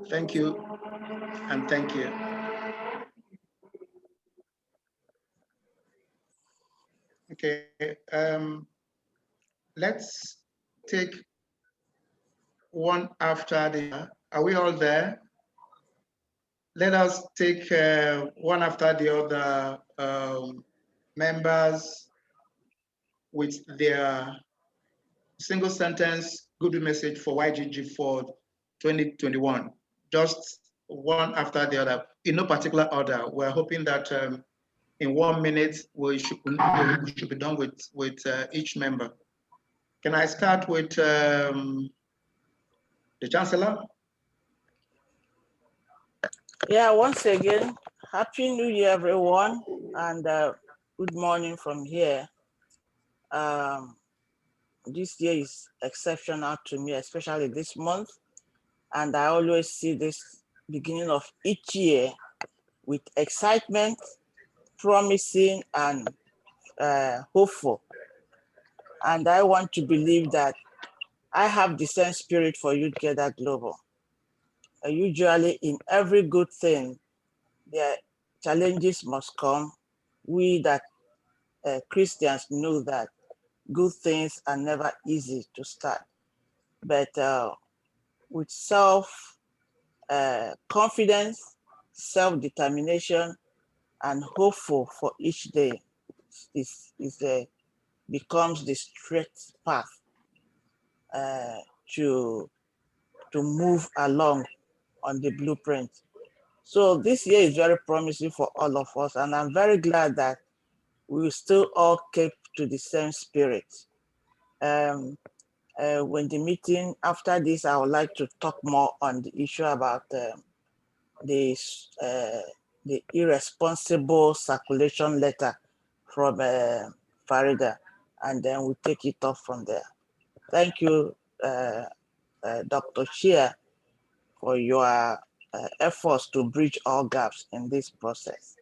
Thank you, and thank you. Okay, let's take one after the other. Are we all there? Let us take one after the other members with their single sentence good message for YGG for 2021. Just one after the other, in no particular order. We're hoping that in 1 minute we should be done with each member. Can I start with the Chancellor? Yeah, once again, Happy New Year, everyone, and good morning from here. This year is exceptional to me, especially this month, and I always see this beginning of each year with excitement, promising, and hopeful. And I want to believe that I have the same spirit for Youth Gather Global. Usually in every good thing, there challenges must come. We that Christians know that good things are never easy to start, but with self-confidence, self-determination, and hopeful for each day becomes the straight path to move along on the blueprint. So this year is very promising for all of us, and I'm very glad that we will still all keep to the same spirit. When the meeting after this, I would like to talk more on the issue about the irresponsible circulation letter from Farida, and then we take it off from there. Thank you, Dr. Shia, for your efforts to bridge all gaps in this process.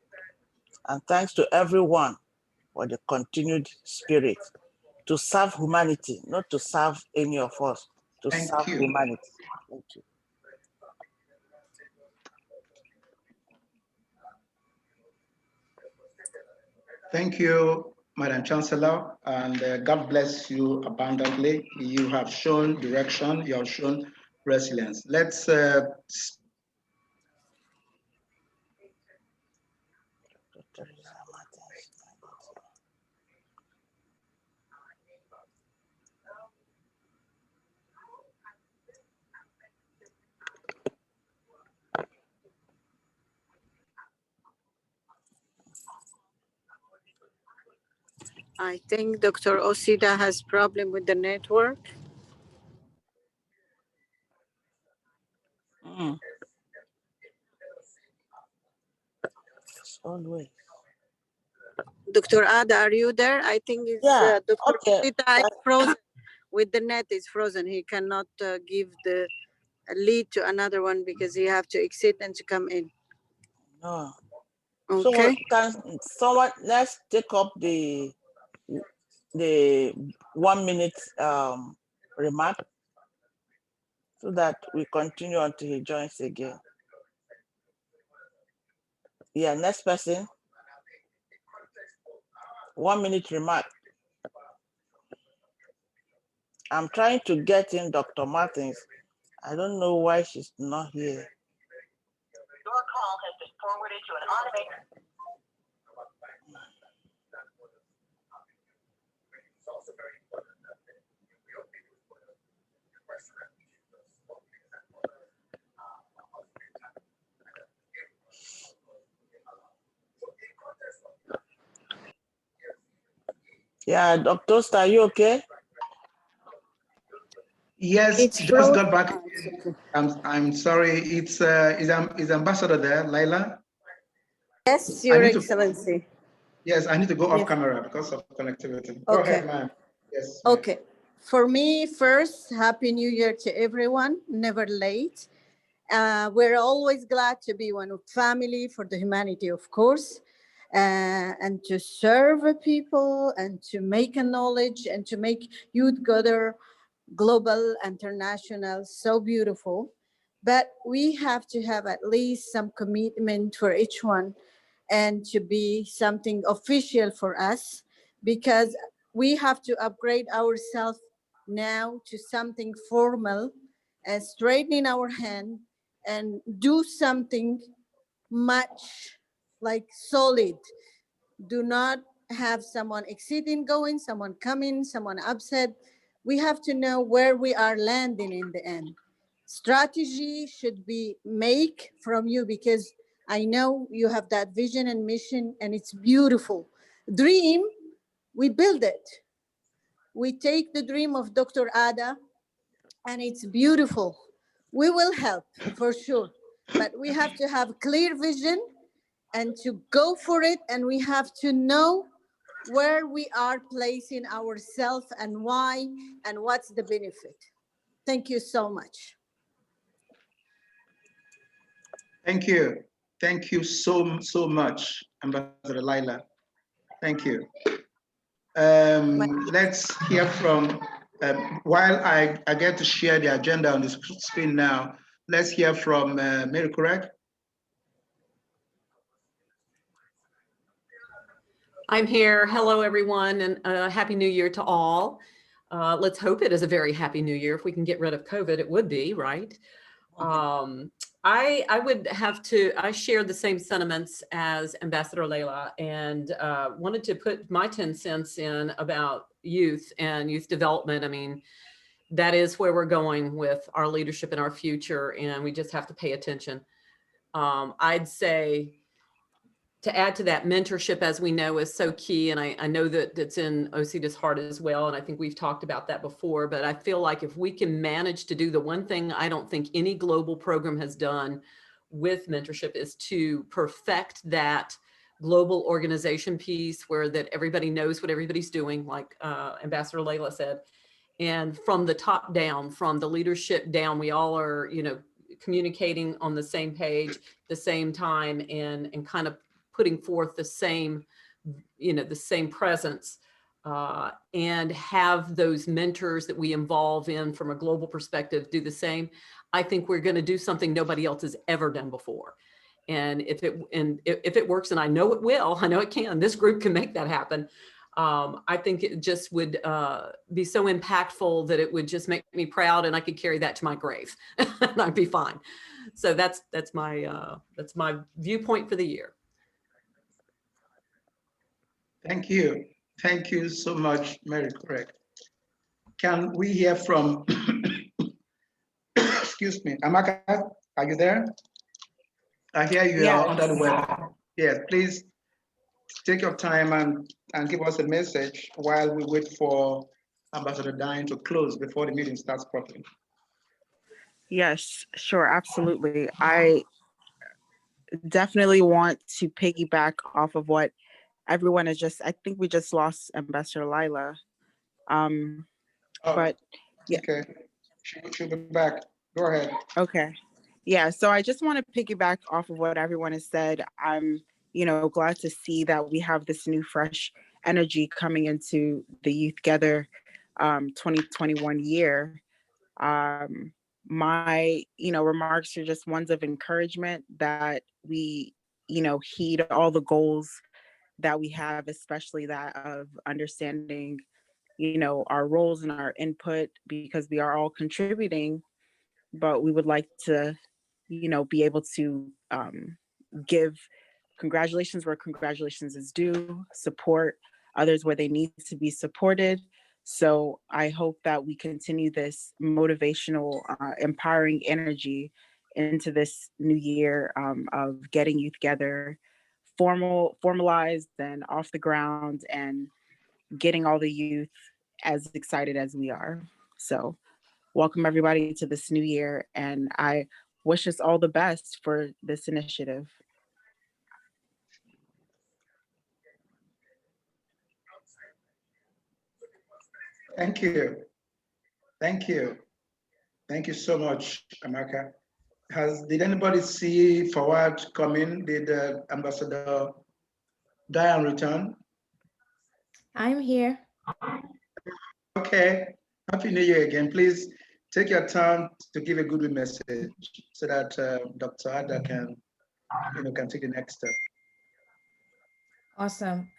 And thanks to everyone for the continued spirit to serve humanity, not to serve any of us, to serve humanity. Thank you. Thank you, Madam Chancellor, and God bless you abundantly. You have shown direction, you have shown resilience. Let's I think Dr. Osida has problem with the network. Always. Dr. Ada, are you there? I think it's Dr. Osida is frozen. With the net is frozen. He cannot give the lead to another one because he have to exit and to come in. No. Okay. So can someone, let's take up the 1 minute remark so that we continue until he joins again. Yeah, next person. 1 minute remark. I'm trying to get in Dr. Martins. I don't know why she's not here. Your call has been forwarded to an automated. Yeah, Dr. Star, are you okay? Yes, it's just frozen. got back. I'm sorry. Is Ambassador there, Laila? Yes, Your Excellency. Yes, I need to go off camera because of connectivity. Go ahead, ma'am. Yes. Okay. For me, first, Happy New Year to everyone. Never late. We're always glad to be one of family for the humanity, of course, and to serve people and to make a knowledge and to make Youth Gather global, international, so beautiful. but we have to have at least some commitment for each one and to be something official for us, because we have to upgrade ourselves now to something formal and straightening our hand and do something much like solid. Do not have someone exiting, going, someone coming, someone upset. We have to know where we are landing in the end. Strategy should be make from you, because I know you have that vision and mission and it's beautiful. Dream, we build it. We take the dream of Dr. Ada and it's beautiful. We will help for sure, but we have to have clear vision and to go for it, and we have to know where we are placing ourselves and why and what's the benefit. Thank you so much. Thank you. Thank you so much, Ambassador Laila. Thank you. Let's hear from, while I get to share the agenda on the screen now, let's hear from Mary Kurek. I'm here. Hello, everyone, and Happy New Year to all. Let's hope it is a very happy New Year. If we can get rid of COVID, it would be, right? I would have to, I share the same sentiments as Ambassador Laila, and wanted to put my 10 cents in about youth and youth development. I mean, that is where we're going with our leadership and our future, and we just have to pay attention. I'd say, to add to that, mentorship, as we know, is so key. And I know that it's in Osita's heart as well. And I think we've talked about that before, but I feel like if we can manage to do the one thing I don't think any global program has done with mentorship, is to perfect that global organization piece where that everybody knows what everybody's doing, like Ambassador Laila said. And from the top down, from the leadership down, we all are, you know, communicating on the same page, the same time, and kind of putting forth the same, you know, the same presence, and have those mentors that we involve in from a global perspective do the same. I think we're going to do something nobody else has ever done before. And if it works, and I know it will, I know it can, this group can make that happen. I think it just would be so impactful that it would just make me proud, and I could carry that to my grave and I'd be fine. So that's my viewpoint for the year. Thank you. Thank you so much, Mary Correct. Can we hear from, excuse me, Amaka, are you there? I hear you are under the weather. Yes, please take your time and give us a message while we wait for Ambassador Dine to close before the meeting starts properly. Yes, sure, absolutely. I definitely want to piggyback off of what everyone is just, I think we just lost Ambassador Laila. But yeah. Okay, she'll be back. Go ahead. Okay. Yeah, so I just want to piggyback off of what everyone has said. I'm, you know, glad to see that we have this new fresh energy coming into the Youth Together 2021 year. My, you know, remarks are just ones of encouragement that we, you know, heed all the goals that we have, especially that of understanding, you know, our roles and our input, because we are all contributing, but we would like to, you know, be able to give congratulations where congratulations is due, support others where they need to be supported. So I hope that we continue this motivational, empowering energy into this new year of getting youth together, formalized and off the ground, and getting all the youth as excited as we are. So welcome everybody to this new year, and I wish us all the best for this initiative. Thank you. Thank you. Thank you so much, Amaka. Did anybody see Forward come in? Did Ambassador Diane return? I'm here. Okay. Happy New Year again. Please take your time to give a good message so that Dr. Ada can, can take the next step. Awesome.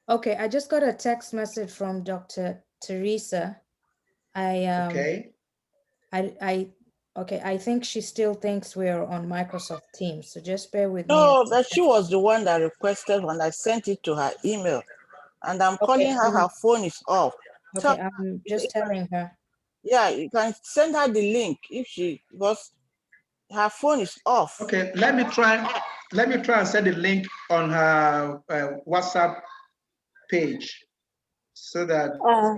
Okay, I just got a text message from Dr. Teresa. Okay. Okay, I think she still thinks we're on Microsoft Teams, so just bear with me. No, that she was the one that requested when I sent it to her email, and I'm calling her. Her phone is off. Okay, I'm just telling her. Yeah, you can send her the link because her phone is off. Okay, let me try and send the link on her WhatsApp page so that.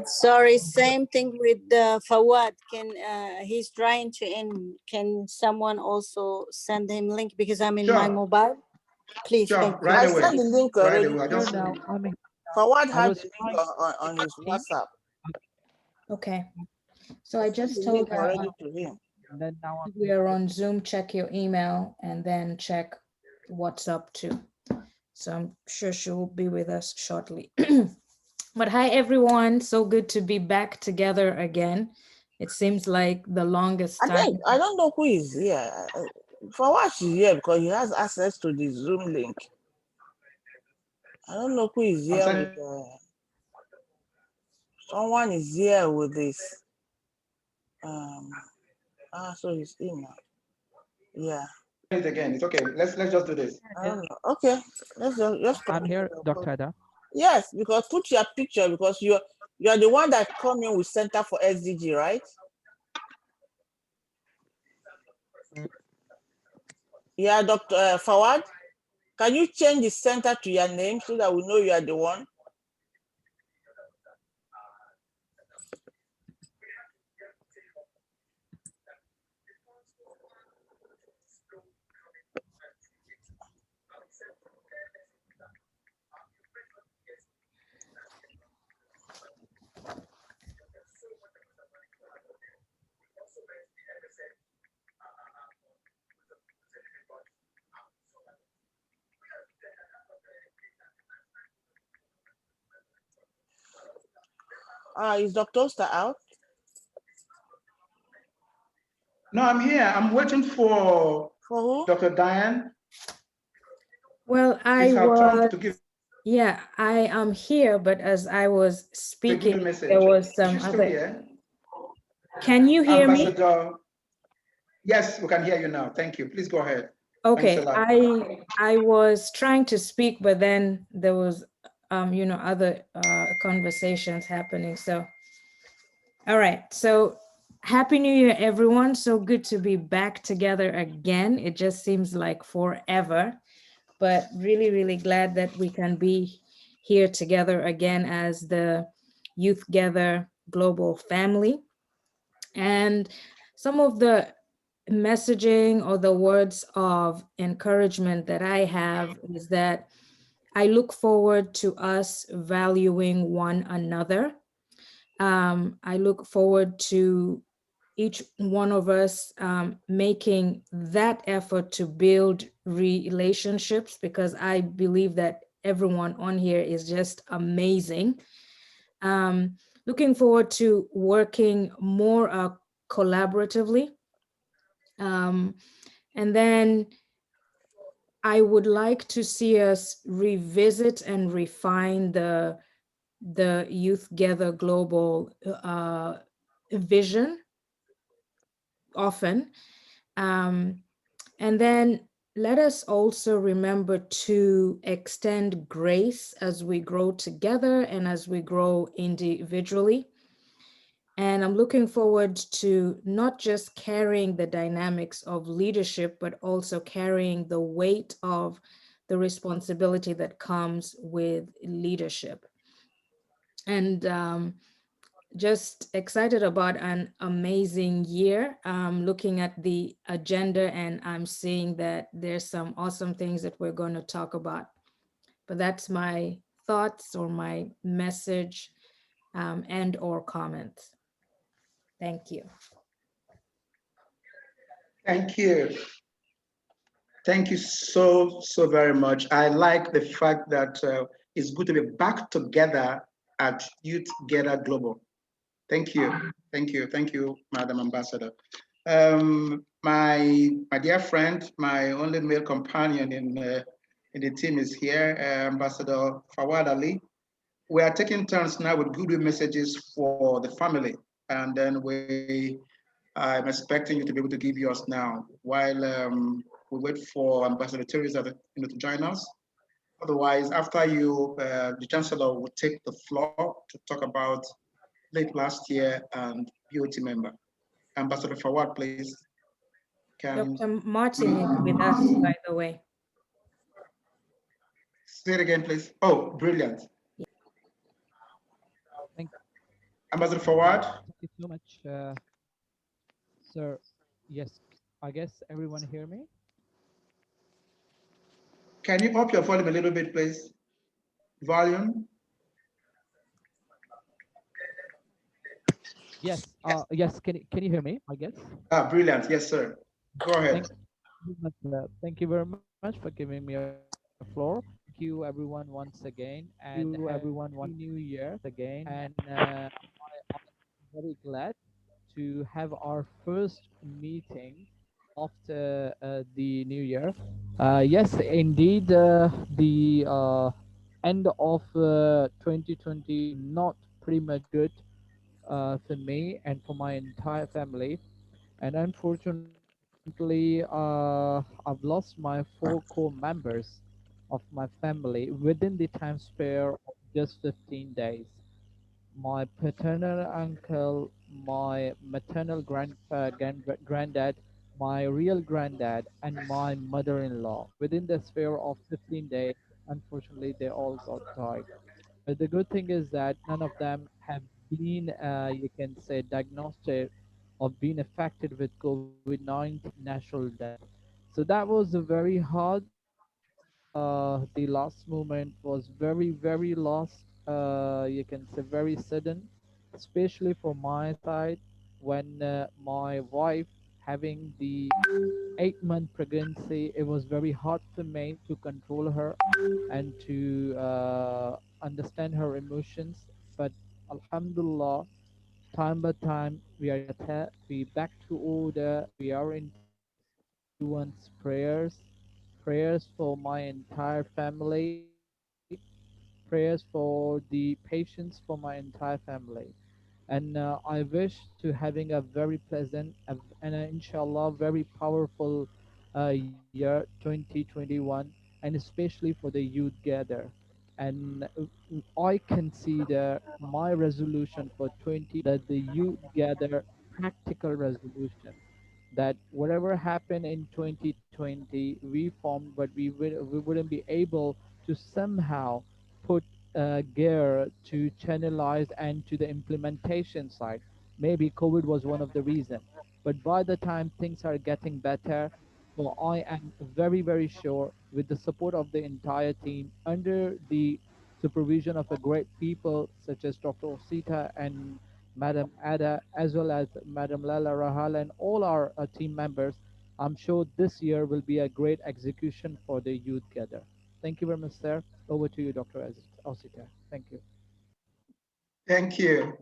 Sorry, same thing with Fawad. He's trying to in? Can someone also send him link because I'm in my mobile? Please, sure, thank you. right away. I sent the link already. Right away. Fawad had the link on his WhatsApp. Okay, so I just told her already to him. Then now we are on Zoom. Check your email and then check WhatsApp too. So I'm sure she will be with us shortly. But hi everyone, so good to be back together again. It seems like the longest time. I don't know who is here. Fawad is here because he has access to the Zoom link. I don't know who is here with someone is here with this. So he's in now. Yeah. It again. It's okay. Let's just do this. Okay. Let's just. I'm here, Dr. Ada. Yes, because put your picture because you're the one that come in with Center for SDG, right? Yeah, Dr. Fawad, can you change the center to your name so that we know you are the one? Is Dr. Oster out? No, I'm here. I'm waiting for who? Dr. Diane. Well, I am here, but as I was speaking, there was some other. Can you hear me? Yes, we can hear you now. Thank you. Please go ahead. Okay, I was trying to speak, but then there was other conversations happening. So, all right. So Happy New Year, everyone. So good to be back together again. It just seems like forever, but really, really glad that we can be here together again as the Youth Gather Global family. And some of the messaging or the words of encouragement that I have is that I look forward to us valuing one another. I look forward to each one of us making that effort to build relationships, because I believe that everyone on here is just amazing. Looking forward to working more collaboratively. And then I would like to see us revisit and refine the Youth Gather Global vision often. And then let us also remember to extend grace as we grow together and as we grow individually. And I'm looking forward to not just carrying the dynamics of leadership, but also carrying the weight of the responsibility that comes with leadership. And just excited about an amazing year. Looking at the agenda and I'm seeing that there's some awesome things that we're going to talk about. But that's my thoughts or my message and or comments. Thank you. Thank you. Thank you so very much. I like the fact that it's good to be back together at Youth Gather Global. Thank you. Thank you. Thank you, Madam Ambassador. My dear friend, my only male companion in the team is here, Ambassador Fawad Ali. We are taking turns now with goodwill messages for the family, and then I'm expecting you to be able to give yours now while we wait for Ambassador Teresa to join us. Otherwise, after you, the Chancellor will take the floor to talk about late last year and BOT member. Ambassador Fawad, please. Dr. Martin is with us, by the way. Say it again, please. Oh, brilliant. Thank Ambassador Fawad. you so much, sir. Yes, I guess everyone hear me? Can you up your volume a little bit, please? Volume. Yes, yes, can you hear me, I guess? Ah, brilliant. Yes, sir. Go ahead. Thank you very much for giving me a floor. Thank you everyone once again, and everyone one new year again. And I'm very glad to have our first meeting after the new year. Yes, indeed, the end of 2020 not pretty much good for me and for my entire family. And unfortunately, I've lost my 4 core members of my family within the time spare of just 15 days. My paternal uncle, my maternal granddad, my real granddad, and my mother-in-law. Within the sphere of 15 days, unfortunately, they all got died. But the good thing is that none of them have been, you can say, diagnosed of being affected with COVID-19 natural death. So that was a very hard. The last moment was very, very lost. You can say very sudden, especially for my side when my wife having the 8 month pregnancy. It was very hard for me to control her and to understand her emotions. But Alhamdulillah, time by time we are better, we back to order, we are into everyone's prayers for my entire family, prayers for the patients for my entire family. And I wish to having a very pleasant and inshallah very powerful year 2021, and especially for the youth gather. And I consider my resolution for 20 that the youth gather practical resolution, that whatever happened in 2020 we formed, but we wouldn't be able to somehow put gear to channelize and to the implementation side. Maybe COVID was one of the reasons, but by the time things are getting better, so I am very, very sure with the support of the entire team under the supervision of a great people such as Dr. Osita and Madam Ada, as well as Madam Lala Rahal and all our team members, I'm sure this year will be a great execution for the youth gather. Thank you very much, sir. Over to you, Dr. Osita. Thank you. Thank you.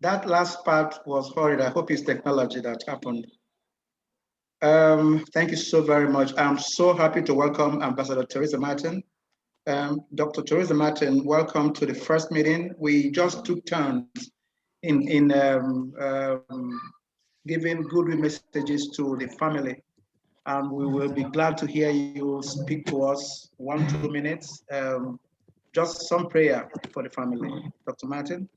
That last part was horrid. I hope it's technology that happened. Thank you so very much. I'm so happy to welcome Ambassador Teresa Martin. Dr. Teresa Martin, welcome to the first meeting. We just took turns in giving good messages to the family. And we will be glad to hear you speak to us 1-2 minutes. Just some prayer for the family. Dr. Martin?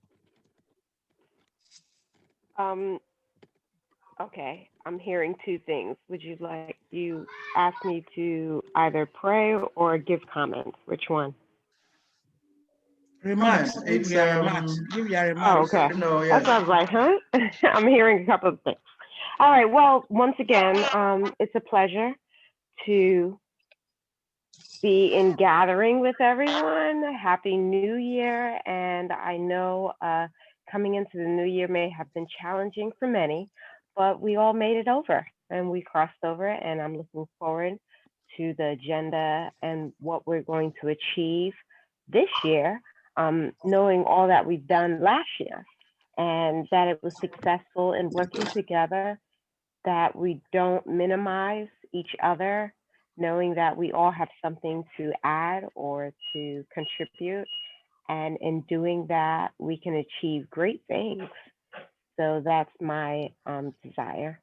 Okay, I'm hearing two things. Would you like, you ask me to either pray or give comments? Which one? Remarks. Give your remarks. Give your remarks. Oh, okay. No, That's yes. what I was like, huh? I'm hearing a couple of things. All right, well, once again, it's a pleasure to be in gathering with everyone. Happy New Year. And I know coming into the new year may have been challenging for many, but we all made it over and we crossed over. And I'm looking forward to the agenda and what we're going to achieve this year, knowing all that we've done last year. and that it was successful in working together, that we don't minimize each other, knowing that we all have something to add or to contribute. And in doing that, we can achieve great things. So that's my desire.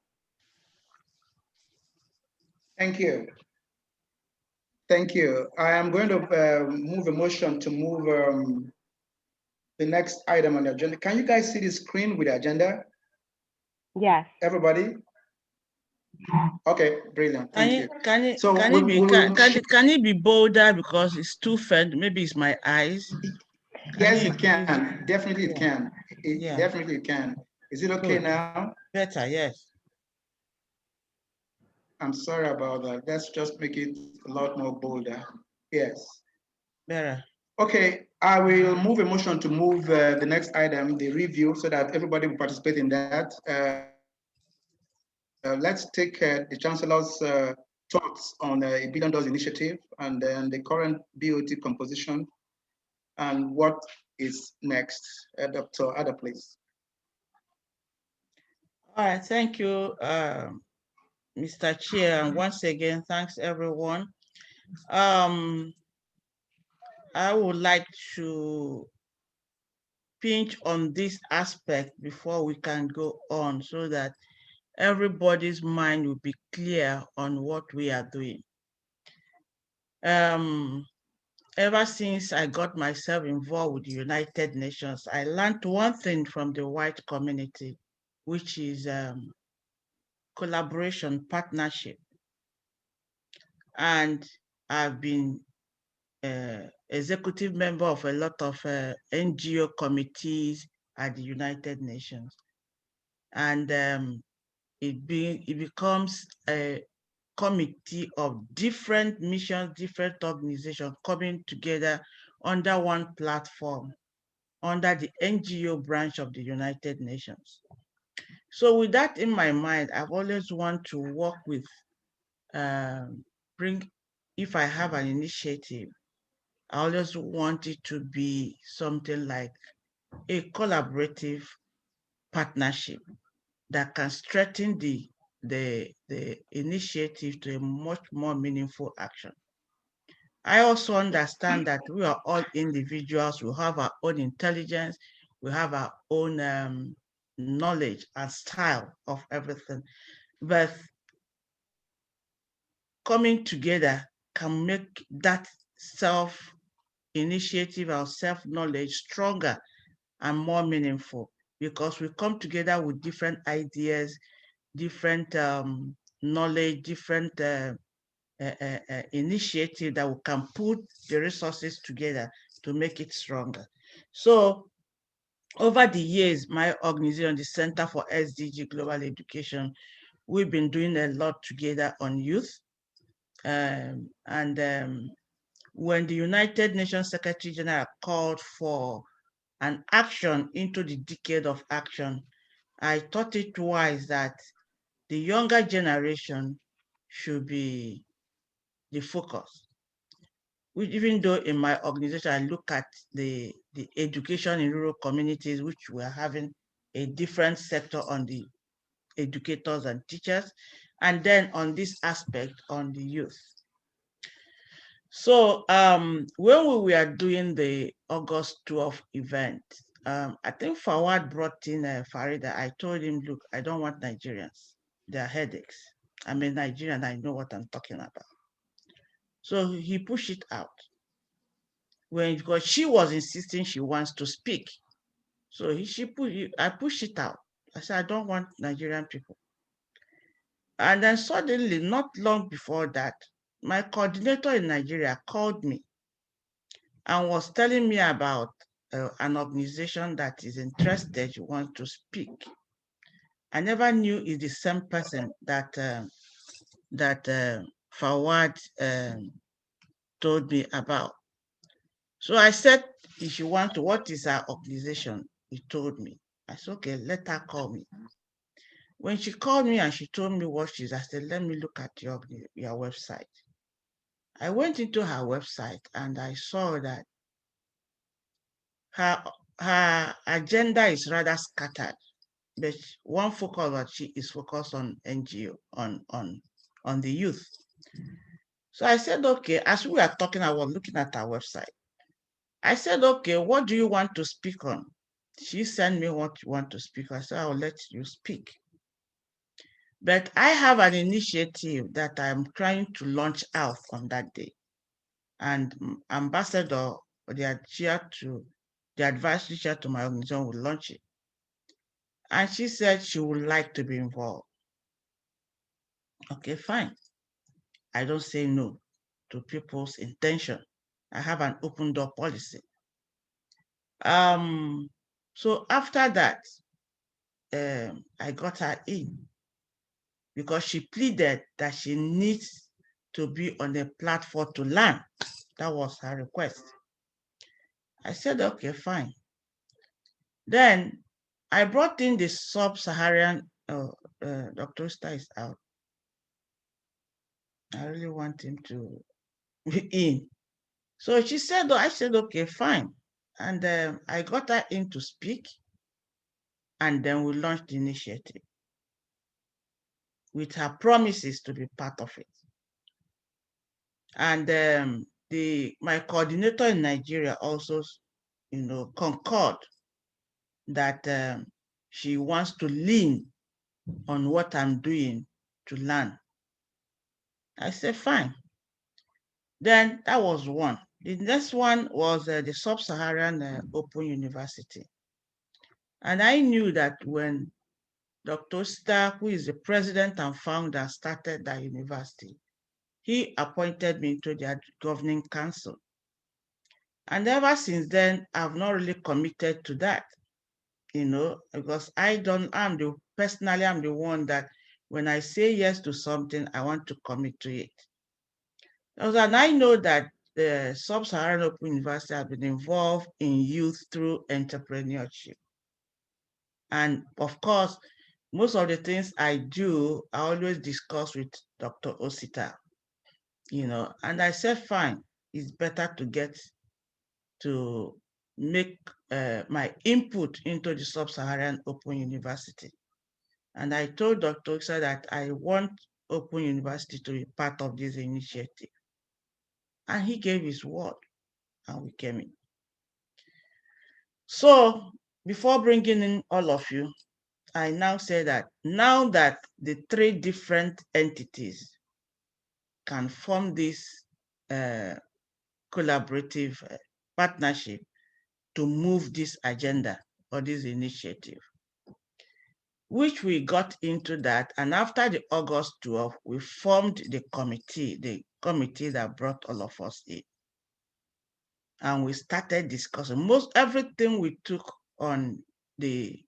Thank you. Thank you. I am going to move a motion to move the next item on the agenda. Can you guys see the screen with the agenda? Yes. Everybody? Okay, brilliant. Can Thank it you. can it So can we it be will. can it be bolder because it's too faint? Maybe it's my eyes. Yes, you it can. Definitely, it Yeah. can. Yeah. Definitely, it can. Is it okay Good. now? Better, yes. I'm sorry about that. Let's just make it a lot more bolder. Yes. Better. Okay, I will move a motion to move the next item, the review, so that everybody will participate in that. Let's take the Chancellor's thoughts on a Billion Dollars Initiative and then the current BOT composition and what is next. Dr. Ada, please. All right, thank you, Mr. Chair, and once again, thanks everyone. I would like to pinch on this aspect before we can go on so that everybody's mind will be clear on what we are doing. Ever since I got myself involved with the United Nations, I learned one thing from the white community, which is collaboration, partnership. And I've been executive member of a lot of NGO committees at the United Nations. And it becomes a committee of different missions, different organizations coming together under one platform, under the NGO branch of the United Nations. So with that in my mind, I've always wanted to work with, if I have an initiative, I always want it to be something like a collaborative partnership that can strengthen the initiative to a much more meaningful action. I also understand that we are all individuals, we have our own intelligence, we have our own knowledge and style of everything, but coming together can make that self-initiative or self-knowledge stronger and more meaningful because we come together with different ideas, different knowledge, different initiative that we can put the resources together to make it stronger. So over the years, my organization, the Center for SDG Global Education, we've been doing a lot together on youth. When the United Nations Secretary General called for an action into the decade of action, I thought it wise that the younger generation should be the focus. Even though in my organization, I look at the education in rural communities, which we're having a different sector on the educators and teachers, and then on this aspect on the youth. So when we were doing the August 12th event, I think Fawad brought in Farida. I told him, look, I don't want Nigerians. They're headaches. I'm a Nigerian. I know what I'm talking about. So he pushed it out. Because she was insisting she wants to speak. So I pushed it out. I said, I don't want Nigerian people. And then suddenly, not long before that, my coordinator in Nigeria called me and was telling me about an organization that is interested, you want to speak. I never knew it's the same person that Fawad told me about. So I said, if you want to, what is our organization? He told me. I said, okay, let her call me. When she called me and she told me what she's, I said, let me look at your website. I went into her website and I saw that her her agenda is rather scattered, but one focus that she is focused on NGO, on the youth. So I said, okay, as we were talking, I was looking at our website. I said, okay, what do you want to speak on? She sent me what you want to speak. I said, I'll let you speak. But I have an initiative that I'm trying to launch out on that day. And ambassador, the chair to the advisory chair to my organization will launch it. And she said she would like to be involved. Okay, fine. I don't say no to people's intention. I have an open door policy. So after that, I got her in because she pleaded that she needs to be on a platform to learn. That was her request. I said, okay, fine. Then I brought in the sub-Saharan, Dr. Star is out. I really want him to be in. So she said, I said, okay, fine. And I got her in to speak. And then we launched the initiative with her promises to be part of it. And my coordinator in Nigeria also, concurred that she wants to lean on what I'm doing to learn. I said, fine. Then that was one. The next one was the Sub-Saharan Open University. And I knew that when Dr. Starr, who is the president and founder, started that university, he appointed me to the governing council. And ever since then, I've not really committed to that, because I'm the one that when I say yes to something, I want to commit to it. And I know that the Sub-Saharan Open University has been involved in youth through entrepreneurship. And of course, most of the things I do, I always discuss with Dr. Osita, and I said, fine, it's better to get to make my input into the Sub-Saharan Open University. And I told Dr. Osita that I want Open University to be part of this initiative. And he gave his word, and we came in. So before bringing in all of you, I now say that now that the three different entities can form this collaborative partnership to move this agenda or this initiative, which we got into that. And after the August 12, we formed the committee that brought all of us in. And we started discussing. Everything we took on the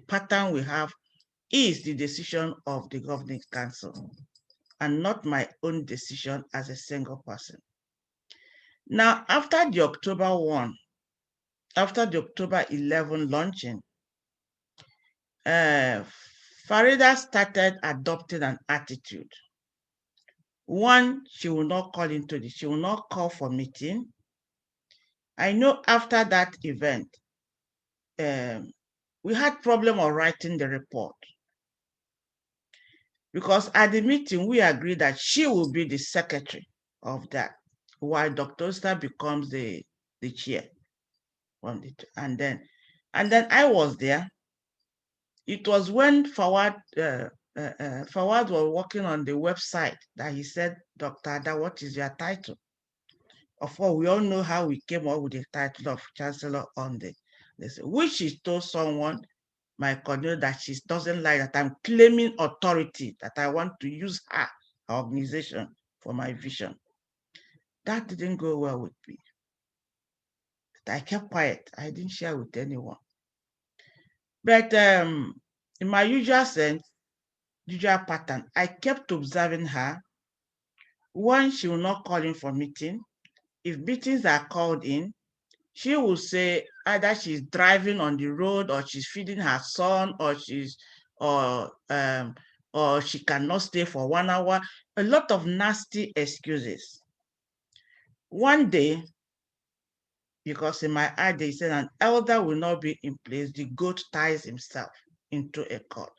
pattern we have is the decision of the governing council and not my own decision as a single person. Now, after the October 11 launching, Farida started adopting an attitude. One, she will not call for meeting. I know after that event, we had problem of writing the report. Because at the meeting, we agreed that she will be the secretary of that, while Dr. Oster becomes the chair. And then I was there. It was when Fawad was working on the website that he said, Dr. Ada, what is your title? Of course, we all know how we came up with the title of Chancellor on this, which she told someone, my coordinator, that she doesn't like that I'm claiming authority, that I want to use her organization for my vision. That didn't go well with me. But I kept quiet. I didn't share with anyone. But in my usual pattern, I kept observing her. One, she will not call in for meeting. If meetings are called in, she will say either she's driving on the road or she's feeding her son or she cannot stay for 1 hour. A lot of nasty excuses. One day, because in my eye, they said an elder will not be in place. The goat ties himself into a cord.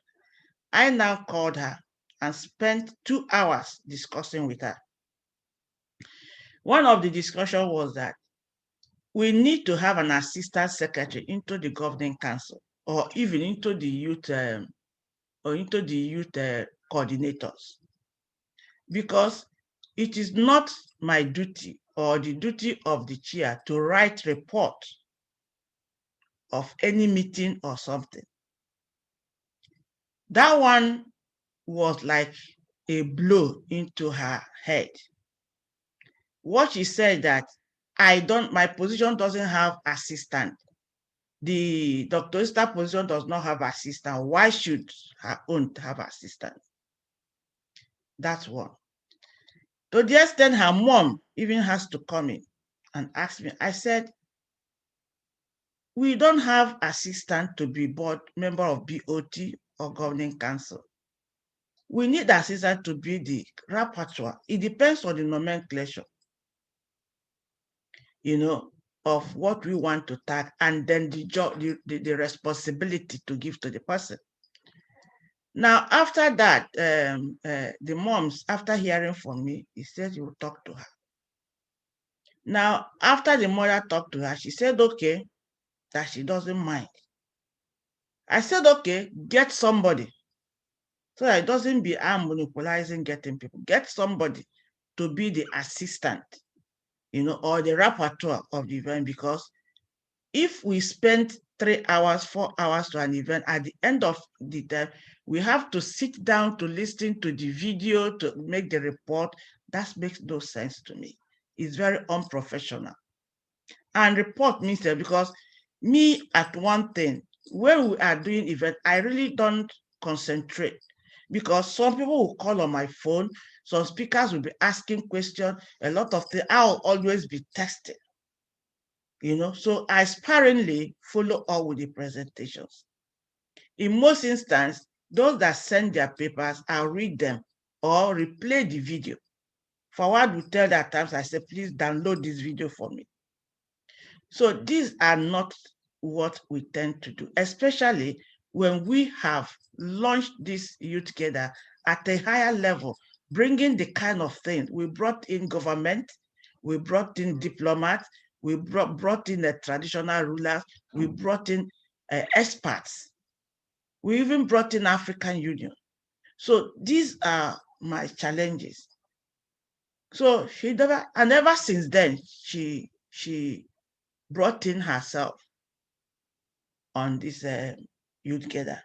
I now called her and spent 2 hours discussing with her. One of the discussion was that we need to have an assistant secretary into the governing council or even into the youth coordinators, because it is not my duty or the duty of the chair to write report of any meeting or something. That one was like a blow into her head. What she said that my position doesn't have assistant. The Dr. Esther position does not have assistant. Why should her own have assistant? That's one. To the extent her mom even has to come in and ask me. I said, we don't have assistant to be board member of BOT or governing council. We need assistant to be the rapporteur. It depends on the nomenclature, of what we want to tag, and then the job, the responsibility to give to the person. Now, after that, the moms, after hearing from me, he said you will talk to her. Now, after the mother talked to her, she said, okay, that she doesn't mind. I said, okay, get somebody. So that it doesn't be I'm monopolizing getting people. Get somebody to be the assistant, or the rapporteur of the event, because if we spend 3 hours, 4 hours to an event, at the end of the time, we have to sit down to listen to the video, to make the report. That makes no sense to me. It's very unprofessional. And report means that, because me at one thing, when we are doing event, I really don't concentrate, because some people will call on my phone, some speakers will be asking questions, a lot of things. I'll always be texting. So I sparingly follow up with the presentations. In most instances, those that send their papers, I'll read them or replay the video. Forward will tell at times, I say, please download this video for me. So these are not what we tend to do, especially when we have launched this youth together at a higher level, bringing the kind of thing. We brought in government, we brought in diplomats, we brought in the traditional rulers, we brought in experts. We even brought in African Union. So these are my challenges. So ever since then, she brought in herself on this youth together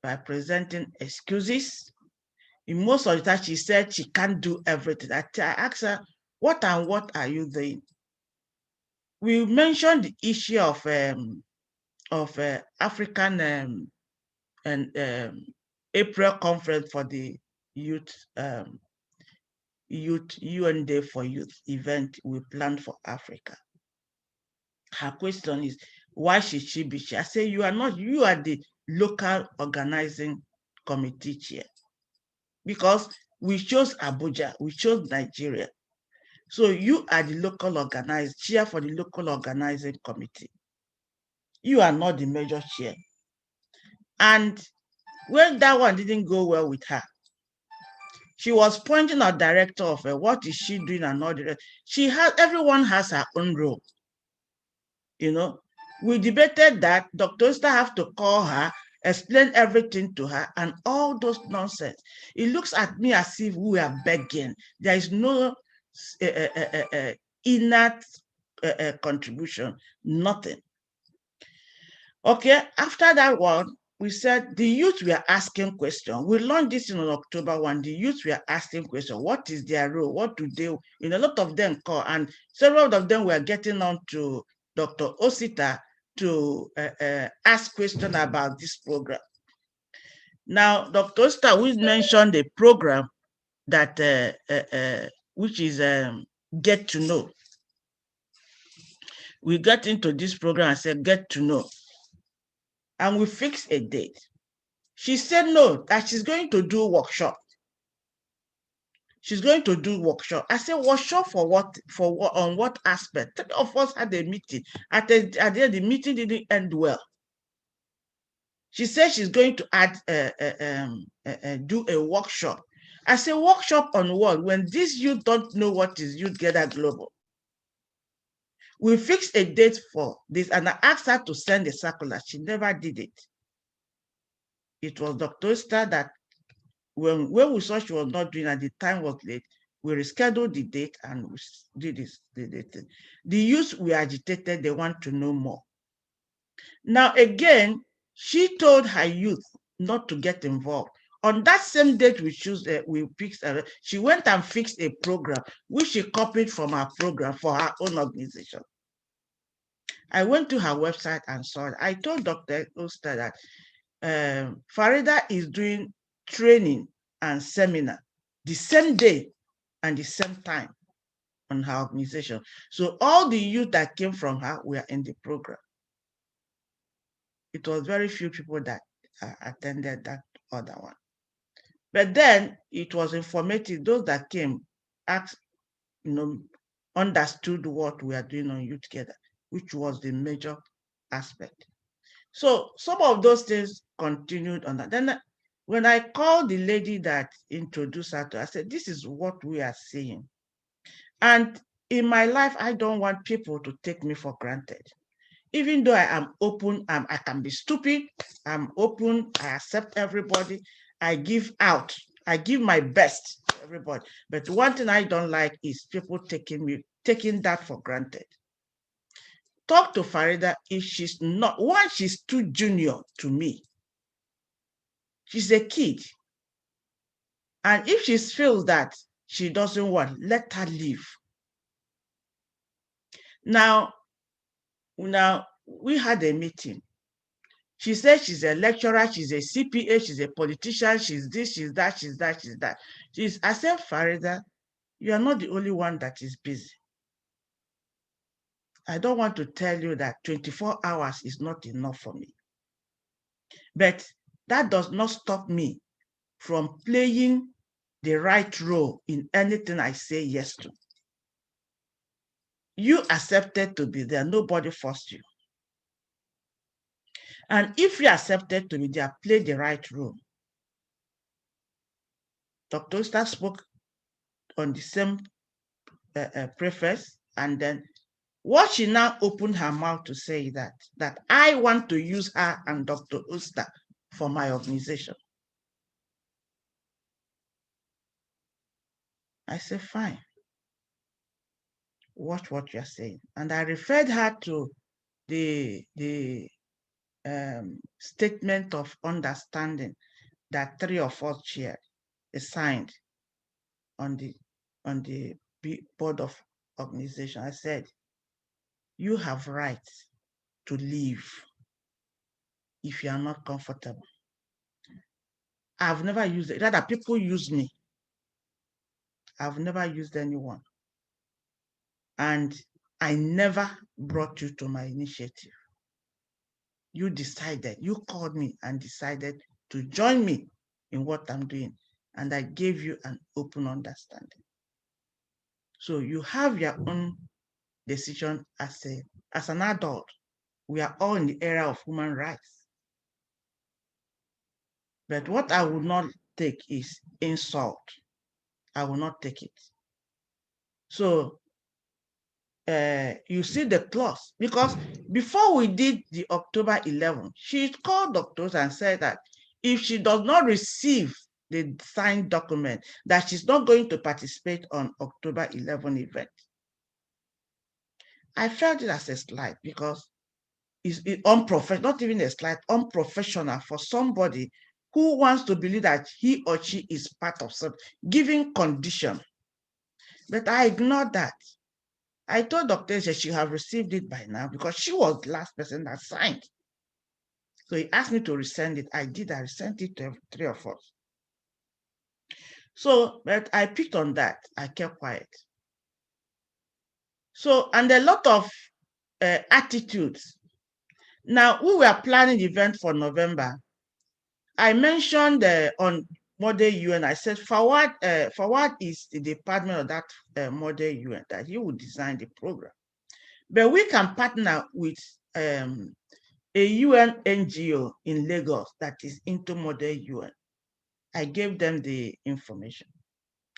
by presenting excuses. In most of the time, she said she can't do everything. I asked her, what are you doing? We mentioned the issue of African and April conference for the youth UN Day for Youth event we planned for Africa. Her question is, why should she be chair? I say, you are the local organizing committee chair, because we chose Abuja, we chose Nigeria. So you are the local chair for the local organizing committee. You are not the major chair. And when that one didn't go well with her, she was pointing out director of what is she doing and all the rest. Everyone has her own role. We debated that. Dr. Esther have to call her, explain everything to her, and all those nonsense. It looks at me as if we are begging. There is no inner contribution, nothing. Okay, after that one, we said the youth were asking questions. We launched this in October 1. The youth were asking questions. What is their role? What do they, a lot of them call, and several of them were getting on to Dr. Osita to ask questions about this program. Now, Dr. Osita, we mentioned a program that, which is Get to Know. We got into this program and said, Get to Know. And we fixed a date. She said no, that she's going to do a workshop. she's going to do workshop. I said, workshop for what? For what? On what aspect? Three of us had a meeting. At the end, the meeting didn't end well. She said she's going to do a workshop. I said, workshop on what? When these youth don't know what is Youth Gather Global. We fixed a date for this, and I asked her to send a circular. She never did it. It was Dr. Esther that when we saw she was not doing and the time was late, we rescheduled the date and we did this. The youth were agitated, they want to know more. Now again, she told her youth not to get involved. On that same date we fixed, she went and fixed a program which she copied from her program for her own organization. I went to her website and saw it. I told Dr. Oster that Farida is doing training and seminar the same day and the same time on her organization. So all the youth that came from her were in the program. It was very few people that attended that other one. But then it was informative. Those that came asked, understood what we are doing on Youth Together, which was the major aspect. So some of those things continued on that. Then when I called the lady that introduced her to her, I said, this is what we are seeing. And in my life, I don't want people to take me for granted. Even though I am open, I can be stupid, I'm open, I accept everybody, I give out, I give my best to everybody. But one thing I don't like is people taking that for granted. Talk to Farida if she's not, one, she's too junior to me. She's a kid. And if she feels that she doesn't want, let her leave. Now, we had a meeting. She said she's a lecturer, she's a CPA, she's a politician, she's this, she's that, she's that, she's that. I said, Farida, you are not the only one that is busy. I don't want to tell you that 24 hours is not enough for me. But that does not stop me from playing the right role in anything I say yes to. You accepted to be there, nobody forced you. And if you accepted to be there, play the right role. Dr. Oster spoke on the same preface, and then what she now opened her mouth to say that I want to use her and Dr. Oster for my organization. I said, fine. Watch what you're saying. And I referred her to the statement of understanding that three of us shared, signed on the board of organization. I said, you have rights to leave if you are not comfortable. I've never used it. Rather, people use me. I've never used anyone. And I never brought you to my initiative. You decided, you called me and decided to join me in what I'm doing. And I gave you an open understanding. So you have your own decision as an adult. We are all in the era of human rights. But what I will not take is insult. I will not take it. So you see the clause, because before we did the October 11, she called doctors and said that if she does not receive the signed document, that she's not going to participate on October 11 event. I felt it as a slight, because it's unprofessional, not even a slight, unprofessional for somebody who wants to believe that he or she is part of something, giving condition. But I ignored that. I told Dr. Esha she have received it by now, because she was the last person that signed. So he asked me to resend it. I did. I resent it to three of us. So, but I picked on that. I kept quiet. So, and a lot of attitudes. Now, we were planning the event for November. I mentioned model UN. I said, forward is the department of that model UN that he will design the program. But we can partner with a UN NGO in Lagos that is into model UN. I gave them the information.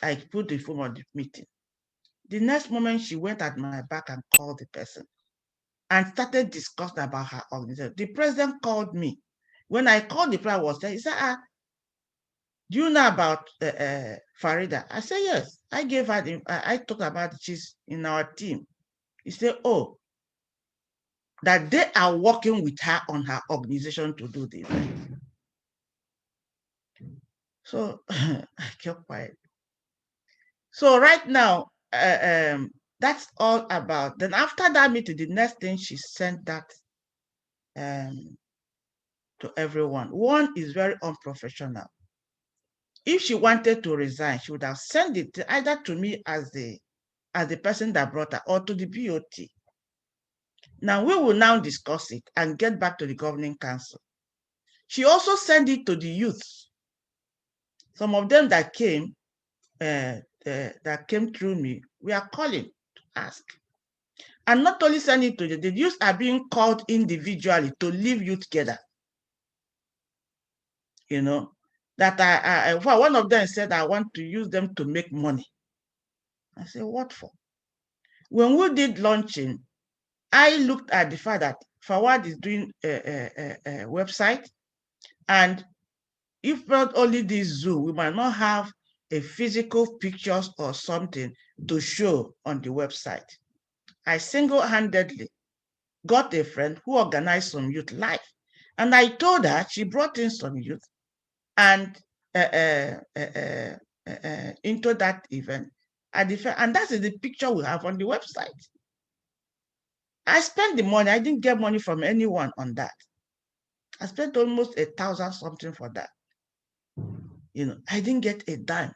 I put the phone on the meeting. The next moment, she went at my back and called the person and started discussing about her organization. The president called me. When I called the president, was there. He said, do you know about Farida? I said, yes. I gave her I talked about she's in our team. He said, oh, that they are working with her on her organization to do this. So I kept quiet. So right now, that's all about. Then after that meeting, the next thing she sent that to everyone. One is very unprofessional. If she wanted to resign, she would have sent it either to me as the person that brought her or to the BOT. Now we will now discuss it and get back to the governing council. She also sent it to the youth. Some of them that came through me, we are calling to ask. And not only send it to the youth are being called individually to live you together. You know, that one of them said, I want to use them to make money. I said, what for? When we did launching, I looked at the fact that Fawad is doing a website, and if not only this zoo, we might not have a physical pictures or something to show on the website. I single-handedly got a friend who organized some youth live, and I told her, she brought in some youth and into that event, and that is the picture we have on the website. I spent the money. I didn't get money from anyone on that. I spent almost 1,000 something for that. You know, I didn't get a dime.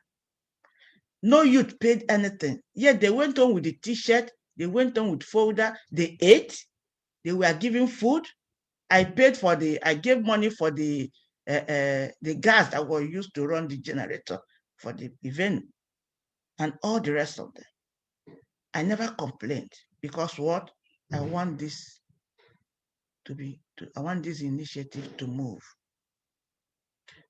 No youth paid anything. Yet they went on with the T-shirt. They went on with folder. They ate. They were given food. I gave money for the gas that was used to run the generator for the event and all the rest of them. I never complained because what? I want this I want this initiative to move.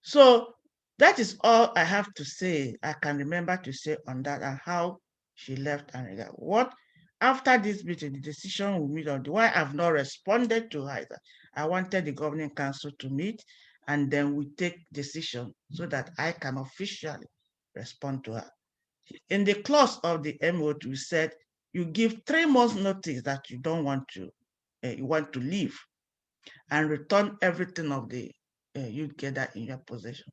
So that is all I have to say. I can remember to say on that and how she left and what after this meeting, the decision we meet on why I've not responded to her. I wanted the governing council to meet and then we take decision so that I can officially respond to her. In the clause of the MOT, we said you give 3 months notice that you don't want to, you want to leave and return everything of the you gather in your possession.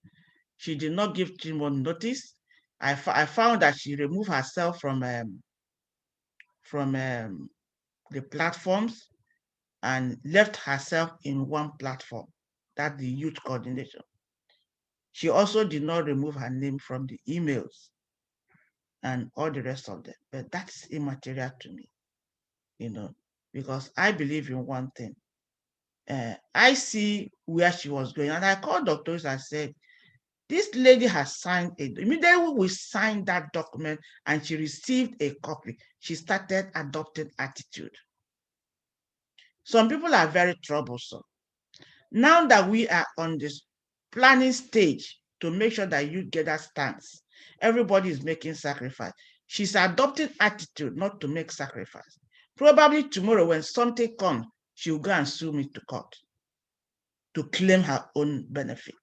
She did not give 3 months notice. I found that she removed herself from the platforms and left herself in one platform, that the youth coordination. She also did not remove her name from the emails and all the rest of them. But that's immaterial to me, you know, because I believe in one thing. I see where she was going, and I called doctors and said, this lady has signed it. Immediately we signed that document and she received a copy, she started adopting attitude. Some people are very troublesome. Now that we are on this planning stage to make sure that you get that stance, everybody is making sacrifice. She's adopting attitude not to make sacrifice. Probably tomorrow when something comes, she'll go and sue me to court to claim her own benefit,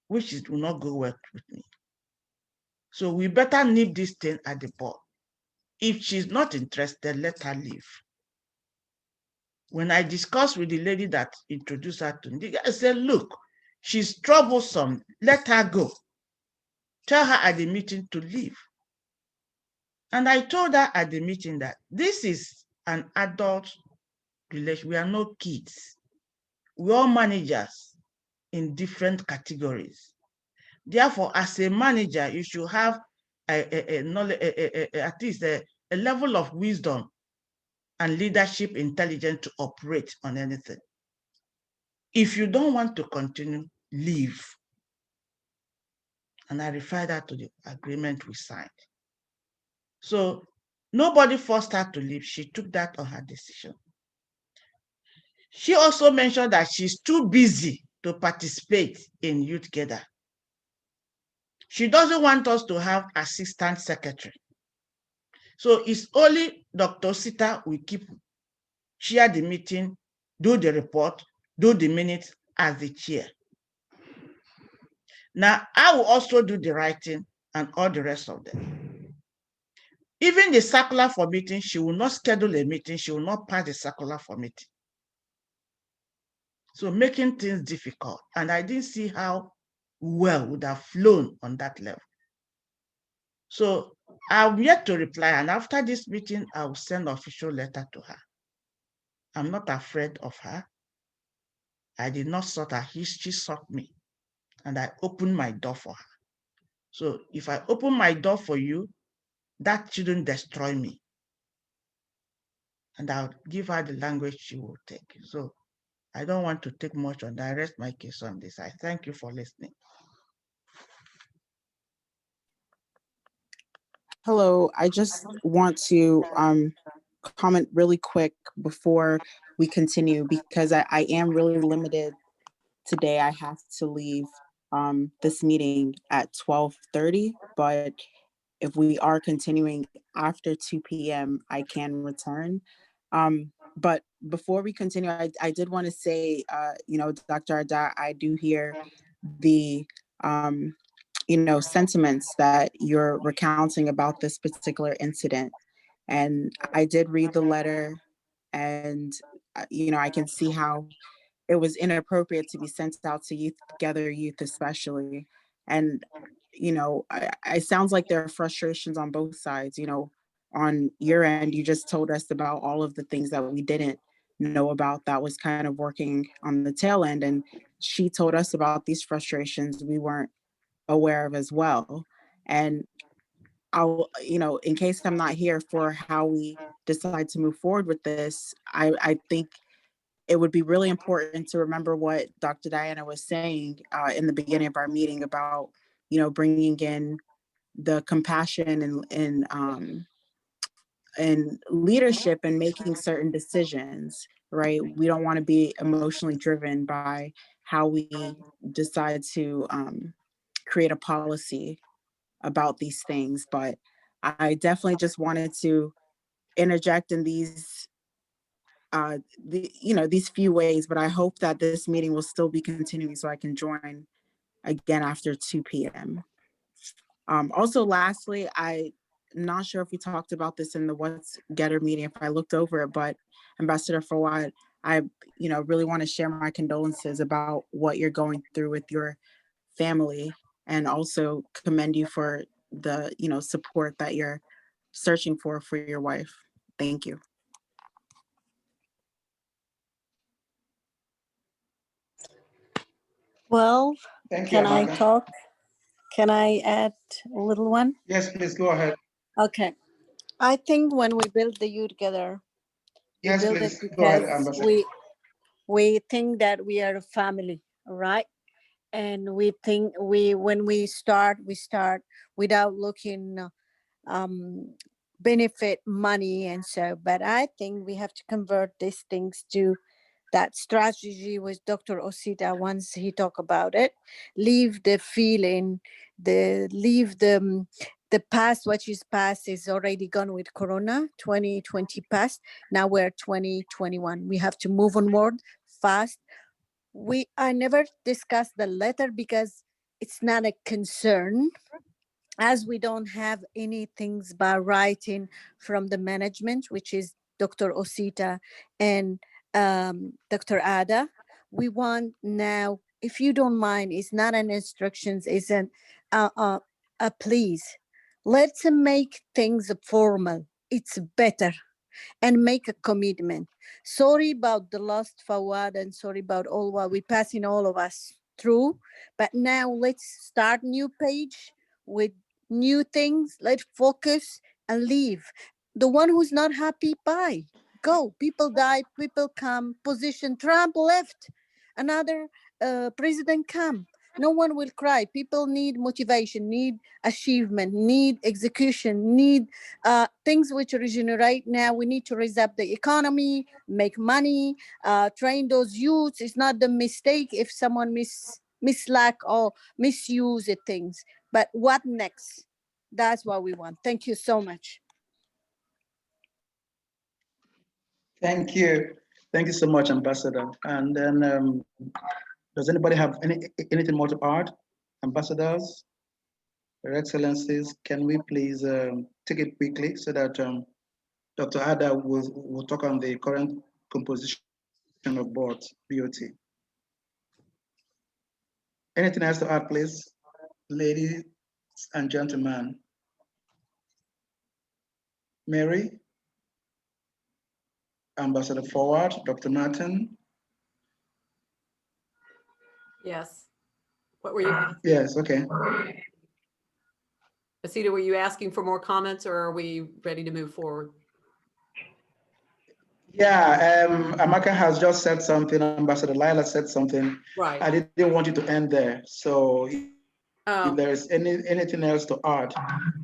which will not go well with me. So we better nip this thing at the bud. If she's not interested, let her leave. When I discussed with the lady that introduced her to me, I said, look, she's troublesome, let her go. Tell her at the meeting to leave. And I told her at the meeting that this is an adult relation. We are not kids. We're all managers in different categories. Therefore, as a manager, you should have at least a level of wisdom and leadership intelligence to operate on anything. If you don't want to continue, leave. And I refer that to the agreement we signed. So nobody forced her to leave. She took that on her decision. She also mentioned that she's too busy to participate in Youth Gather. She doesn't want us to have assistant secretary. So it's only Dr. Sita we keep chair the meeting, do the report, do the minutes as the chair. Now, I will also do the writing and all the rest of them. Even the circular for meeting, she will not schedule a meeting. She will not pass the circular for meeting. So making things difficult. And I didn't see how well would have flown on that level. So I'm yet to reply. And after this meeting, I will send an official letter to her. I'm not afraid of her. I did not sort her. She sought me. And I opened my door for her. So if I open my door for you, that shouldn't destroy me. And I'll give her the language she will take. So I don't want to take much on that. I rest my case on this. I thank you for listening. Hello, I just want to comment really quick before we continue because I am really limited today. I have to leave this meeting at 12:30, but if we are continuing after 2 p.m., I can return. But before we continue, I did want to say, Dr. Ada, I do hear the, sentiments that you're recounting about this particular incident. And I did read the letter and, I can see how it was inappropriate to be sent out to youth, Together Youth especially. And, it sounds like there are frustrations on both sides. On your end, you just told us about all of the things that we didn't know about that was kind of working on the tail end. And she told us about these frustrations we weren't aware of as well. And I'll, in case I'm not here for how we decide to move forward with this, I think it would be really important to remember what Dr. Diana was saying in the beginning of our meeting about, bringing in the compassion and leadership and making certain decisions, right? We don't want to be emotionally driven by how we decide to create a policy about these things. But I definitely just wanted to interject in these few ways, but I hope that this meeting will still be continuing so I can join again after 2 p.m. Also, lastly, I'm not sure if we talked about this in the What's Getter meeting, if I looked over it, but Ambassador Fawad, I, really want to share my condolences about what you're going through with your family, and also commend you for the, support that you're searching for your wife. Thank you. Well, Thank you, can I Amaka. talk? Can I add a little one? Yes, please go ahead. Okay. I think when we build the U together, we Yes, build it please go ahead, because Ambassador. we think that we are a family, right? And we think when we start without looking benefit money and so. But I think we have to convert these things to that strategy with Dr. Osita once he talked about it. Leave the feeling, leave the past. What is past is already gone with Corona. 2020 past. Now we're 2021. We have to move onward fast. I never discussed the letter because it's not a concern, as we don't have any things by writing from the management, which is Dr. Osita and Dr. Ada. We want now, if you don't mind, it's not an instructions, it's a please. Let's make things formal. It's better, and make a commitment. Sorry about the lost Fawad, and sorry about all what we passing all of us through. But now let's start new page with new things. Let's focus and leave. The one who's not happy, bye. Go. People die, people come. Position Trump left. Another president come. No one will cry. People need motivation, need achievement, need execution, need things which regenerate. Now we need to raise up the economy, make money, train those youths. It's not the mistake if someone mislack or misuse the things. But what next? That's what we want. Thank you so much. Thank you. Thank you so much, Ambassador. And then, does anybody have anything more to add? Ambassadors, Your Excellencies, can we please take it quickly so that Dr. Ada will talk on the current composition of boards, BOT. Anything else to add, please? Ladies and gentlemen. Mary, Ambassador Forward, Dr. Martin. Yes. What were you? Yes, okay. Asita, were you asking for more comments or are we ready to move forward? Yeah, Amaka has just said something, Ambassador Lila said something. Right. I didn't want you to end there. So if there is anything else to add,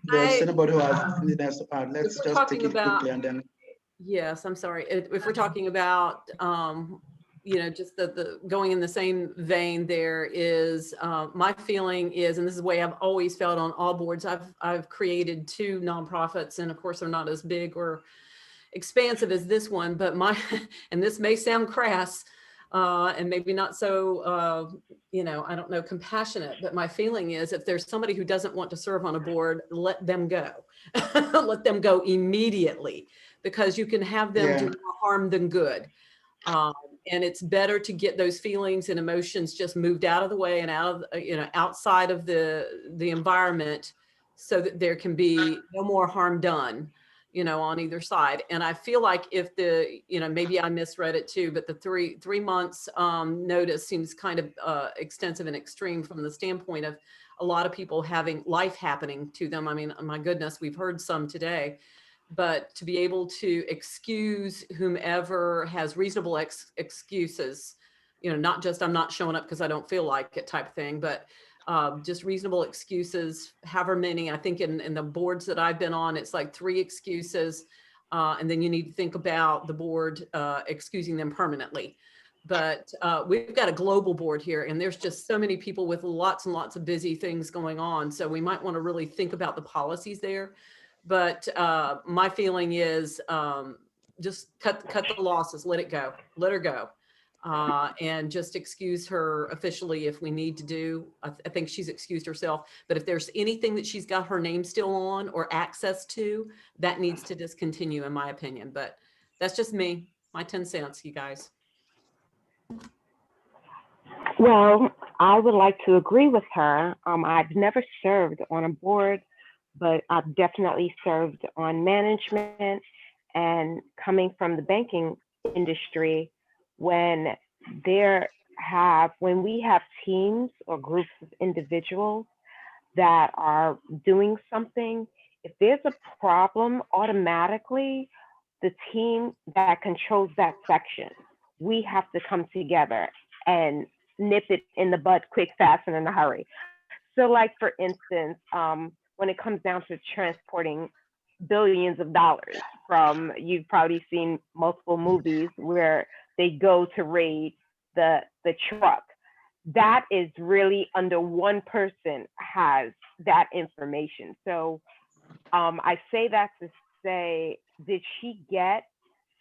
there's anybody who has anything else to add, let's just take it quickly and then. Yes, I'm sorry. If we're talking about, just the going in the same vein, there is, my feeling is, and this is the way I've always felt on all boards, I've created 2 nonprofits, and of course they're not as big or expansive as this one, but and this may sound crass, and maybe not so, I don't know, compassionate, but my feeling is if there's somebody who doesn't want to serve on a board, let them go. Let them go immediately, because you can have them do more harm than good. And it's better to get those feelings and emotions just moved out of the way and out of, outside of the environment, so that there can be no more harm done, on either side. And I feel like if maybe I misread it too, but the three months notice seems kind of extensive and extreme from the standpoint of a lot of people having life happening to them. I mean, my goodness, we've heard some today, but to be able to excuse whomever has reasonable excuses, not just I'm not showing up because I don't feel like it type of thing, but just reasonable excuses, however many. I think in the boards that I've been on, it's like 3 excuses. And then you need to think about the board excusing them permanently. But we've got a global board here, and there's just so many people with lots and lots of busy things going on. So we might want to really think about the policies there. But my feeling is just cut the losses, let it go, let her go. And just excuse her officially if we need to do. I think she's excused herself, but if there's anything that she's got her name still on or access to, that needs to discontinue, in my opinion. But that's just me, my 10 cents, you guys. Well, I would like to agree with her. I've never served on a board, but I've definitely served on management. And coming from the banking industry, when we have teams or groups of individuals that are doing something, if there's a problem, automatically the team that controls that section, we have to come together and nip it in the bud quick, fast, and in a hurry. So like, for instance, when it comes down to transporting billions of dollars you've probably seen multiple movies where they go to raid the truck. That is really under one person has that information. So I say that to say, did she get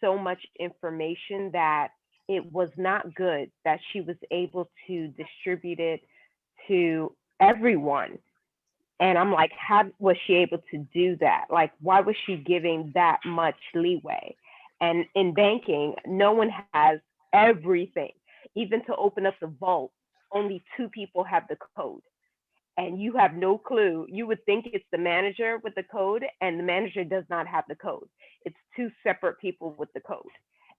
so much information that it was not good that she was able to distribute it to everyone? And I'm like, how was she able to do that? Like, why was she giving that much leeway? And in banking, no one has everything. Even to open up the vault, only 2 people have the code. And you have no clue. You would think it's the manager with the code, and the manager does not have the code. It's 2 separate people with the code.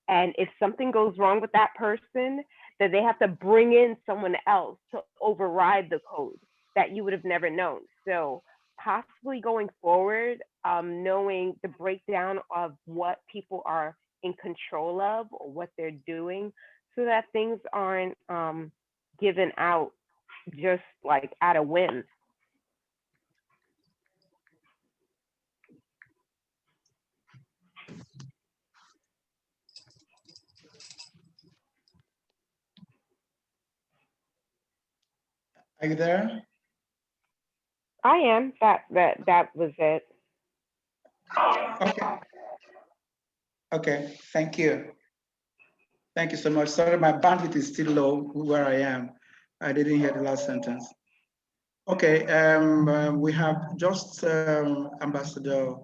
And if something goes wrong with that person, then they have to bring in someone else to override the code that you would have never known. So possibly going forward, knowing the breakdown of what people are in control of or what they're doing, so that things aren't given out just like at a whim. Are you there? I am. That was it. Okay. Okay. Thank you. Thank you so much. Sorry, my bandwidth is still low where I am. I didn't hear the last sentence. Okay. We have just Ambassador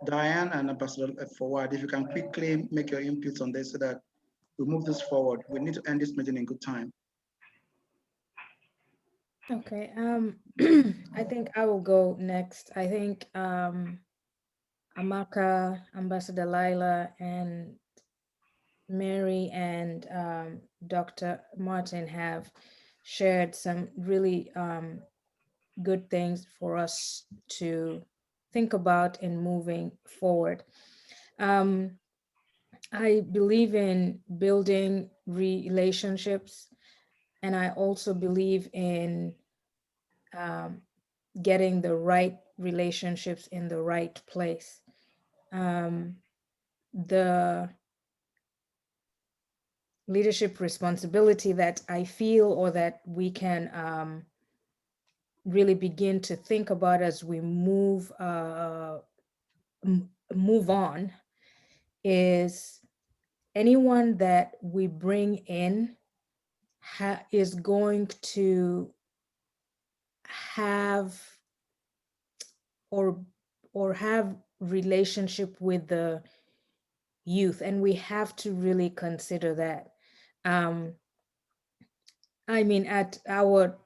Diane and Ambassador Forward. If you can quickly make your inputs on this so that we move this forward. We need to end this meeting in good time. Okay. I think I will go next. I think Amaka, Ambassador Lila, and Mary and Dr. Martin have shared some really good things for us to think about in moving forward. I believe in building relationships, and I also believe in getting the right relationships in the right place. The leadership responsibility that I feel, or that we can really begin to think about as we move on, is anyone that we bring in is going to have or have relationship with the youth, and we have to really consider that. I mean, at our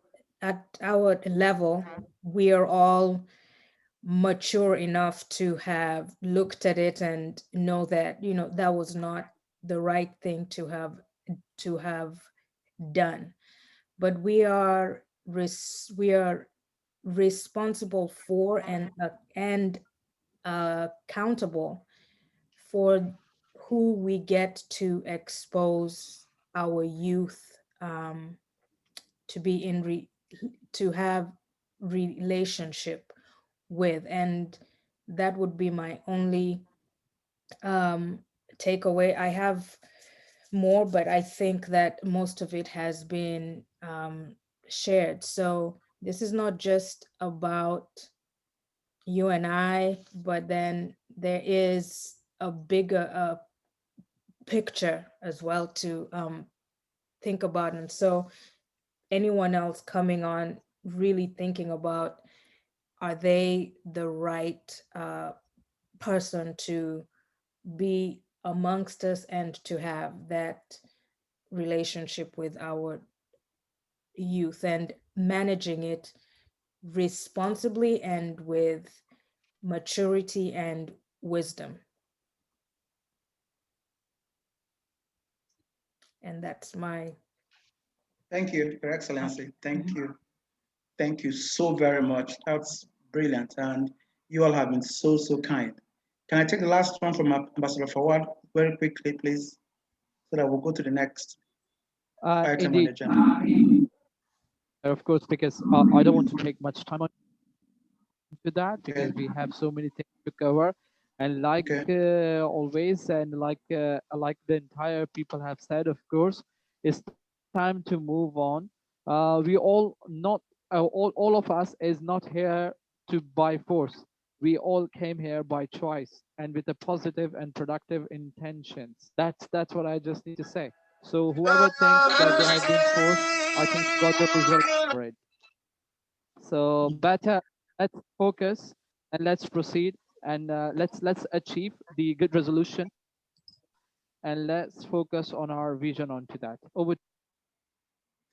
level, we are all mature enough to have looked at it and know that, you know, that was not the right thing to have done. But we are responsible for and accountable for who we get to expose our youth to be to have relationship with. And that would be my only takeaway. I have more, but I think that most of it has been shared. So this is not just about you and I, but then there is a bigger picture as well to think about. And so anyone else coming on, really thinking about, are they the right person to be amongst us and to have that relationship with our youth, and managing it responsibly and with maturity and wisdom. And that's my... Thank you, Your Excellency. Thank you. Thank you so very much. That's brilliant. And you all have been so, so kind. Can I take the last one from Ambassador Forward very quickly, please, so that we'll go to the next item on the Indeed. agenda? Of course, because I don't want to take much time on to that, because we have so many things to cover. And like always, and like the entire people have said, of course, it's time to move on. We all not all of us is not here to by force. We all came here by choice and with a positive and productive intentions. That's what I just need to say. So whoever thinks that they have been forced, I think got the result for it. So better, let's focus and let's proceed, and let's achieve the good resolution, and let's focus on our vision onto that. Over.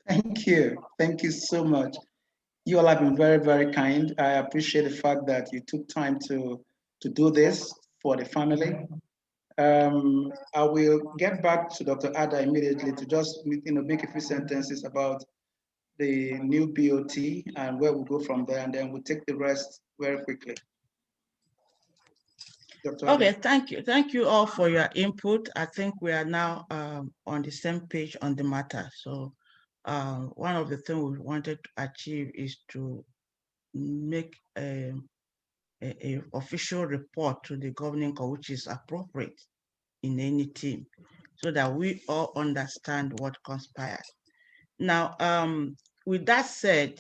Thank you. Thank you so much. You all have been very, very kind. I appreciate the fact that you took time to do this for the family. I will get back to Dr. Ada immediately to just make a few sentences about the new BOT and where we go from there, and then we'll take the rest very quickly. Dr. Okay, Ada. thank you. Thank you all for your input. I think we are now on the same page on the matter. So one of the things we wanted to achieve is to make a official report to the governing council, which is appropriate in any team, so that we all understand what conspired. Now, with that said,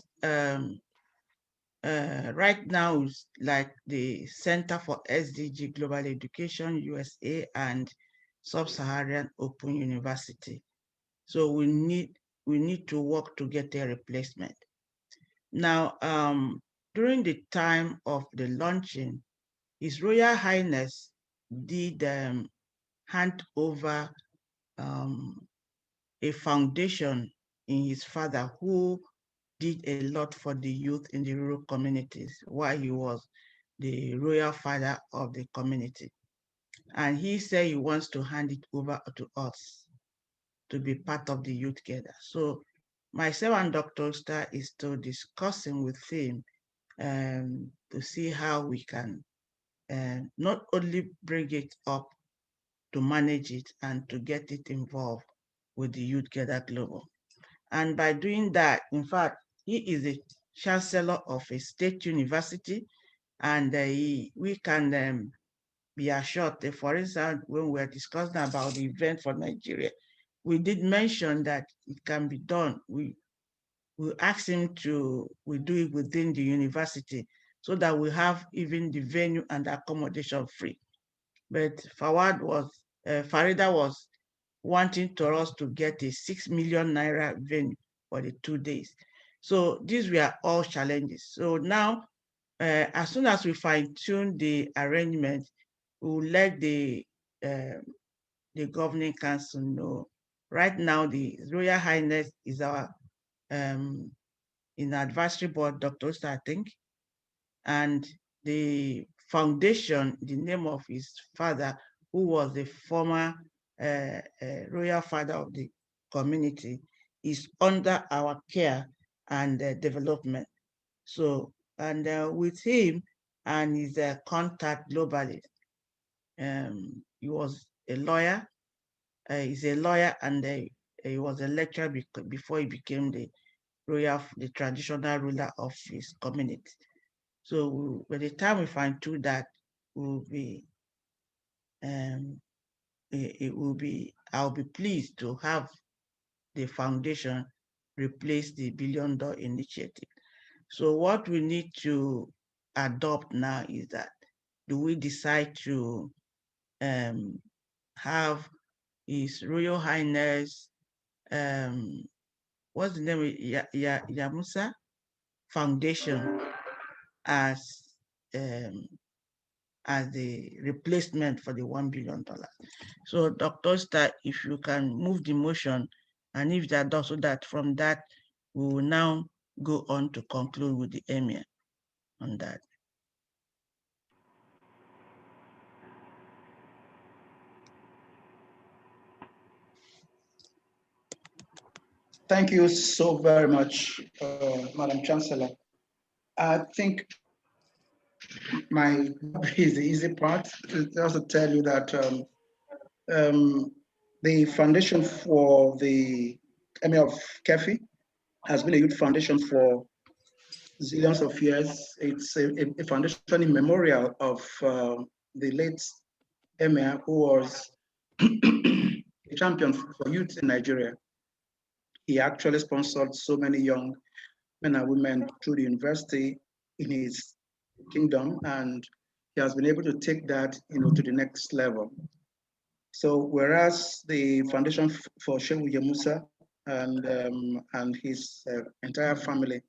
right now, it's like the Center for SDG Global Education, USA, and Sub-Saharan Open University. So we need to work to get a replacement. Now, during the time of the launching, His Royal Highness did hand over a foundation in his father, who did a lot for the youth in the rural communities while he was the royal father of the community. And he said he wants to hand it over to us to be part of the youth gather. So myself and Dr. Star is still discussing with him to see how we can not only bring it up, to manage it and to get it involved with the Youth Gather Global. And by doing that, in fact, he is the chancellor of a state university, and we can be assured that, for instance, when we were discussing about the event for Nigeria, we did mention that it can be done. We asked him to do it within the university, so that we have even the venue and accommodation free. But Farida was wanting to us to get a 6 million naira venue for the 2 days. So these were all challenges. So now, as soon as we fine tune the arrangement, we will let the governing council know. Right now, the Royal Highness is our in the advisory board, Dr. Oster, I think, and the foundation, the name of his father, who was the former royal father of the community, is under our care and development. So, and with him and his contact globally, he was a lawyer. He's a lawyer, and he was a lecturer before he became the traditional ruler of his community. So by the time we find through that, will be I'll be pleased to have the foundation replace the Billion Dollar Initiative. So what we need to adopt now is that, do we decide to have His Royal Highness, what's the name, Yamusa Foundation, as the replacement for the $1 billion. So Dr. Star, if you can move the motion, and if that does, so that from that, we will now go on to conclude with the emir on that. Thank you so very much, Madam Chancellor. I think my is the easy part. To also tell you that the foundation for the Emir of Kefi has been a youth foundation for zillions of years. It's a foundation in memorial of the late Emir, who was a champion for youth in Nigeria. He actually sponsored so many young men and women through the university in his kingdom, and he has been able to take that, to the next level. So whereas the Foundation for Sheikh Musa and his entire family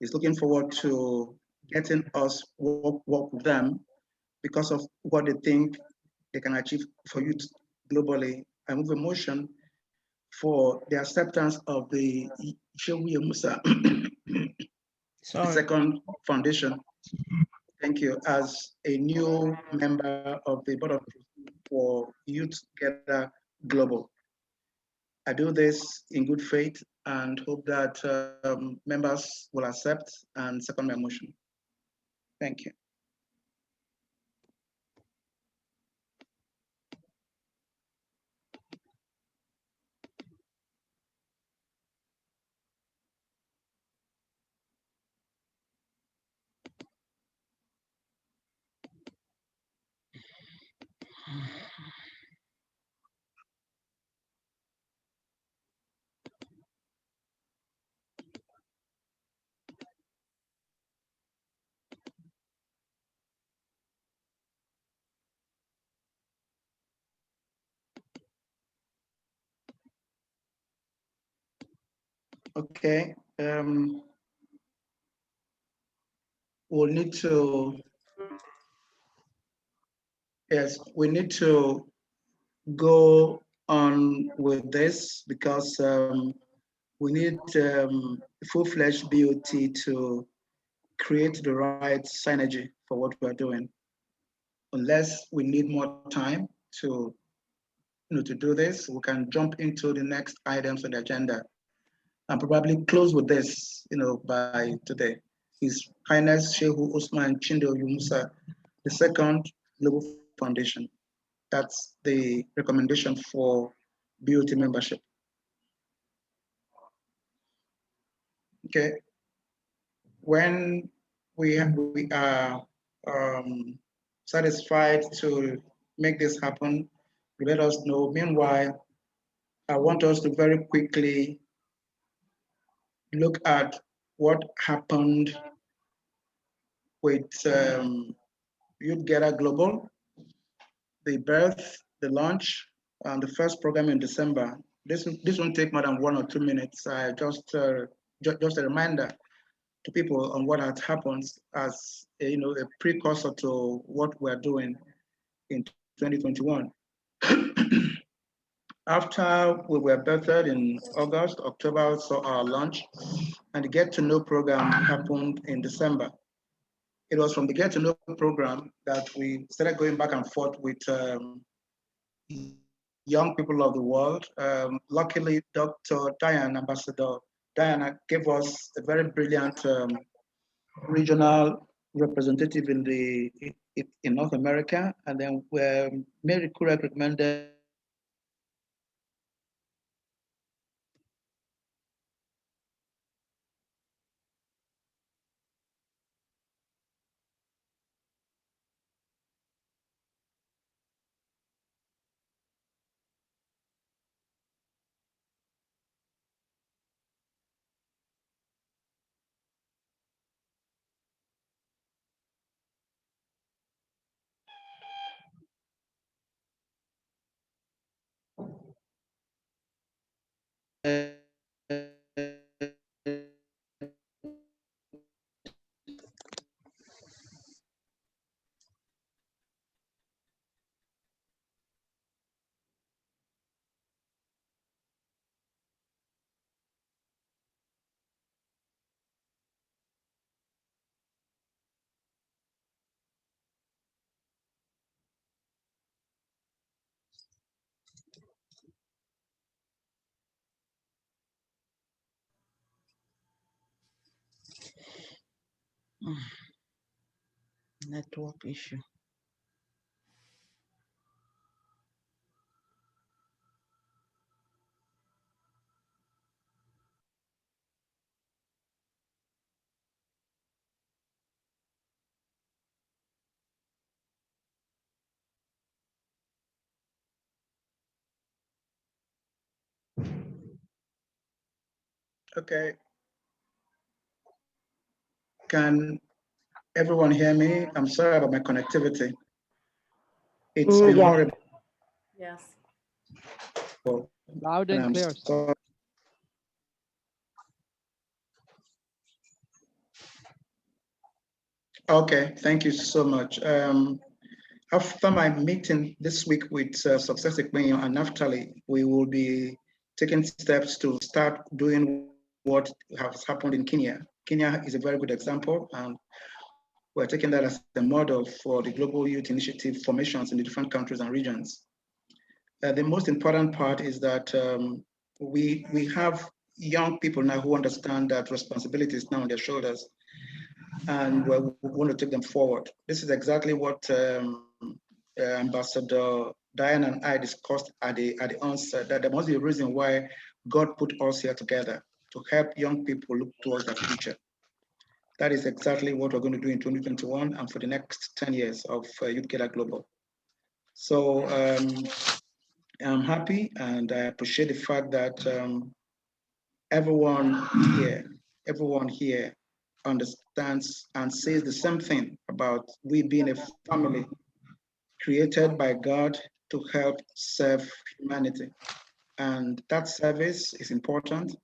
is looking forward to getting us work with them because of what they think they can achieve for youth globally, I move a motion for the acceptance of the Sheikh Musa second foundation. Thank you. As a new member of the board of for Youth Gather Global. I do this in good faith and hope that members will accept and second my motion. Thank you. Okay. We'll need to, yes, we need to go on with this because we need full-fledged BOT to create the right synergy for what we're doing. Unless we need more time to, to do this, we can jump into the next items on the agenda and probably close with this, by today. His Highness Shehu Usman Chindo Yumusa II Global Foundation. That's the recommendation for BOT membership. Okay. When we are satisfied to make this happen, let us know. Meanwhile, I want us to very quickly look at what happened with Youth Gather Global, the birth, the launch, and the first program in December. This won't take more than 1 or 2 minutes. Just a reminder to people on what had happened as a precursor to what we're doing in 2021. After we were birthed in August, October saw our launch, and the Get to Know program happened in December. It was from the Get to Know program that we started going back and forth with young people of the world. Luckily, Dr. Diane, Ambassador Diana, gave us a very brilliant regional representative in North America, and then where Mary Kurek recommended Network issue. Okay, can everyone hear me? I'm sorry about my connectivity. It's been Yes. horrible. Yes. Loud and clear, sir. Sorry. Okay, thank you so much. After my meeting this week with Success Ekwenyo and Naftali, we will be taking steps to start doing what has happened in Kenya. Kenya is a very good example, and we're taking that as a model for the Global Youth Initiative formations in the different countries and regions. The most important part is that we have young people now who understand that responsibility is now on their shoulders, and we want to take them forward. This is exactly what Ambassador Diane and I discussed at the onset, that there must be a reason why God put us here together to help young people look towards the future. That is exactly what we're going to do in 2021 and for the next 10 years of Youth Gather Global. So I'm happy and I appreciate the fact that everyone here understands and says the same thing about we being a family created by God to help serve humanity. And that service is important.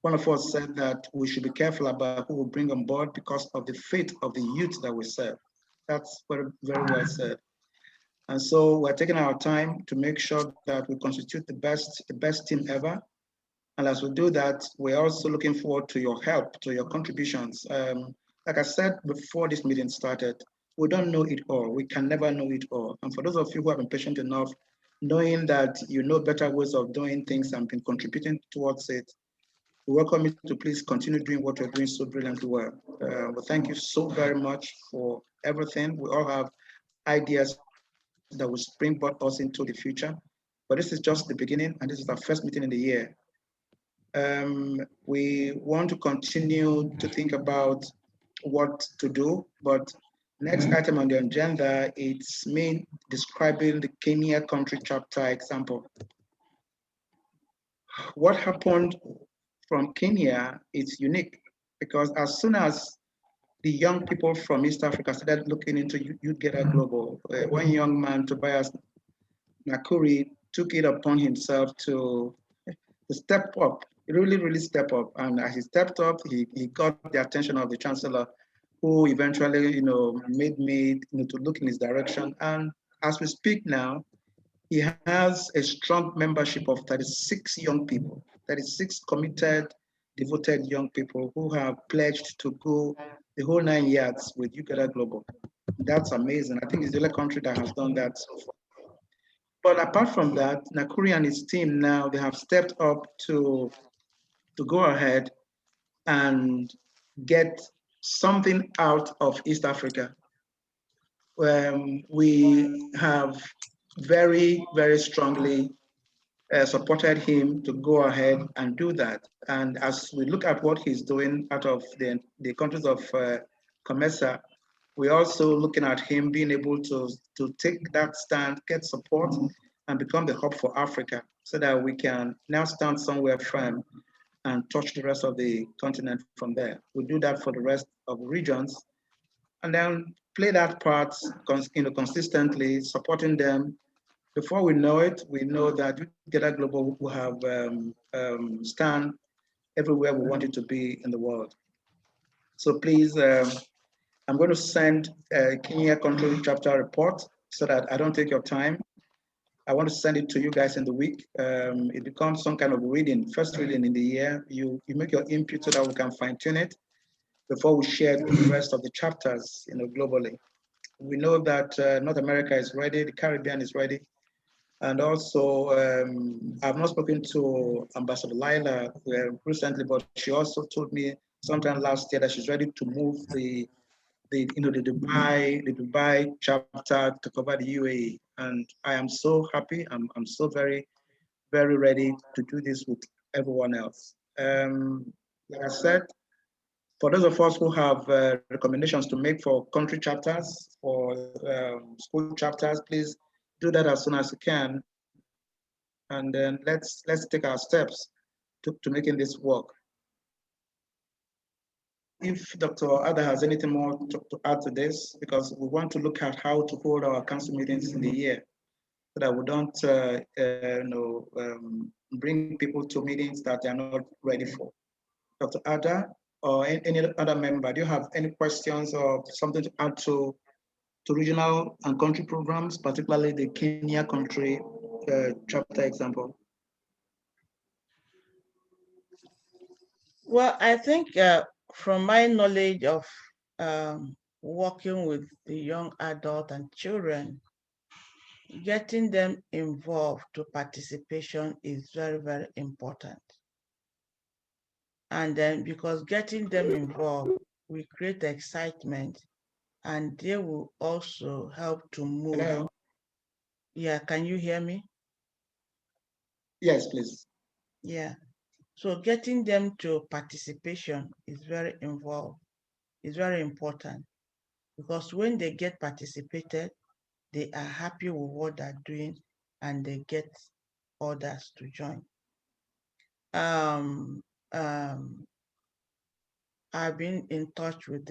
one of us said that we should be careful about who we bring on board because of the fate of the youth that we serve. That's very, very well said. And so we're taking our time to make sure that we constitute the best team ever. And as we do that, we're also looking forward to your help, to your contributions. Like I said before this meeting started, we don't know it all. We can never know it all. And for those of you who have been patient enough, knowing that you know better ways of doing things and been contributing towards it, we welcome you to please continue doing what you're doing so brilliantly well. Well, thank you so very much for everything. We all have ideas that will springboard us into the future. But this is just the beginning, and this is our first meeting in the year. We want to continue to think about what to do, but next item on the agenda, it's me describing the Kenya country chapter example. What happened from Kenya is unique because as soon as the young people from East Africa started looking into Youth Gather Global, one young man, Tobias Nakuri, took it upon himself to step up, really, really step up. And as he stepped up, he got the attention of the chancellor, who eventually, made me, to look in his direction. And as we speak now, he has a strong membership of 36 young people, 36 committed, devoted young people who have pledged to go the whole 9 yards with Uganda Global. That's amazing. I think it's the only country that has done that so far. But apart from that, Nakuri and his team now, they have stepped up to go ahead and get something out of East Africa. We have very, very strongly supported him to go ahead and do that. And as we look at what he's doing out of the countries of COMESA, we're also looking at him being able to take that stand, get support, and become the hub for Africa so that we can now stand somewhere firm and touch the rest of the continent from there. We do that for the rest of the regions and then play that part consistently, supporting them. Before we know it, we know that Together Global will have stand everywhere we want it to be in the world. So please, I'm going to send a Kenya country chapter report so that I don't take your time. I want to send it to you guys in the week. It becomes some kind of reading, first reading in the year. You make your input so that we can fine tune it before we share it with the rest of the chapters, globally. We know that North America is ready, the Caribbean is ready, and also I've not spoken to Ambassador Lila recently, but she also told me sometime last year that she's ready to move the Dubai chapter to cover the UAE, and I am so happy. I'm so very, very ready to do this with everyone else. Like I said, for those of us who have recommendations to make for country chapters, for school chapters, please do that as soon as you can, and then let's take our steps to making this work. If Dr. Ada has anything more to add to this, because we want to look at how to hold our council meetings in the year, so that we don't bring people to meetings that they are not ready for. Dr. Ada or any other member, do you have any questions or something to add to regional and country programs, particularly the Kenya country chapter example? Well, I think from my knowledge of working with the young adult and children, getting them involved to participation is very, very important. And then because getting them involved, we create excitement and they will also help to move. Hello? Yeah, can you hear me? Yes, please. Yeah. So getting them to participation is very involved, is very important because when they get participated, they are happy with what they're doing and they get others to join. Um, um, I've been in touch with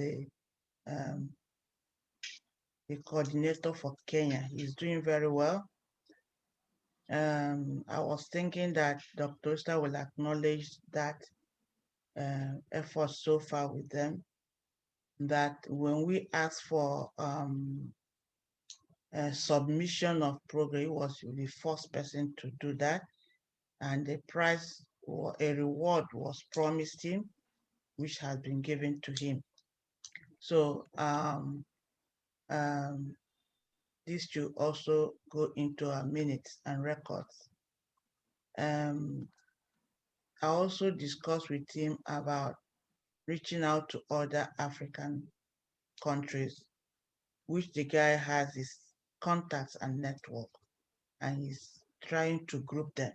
um, the coordinator for Kenya. He's doing very well. I was thinking that Dr. Oster will acknowledge that efforts so far with them, that when we asked for a submission of program, he was the first person to do that, and the prize or a reward was promised him, which has been given to him. So this should also go into our minutes and records. I also discussed with him about reaching out to other African countries, which the guy has his contacts and network, and he's trying to group them.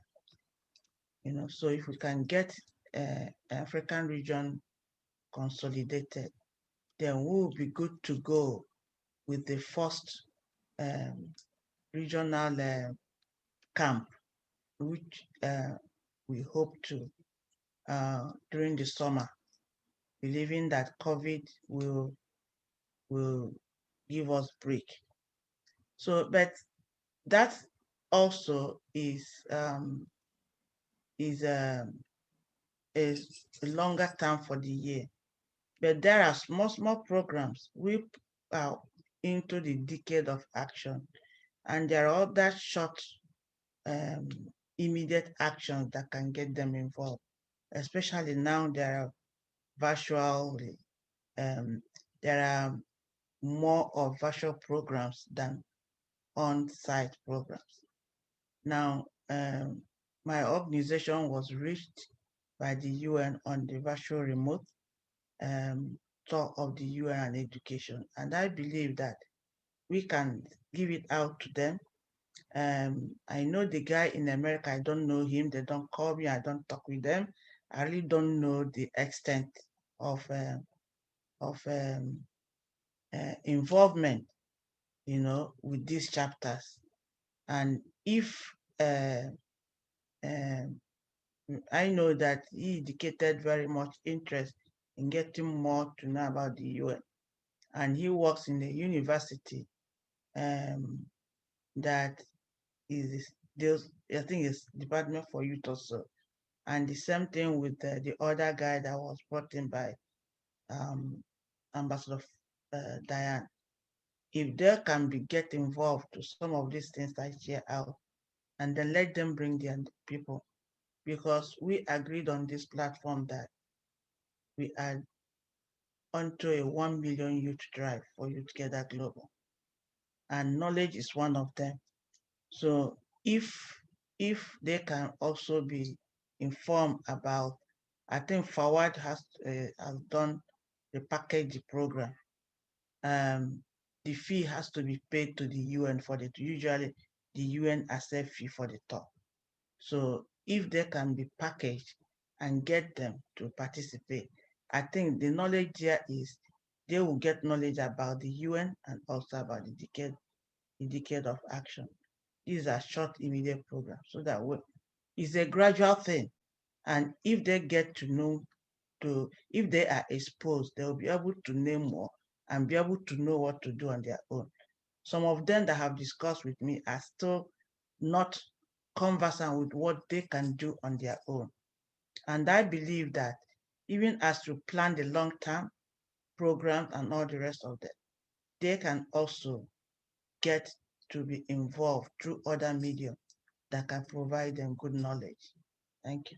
So if we can get African region consolidated, then we will be good to go with the first regional camp, which we hope to during the summer, believing that COVID will give us break. So, but that also is a longer term for the year. But there are small programs we are into the decade of action, and there are other short, immediate actions that can get them involved. Especially now, there are virtual, there are more of virtual programs than on-site programs. Now, my organization was reached by the UN on the virtual remote tour of the UN and education. And I believe that we can give it out to them. I know the guy in America, I don't know him, they don't call me, I don't talk with them. I really don't know the extent of involvement, with these chapters. And if I know that he indicated very much interest in getting more to know about the UN, and he works in a university that is I think it's Department for Youth also, and the same thing with the other guy that was brought in by Ambassador Diane. If they can get involved to some of these things I share out, and then let them bring their people, because we agreed on this platform that we are onto a 1 million youth drive for Youth Together Global, and knowledge is one of them. So if they can also be informed about, I think Forward has done the package program. The fee has to be paid to the UN for it. Usually the UN accept fee for the talk. So if they can be packaged and get them to participate, I think the knowledge here is they will get knowledge about the UN and also about the decade of action. These are short, immediate programs, so that it's a gradual thing. And if they get to know, if they are exposed, they will be able to name more and be able to know what to do on their own. Some of them that have discussed with me are still not conversant with what they can do on their own. And I believe that even as you plan the long-term programs and all the rest of them, they can also get to be involved through other media that can provide them good knowledge. Thank you.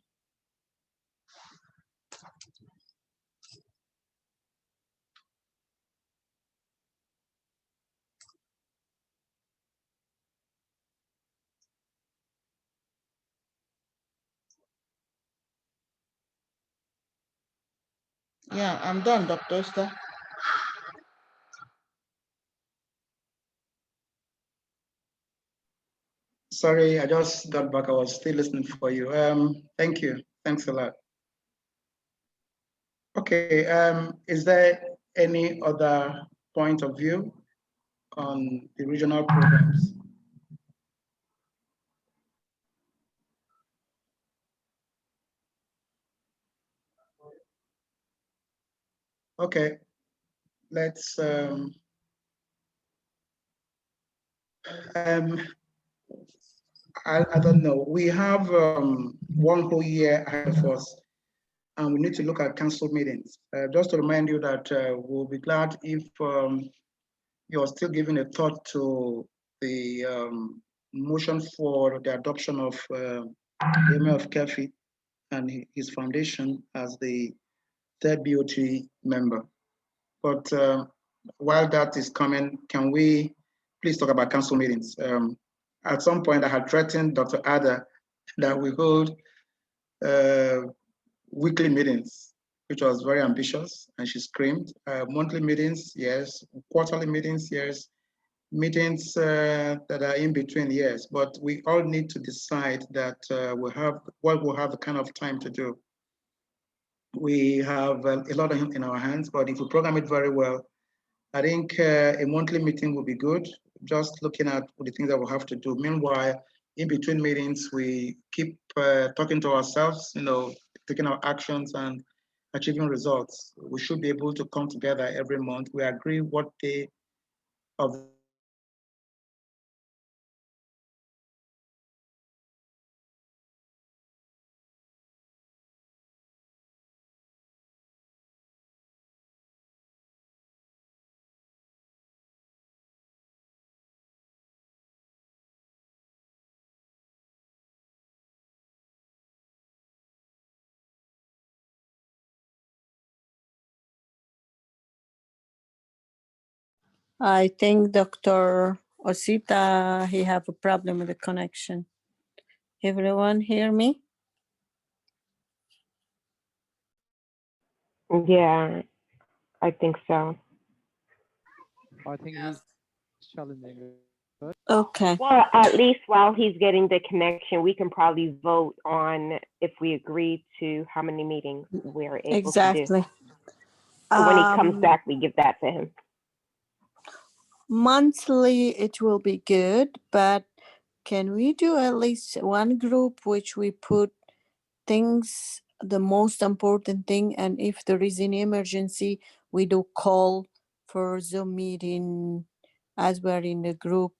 Yeah, I'm done, Dr. Oster. Sorry, I just got back. I was still listening for you. Thank you. Thanks a lot. Okay, is there any other point of view on the regional programs? Okay, let's I don't know. We have one whole year ahead of us, and we need to look at council meetings. Just to remind you that we'll be glad if you're still giving a thought to the motion for the adoption of the Emir of Kefi and his foundation as the third BOT member. But while that is coming, can we please talk about council meetings? At some point, I had threatened Dr. Ada that we hold weekly meetings, which was very ambitious, and she screamed. Monthly meetings, yes. Quarterly meetings, yes. Meetings that are in between, yes. But we all need to decide that we'll have the kind of time to do. We have a lot in our hands, but if we program it very well, I think a monthly meeting will be good, just looking at the things that we'll have to do. Meanwhile, in between meetings, we keep talking to ourselves, taking our actions and achieving results. We should be able to come together every month. We agree what day of the I think Dr. Osita, he have a problem with the connection. Everyone hear me? Yeah, I think so. I think he's challenging it. Okay. Well, at least while he's getting the connection, we can probably vote on if we agree to how many meetings we're able to do. Exactly. So when he comes back, we give that to him. Monthly, it will be good, but can we do at least one group which we put things, the most important thing, and if there is an emergency, we do call for Zoom meeting as we're in the group,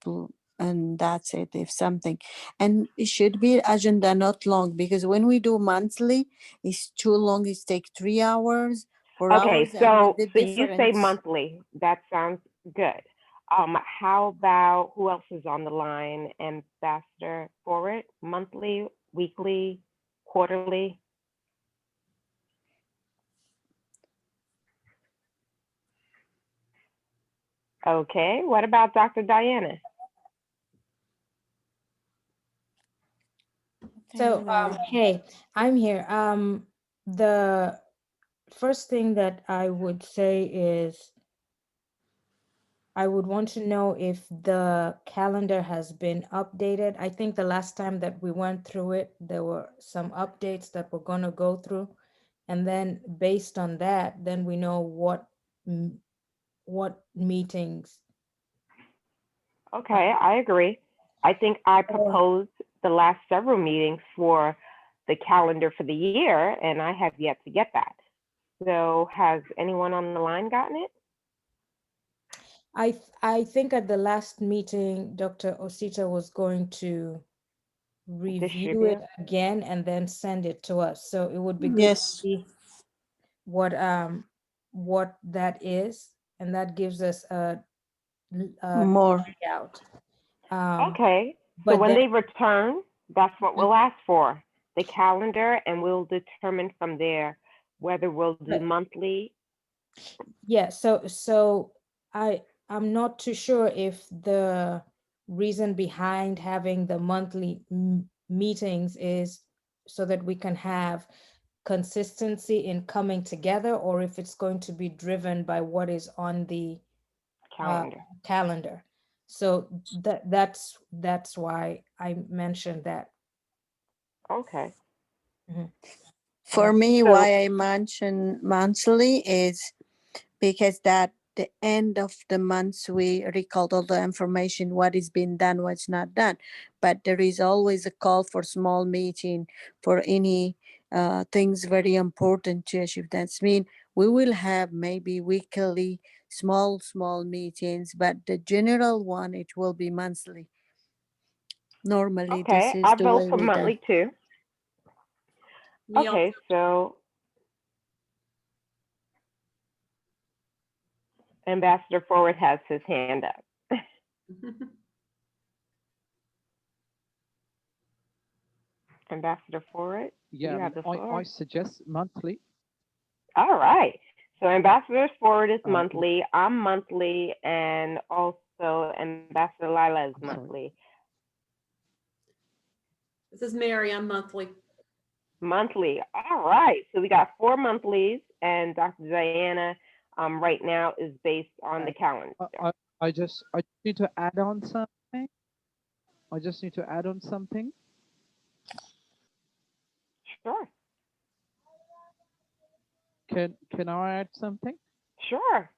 and that's it, if something. And it should be agenda not long, because when we do monthly, it's too long, it takes 3 hours, 4 Okay, hours, and so with the you say difference. monthly. That sounds good. How about who else is on the line? Ambassador Forward, monthly, weekly, quarterly? Okay, what about Dr. Diana? So, hey, I'm here. The first thing that I would say is I would want to know if the calendar has been updated. I think the last time that we went through it, there were some updates that we're going to go through. And then based on that, then we know what meetings. Okay, I agree. I think I proposed the last several meetings for the calendar for the year, and I have yet to get that. So has anyone on the line gotten it? I think at the last meeting, Dr. Osita was going to review it again and then send it to us. So it would be good to see what that is, and that gives us a more out. Okay, so when they return, that's what we'll ask for, the calendar, and we'll determine from there whether we'll do monthly. Yeah, so I'm not too sure if the reason behind having the monthly meetings is so that we can have consistency in coming together, or if it's going to be driven by what is on the calendar. So that's why I mentioned that. Okay. For me, why I mention monthly is because that the end of the month we record all the information, what is being done, what's not done. But there is always a call for small meeting for any things very important to achieve. That's mean we will have maybe weekly small meetings, but the general one, it will be monthly. Normally, okay, this is I the vote way for we monthly do. too. Okay, so Ambassador Forward has his hand up. Ambassador Forward, Yeah, you have the floor. I suggest monthly. All right. So Ambassador Forward is Uh, monthly. I'm monthly, and also Ambassador Lila is I'm sorry. monthly. This is Mary. I'm monthly. Monthly. All right. So we got 4 monthlies, and Dr. Diana right now is based on the calendar. I just need to add on something. I just need to add on something. Sure. Can I add something? Sure.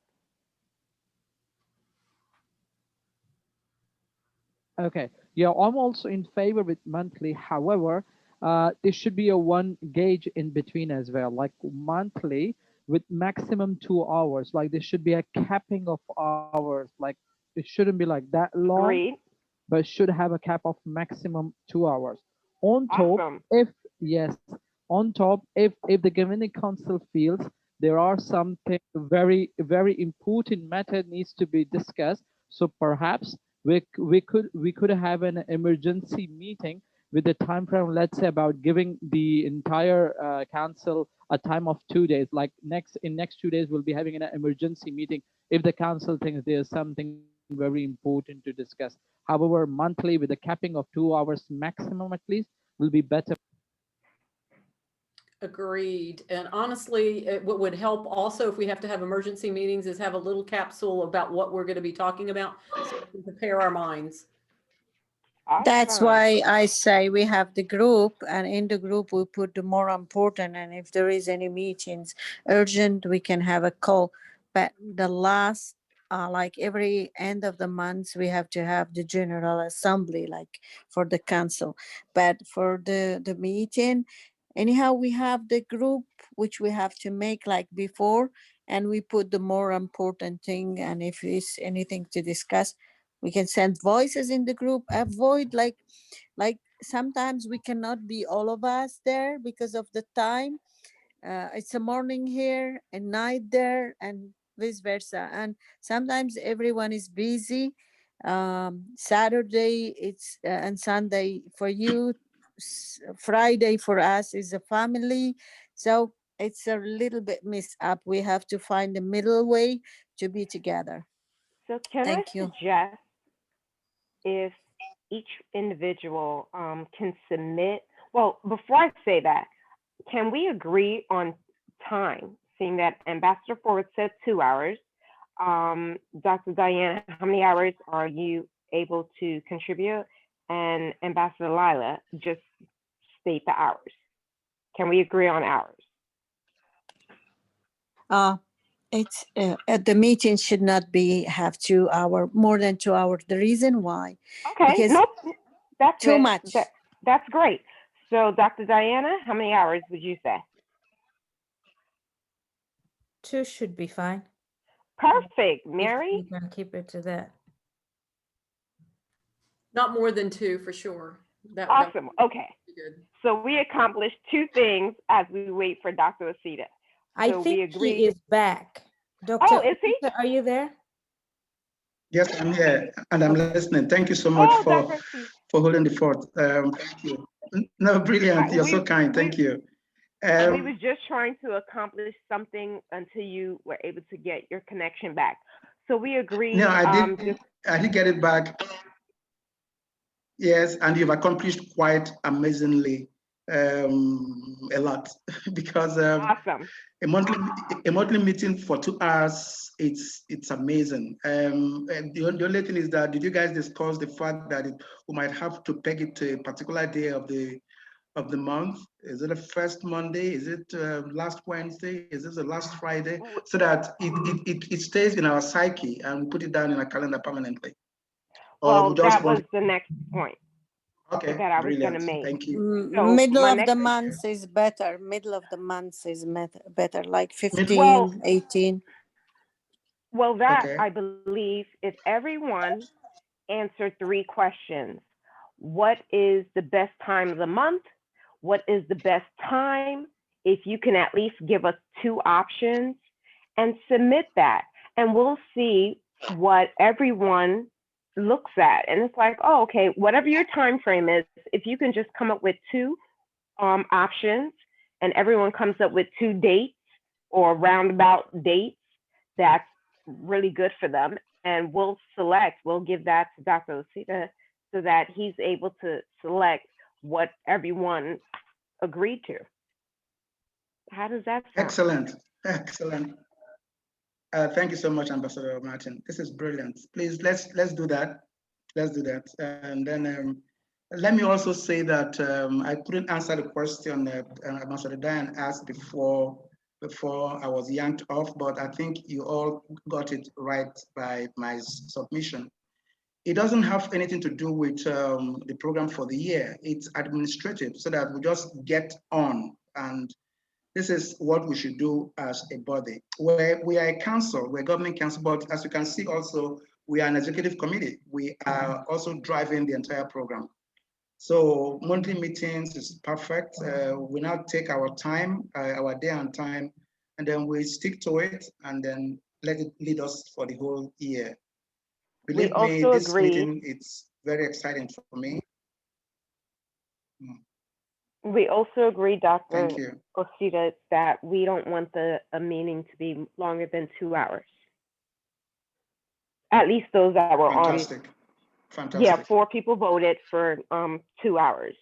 Okay. Yeah, I'm also in favor with monthly. However, there should be a one gauge in between as well, like monthly with maximum 2 hours. Like there should be a capping of hours. Like it shouldn't be like that long, Agreed. but should have a cap of maximum 2 hours. On top, Awesome. if yes, on top, if the governing council feels there are something very important matter needs to be discussed, so perhaps we could have an emergency meeting with the time frame, let's say about giving the entire council a time of 2 days. Like next 2 days we'll be having an emergency meeting if the council thinks there's something very important to discuss. However, monthly with a capping of 2 hours maximum at least will be better. Agreed. And honestly, what would help also if we have to have emergency meetings is have a little capsule about what we're going to be talking about so we can prepare our minds. That's Awesome. why I say we have the group, and in the group we put the more important, and if there is any meetings urgent, we can have a call. But the last, like every end of the month, we have to have the general assembly, like for the council. But for the meeting, anyhow, we have the group which we have to make like before, and we put the more important thing. And if it's anything to discuss, we can send voices in the group. Avoid like sometimes we cannot be all of us there because of the time. It's a morning here and night there and vice versa, and sometimes everyone is busy. Saturday it's and Sunday for you, Friday for us is a family, so it's a little bit messed up. We have to find the middle way to be together. So can I Thank you. suggest if each individual can submit, well, before I say that, can we agree on time, seeing that Ambassador Forward said 2 hours? Dr. Diana, how many hours are you able to contribute? And Ambassador Lila, just state the hours. Can we agree on hours? It's at the meeting should not be have 2 hour, more than 2 hours. The reason why, Okay, because nope, that's too it. much. That's great. So Dr. Diana, how many hours would you say? 2 should be fine. Perfect. If Mary? we can keep it to that. Not more than 2 for sure. That Awesome. Okay. good. So we accomplished 2 things as we wait for Dr. Osita. I So we think agree. he is back. Dr. Oh, is he? Are you there? Yes, I'm here and I'm Okay. listening. Thank you so much Oh, for Dr. Osita. holding the fort. Thank you. No, brilliant. You're so kind. Thank you. We was just trying to accomplish something until you were able to get your connection back. So we agreed. No, I did get it back. Yes, and you've accomplished quite amazingly a lot because awesome. a monthly meeting for 2 hours, it's amazing. The only thing is that, did you guys discuss the fact that we might have to peg it to a particular day of the month? Is it the first Monday? Is it last Wednesday? Is this the last Friday? So that it stays in our psyche and we put it down in our calendar permanently. Well, that was the next point. Okay, that I was going to brilliant. make. Thank you. So middle of the month is better. Middle of the month is better, like 15, well, 18. Well, that okay. I believe if everyone answered 3 questions, what is the best time of the month? What is the best time? If you can at least give us 2 options and submit that. and we'll see what everyone looks at. And it's like, oh, okay, whatever your time frame is, if you can just come up with two options and everyone comes up with two dates or roundabout dates, that's really good for them. And we'll give that to Dr. Osita so that he's able to select what everyone agreed to. How does that sound? Excellent, excellent. Thank you so much, Ambassador Martin. This is brilliant. Please, let's do that. Let's do that. And then let me also say that I couldn't answer the question that Ambassador Diane asked before I was yanked off, but I think you all got it right by my submission. It doesn't have anything to do with the program for the year. It's administrative, so that we just get on. And this is what we should do as a body. We are a council, we're a government council, but as you can see also, we are an executive committee. We are also driving the entire program. So monthly meetings is perfect. We now take our time, our day and time, and then we stick to it and then let it lead us for the whole year. Believe me, this meeting, it's very exciting for me. We also agree, Dr. Osita, that we don't want a meeting to be longer than 2 hours. At least those that were Fantastic. on. Fantastic. Yeah, 4 people voted for 2 hours.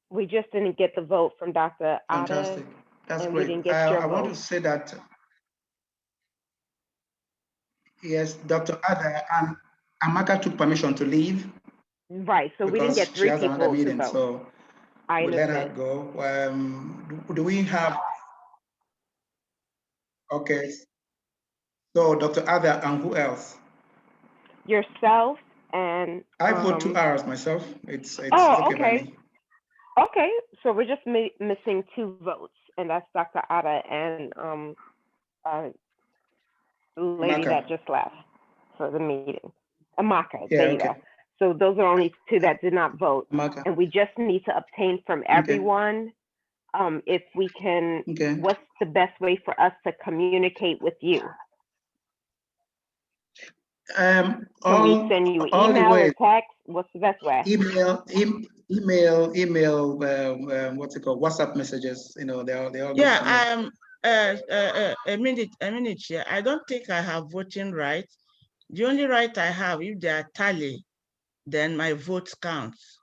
We just didn't get the vote from Dr. Ada. Fantastic. That's and great. We didn't get your I want to say that, yes, Dr. Ada and Amaka took permission to leave. Right, so we didn't get 3 people meeting, to vote. So I we let her understand. go. Do we have? Okay. So Dr. Ada and who else? Yourself and. I vote 2 hours myself. It's okay by me. Okay, so we're just missing 2 votes, and that's Dr. Ada and lady Amaka. that just left for the meeting. Amaka, Yeah, there you go. So those are only 2 that did not vote. Amaka. And we just need to obtain from everyone if we can, what's the best way for us to communicate with you? Can we send you an email or text? What's the best way? Email, what's it called? WhatsApp messages, you know, they all Yeah, a minute here. I don't think I have voting rights. The only right I have, if they are tally, then my vote counts.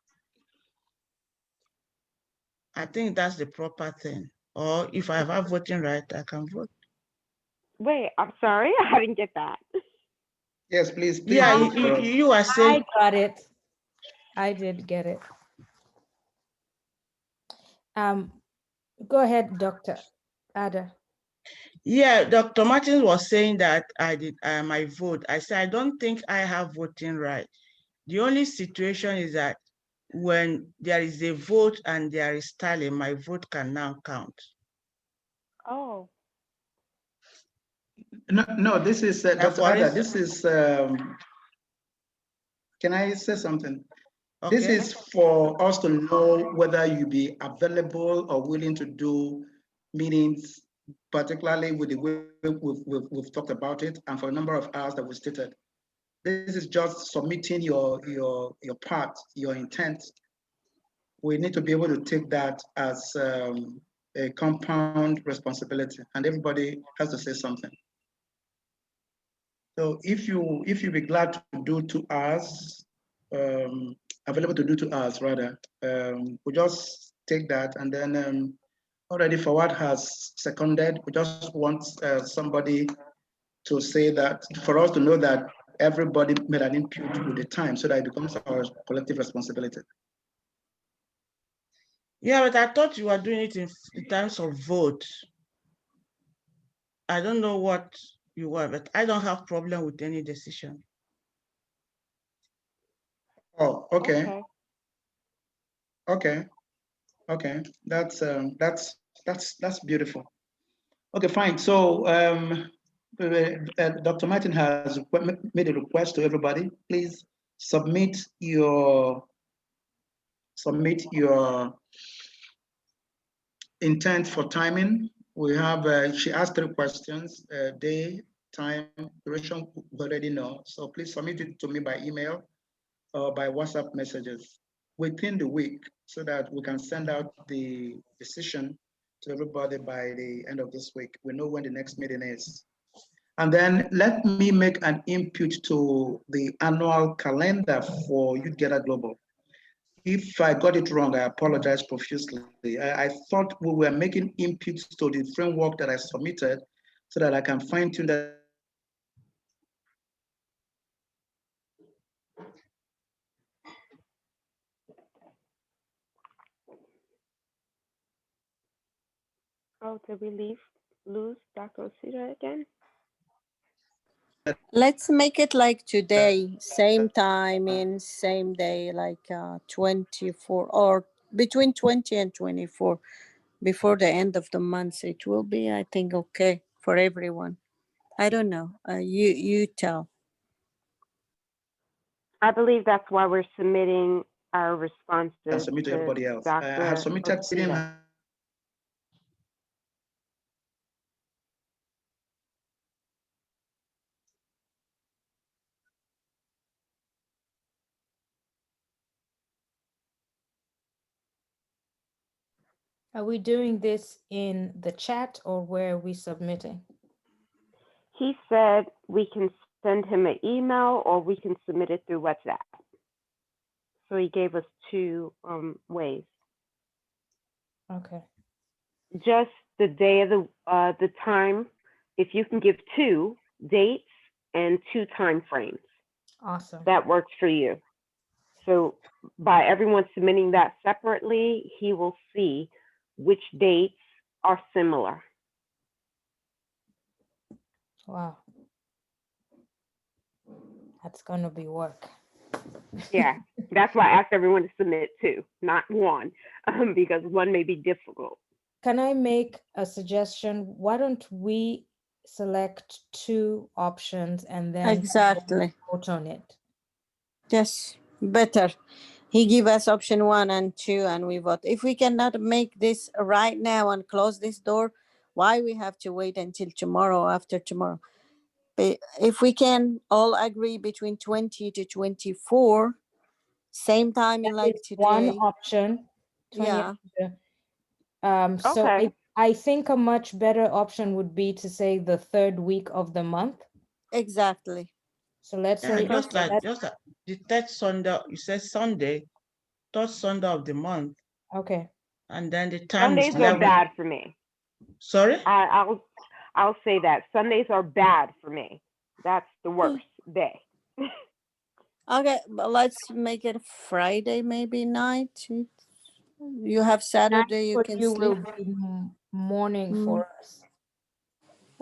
I think that's the proper thing. Or if I have voting right, I can vote. Wait, I'm sorry, I didn't get that. Yes, please. Yeah, you are saying. I got it. I did get it. Go ahead, Dr. Ada. Yeah, Dr. Martin was saying that I did my vote. I said, I don't think I have voting right. The only situation is that when there is a vote and there is tally, my vote can now count. Oh. No, this is Dr. Ada. This is, can I say something? Okay. This is for us to know whether you be available or willing to do meetings, particularly with the way we've talked about it, and for a number of hours that we stated. This is just submitting your part, your intent. We need to be able to take that as a compound responsibility, and everybody has to say something. So if you be glad to do 2 hours, available to do 2 hours rather, we just take that, and then already Forward has seconded. We just want somebody to say that, for us to know that everybody made an input with the time, so that it becomes our collective responsibility. Yeah, but I thought you were doing it in terms of vote. I don't know what you were, but I don't have problem with any decision. Oh, okay. Okay. That's beautiful. Okay, fine. So Dr. Martin has made a request to everybody. Please submit your intent for timing. We have, she asked 3 questions, day, time, duration, we already know. So please submit it to me by email or by WhatsApp messages within the week so that we can send out the decision to everybody by the end of this week. We know when the next meeting is. And then let me make an input to the annual calendar for Youth Gather Global. If I got it wrong, I apologize profusely. I thought we were making inputs to the framework that I submitted so that I can fine tune that. Oh, did we lose Dr. Osita again? Let's make it like today, same time in same day, like 24 or between 20 and 24 before the end of the month. It will be, I think, okay for everyone. I don't know. You tell. I believe that's why we're submitting our responses Submit to everybody else. I have Dr. submitted Osita. Are we doing this in the chat or where are we submitting? He said we can send him an email or we can submit it through WhatsApp. So he gave us 2 ways. Okay. Just the day of the time, if you can give 2 dates and 2 time frames, Awesome. that works for you. So by everyone submitting that separately, he will see which dates are similar. Wow. That's going to be work. Yeah, that's why I asked everyone to submit 2, not 1, because 1 may be difficult. Can I make a suggestion? Why don't we select 2 options and then Exactly. vote on it? Yes, better. He give us option 1 and 2 and we vote. If we cannot make this right now and close this door, why we have to wait until tomorrow, after tomorrow? But if we can all agree between 20 to 24, same time in like It's one today. option. 20 Yeah. So Okay. I think a much better option would be to say the 3rd week of the month. Exactly. So let's Yeah, say just like let's- the 3rd Sunday, you said Sunday, 3rd Sunday of the month, okay. and then the time is Sundays are 11. bad for me. Sorry? I'll say that. Sundays are bad for me. That's the worst day. Okay, but let's make it Friday maybe night. You have Saturday, you For can you will sleep. be morning for us.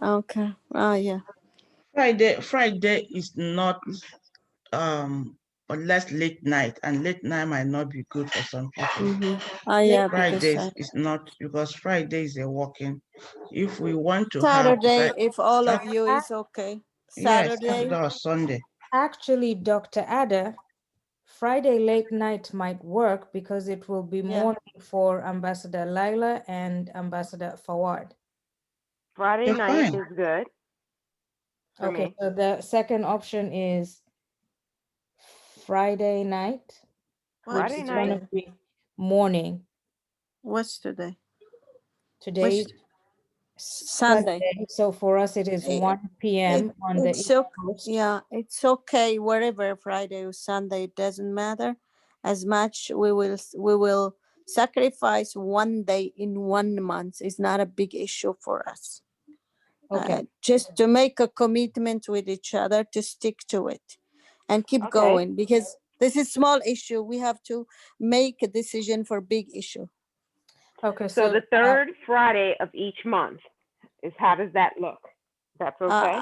Okay. Oh yeah. Friday is not unless late night, and late night might not be good for some people. Oh yeah, Friday because is not, because Friday is a working. If we want to have Saturday, if all of you is okay. yes, Saturday. or Sunday. Actually, Dr. Ada, Friday late night might work because it will be morning for Ambassador Laila and Ambassador Fawad. Friday night is good. Okay, me. so the second option is Friday night. Friday It's night. gonna be morning. What's today? Today What's Sunday. So for us, it is 1 p.m. on the East Coast. Yeah, it's okay wherever, Friday or Sunday, it doesn't matter. As much we will sacrifice 1 day in 1 month. It's not a big issue for us. Okay. Just to make a commitment with each other to stick to it and keep going, because this is small issue. We have to make a decision for big issue. Okay, so the 3rd Friday of each month is, how does that look? That's okay?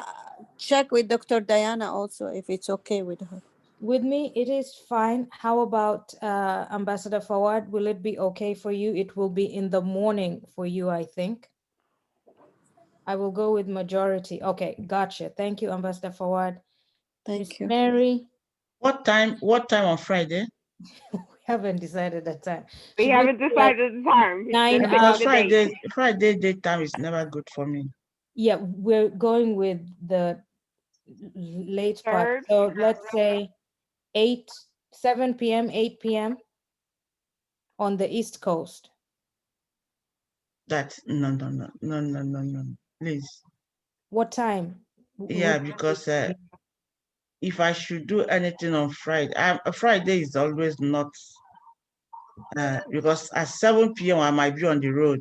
Check with Dr. Diana also if it's okay with her. With me, it is fine. How about Ambassador Fawad? Will it be okay for you? It will be in the morning for you, I think. I will go with majority. Okay, gotcha. Thank you, Ambassador Fawad. Thank you. Mary. What time on Friday? haven't decided the time. We Should haven't do like decided the time. nine Just Because picking the date. Friday daytime is never good for me. Yeah, we're going with the late part. Third. So let's say 7 p.m., 8 p.m. on the East Coast. That's no. Please. What time? Yeah, because if I should do anything on Friday, Friday is always not because at 7 p.m. I might be on the road.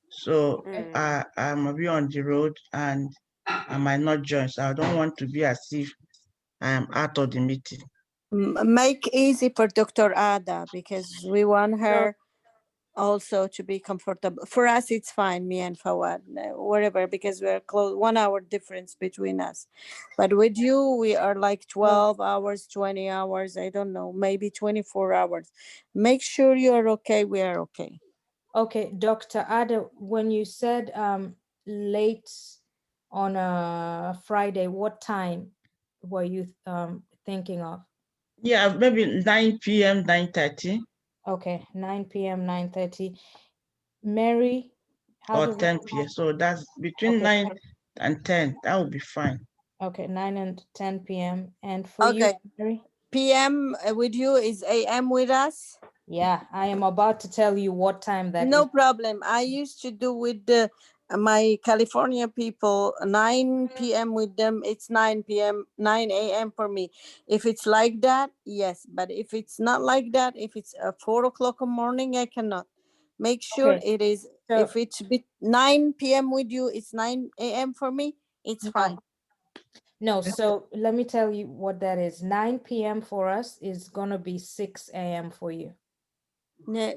So I might be on the road and I might not join. So I don't want to be as if I am out of the meeting. Make easy for Dr. Ada because we want her also to be comfortable. For us, it's fine, me and Fawad, whatever, because we're close, 1 hour difference between us. But with you, we are like 12 hours, 20 hours, I don't know, maybe 24 hours. Make sure you're okay, we are okay. Okay, Dr. Ada, when you said late on a Friday, what time were you thinking of? Yeah, maybe 9 p.m., 9:30. Okay, 9 p.m., 9:30. Mary, how Or does 10 p.m. So that's between okay, 9 and 10. That would be fine. okay, 9 and 10 p.m. And for you, Okay, Mary? PM with you is AM with us? Yeah, I am about to tell you what time that No is. problem. I used to do with my California people 9 p.m. with them. It's 9 p.m., 9 a.m. for me. If it's like that, yes. But if it's not like that, if it's 4 o'clock in the morning, I cannot. Make sure Okay, it is, so if it's 9 p.m. with you, it's 9 a.m. for me. It's fine. no, so let me tell you what that is. 9 p.m. for us is gonna be 6 a.m. for you.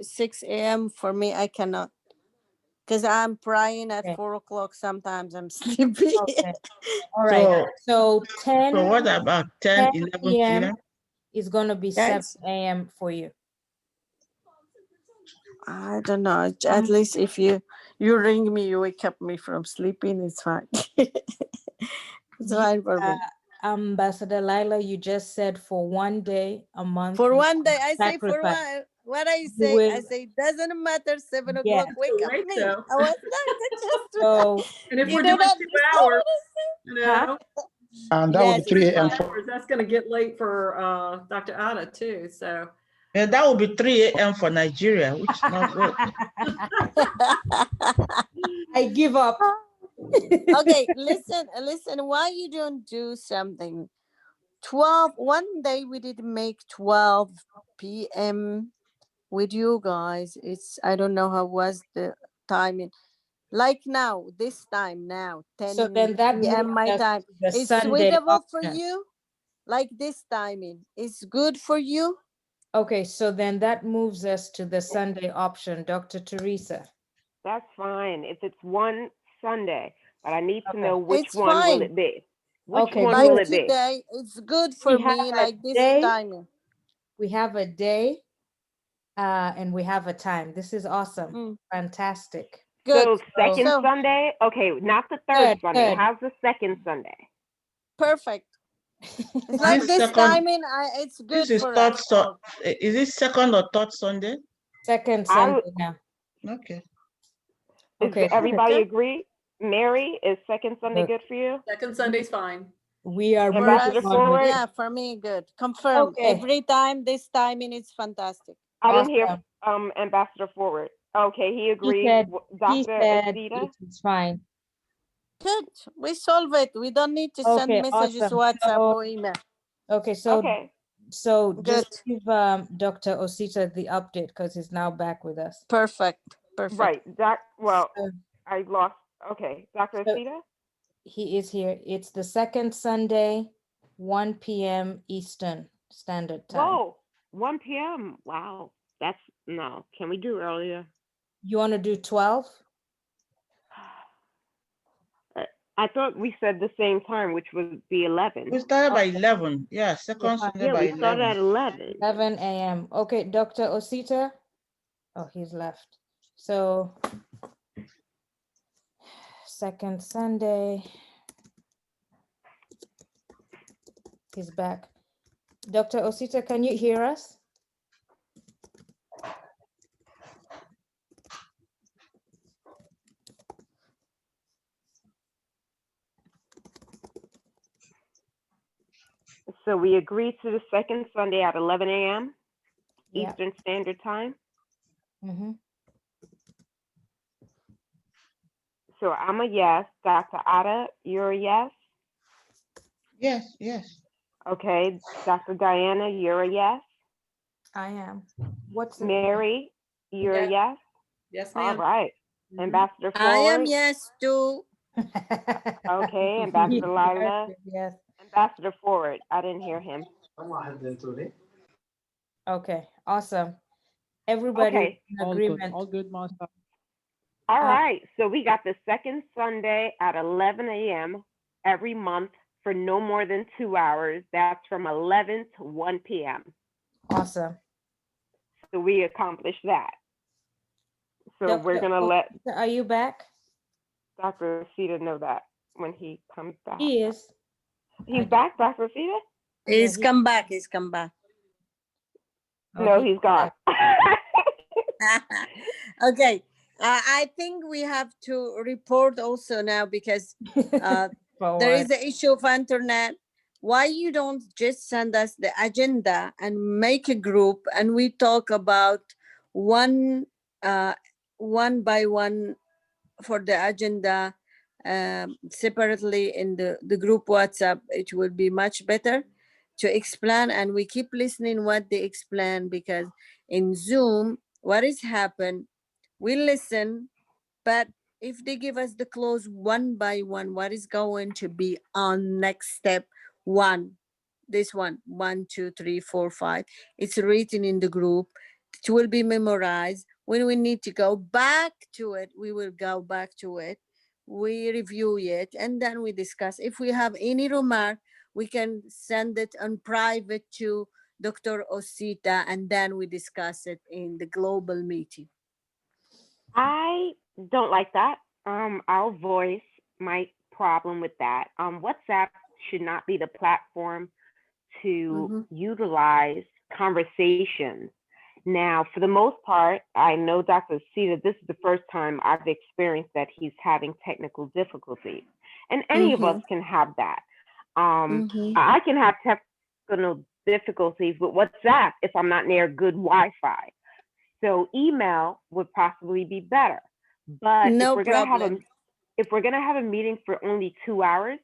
6 a.m. for me, I cannot. Because I'm praying at Okay. 4 o'clock. Sometimes I'm sleepy. Okay. All right. So 10, So what about 10, 11 p.m.? is gonna be 7 a.m. for you. I don't know. At least if you ring me, you wake up me from sleeping. It's fine. It's fine for me. Ambassador Lila, you just said for 1 day a month. For you 1 day, I say for sacrifice. one. What I You say, will- I say doesn't matter. 7 Yeah. o'clock, wake up late, me. though. I was not just. So And if You we're don't doing 2 understand hours, what I say? you know, And that Yes, would be 3 a.m. it's for that's going to get late for Dr. Ada too. So Yeah, that would be 3 a.m. for Nigeria, which is not good. I give up. okay, listen. Why you don't do something? 12, 1 day we did make 12 p.m. with you guys. It's, I don't know how was the timing. Like now, this time now, 10 So then that moves p.m. my us time. to the It's Sunday suitable for option. you? Like this timing. It's good for you? Okay, so then that moves us to the Sunday option, Dr. Teresa. That's fine if it's one Sunday, but I need to Okay. know which It's one will fine. it be? Which Okay, one Like will good. it be? today, it's good We for have me, a like this day. timing. We have a day and we have a time. This is awesome. Mm. Fantastic. Good. So second So, Sunday? Okay, not the third Good, Sunday. good. How's the second Sunday? perfect. It's Is like this this second? timing. It's good This is for third. us all. Is it second or third Sunday? Second I Sunday would, now. Okay. Okay, everybody Good. agree? Mary, is second Sunday good. good for you? second Sunday's fine. We are For moving Ambassador us, on with Forward? yeah, for me, good. Confirm. Okay, Every time, this timing is fantastic. I didn't hear awesome. Ambassador Forward. Okay, he He agrees. said Dr. Esdita? it is fine. Good. We solve it. We don't need to send Okay, messages, awesome. WhatsApp So or email. okay, so Okay, Good. just give Dr. Osita the update because he's now back with us. Perfect. Perfect. right. Well, So, I lost. Okay, Dr. so Esdita? he is here. It's the second Sunday, 1 p.m. Eastern Standard Time. Whoa, 1 p.m. Wow. That's, no. Can we do earlier? You want to do 12? I thought we said the same time, which would be 11. We started by 11. Yeah, second Sunday Yeah, by we started 11. at 11. 11 a.m. Okay, Dr. Osita. Oh, he's left. So, second Sunday. He's back. Dr. Osita, can you hear us? So we agreed to the second Sunday at 11 a.m. Yep. Eastern Standard Time. Mm-hmm. So I'm a yes. Dr. Ada, you're a yes? Yes, yes. Okay. Dr. Diana, you're a yes? I am. What's the Mary, you're a Yes. yes? Yes, All ma'am. right. Mhm. Ambassador I am Forward. yes too. Okay. Ambassador Lila. Yes. Ambassador Forward. I didn't hear him. Okay. Awesome. Everybody Okay. in All good, agreement. all good, Master. All Uh, right. So we got the second Sunday at 11 a.m. every month for no more than 2 hours. That's from 11 to 1 p.m. Awesome. So we accomplished that. So we're Dr. going to let Are you back? Dr. Sita know that when he comes back. He is. He's I- back, Dr. Sita? He's he- come back. He's come back. No, he's he's gone. Okay. I think we have to report also now because back. For there what? is the issue of internet. Why you don't just send us the agenda and make a group and we talk about one by one for the agenda separately in the group WhatsApp? It will be much better to explain, and we keep listening what they explain, because in Zoom, what is happen, we listen, but if they give us the close one by one, what is going to be on next step one? This one, 2, 3, 4, 5. It's written in the group. It will be memorized. When we need to go back to it, we will go back to it. We review it and then we discuss. If we have any remark, we can send it on private to Dr. Osita, and then we discuss it in the global meeting. I don't like that. I'll voice my problem with that. WhatsApp should not be the platform to utilize conversation. Now, for the most part, I know Dr. C that this is the first time I've experienced that he's having technical difficulties. And any of us can have that. I can have technical difficulties with WhatsApp if I'm not near good Wi-Fi. So email would possibly be better. But No if we're gonna problem. have a meeting for only 2 hours,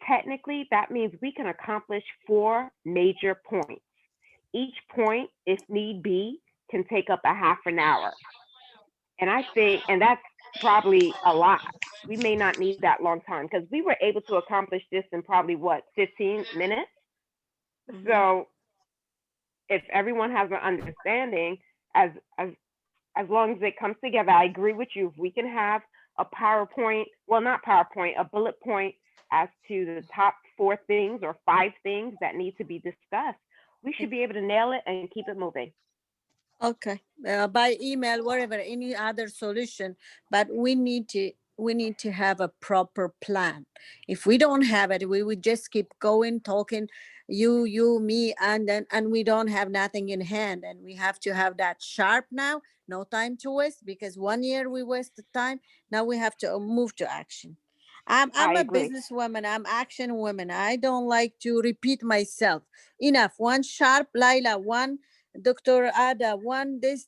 technically that means we can accomplish 4 major points. Each point, if need be, can take up a half an hour. And I think, and that's probably a lot. We may not need that long time because we were able to accomplish this in probably 15 minutes. So if everyone has an understanding, as long as it comes together, I agree with you. If we can have a PowerPoint, well, not PowerPoint, a bullet point as to the top 4 things or 5 things that need to be discussed, we should be able to nail it and keep it moving. Okay, by email, whatever, any other solution, but we need to have a proper plan. If we don't have it, we would just keep going, talking, you, me, and we don't have nothing in hand, and we have to have that sharp now. No time to waste, because 1 year we wasted time. Now we have to move to action. I'm I a agree. businesswoman. I'm action woman. I don't like to repeat myself. Enough. One sharp, Laila. One, Dr. Ada. One, this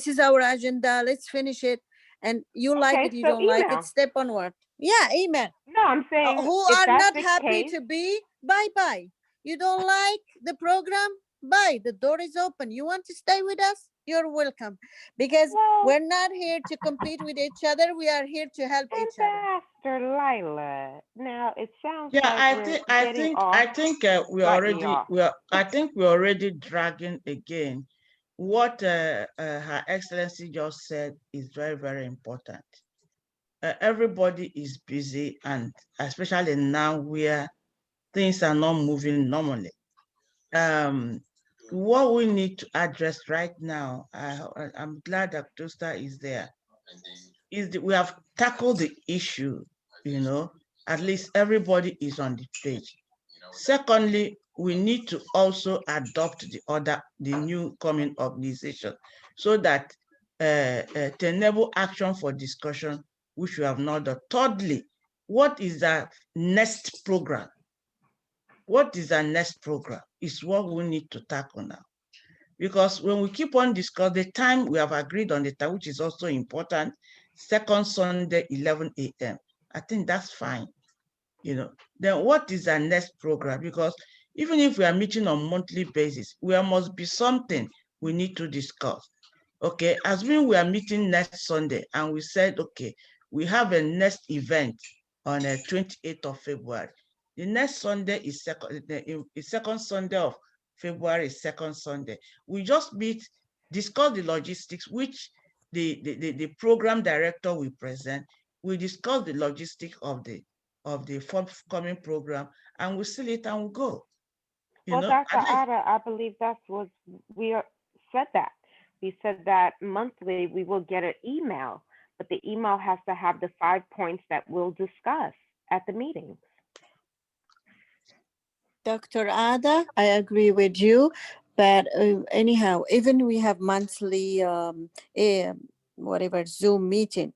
is our agenda. Let's finish it. And you like Okay, it, you so don't like it, email. step onward. Yeah, email. No, I'm saying Who if are that's not the happy case, to be, bye. You don't like the program, bye. The door is open. You want to stay with us? You're welcome. Because well, we're not here to compete with each other. We are here to help each other. Ambassador Lila. Now it sounds Yeah, like I think we button already off. I think we're already dragging again. What Her Excellency just said is very, very important. Everybody is busy, and especially now where things are not moving normally. What we need to address right now, I'm glad that Toaster is there, is that we have tackled the issue, at least everybody is on the page. Secondly, we need to also adopt the new coming organization, so that to enable action for discussion, which we have not done. Thirdly, what is the next program? what is our next program is what we need to tackle now. Because when we keep on discussing the time, we have agreed on the time, which is also important, second Sunday, 11 a.m. I think that's fine. Then what is our next program? Because even if we are meeting on monthly basis, there must be something we need to discuss. Okay, assuming we are meeting next Sunday and we said, okay, we have a next event on the 28th of February. The next Sunday is second Sunday of February, second Sunday. We just meet, discuss the logistics, which the program director will present. We discuss the logistics of the forthcoming program, and we seal it and we go. Well, Dr. Ada, I believe that's what said that. We said that monthly we will get an email, but the email has to have the 5 points that we'll discuss at the meetings. Dr. Ada, I agree with you, but anyhow, even we have monthly whatever Zoom meeting,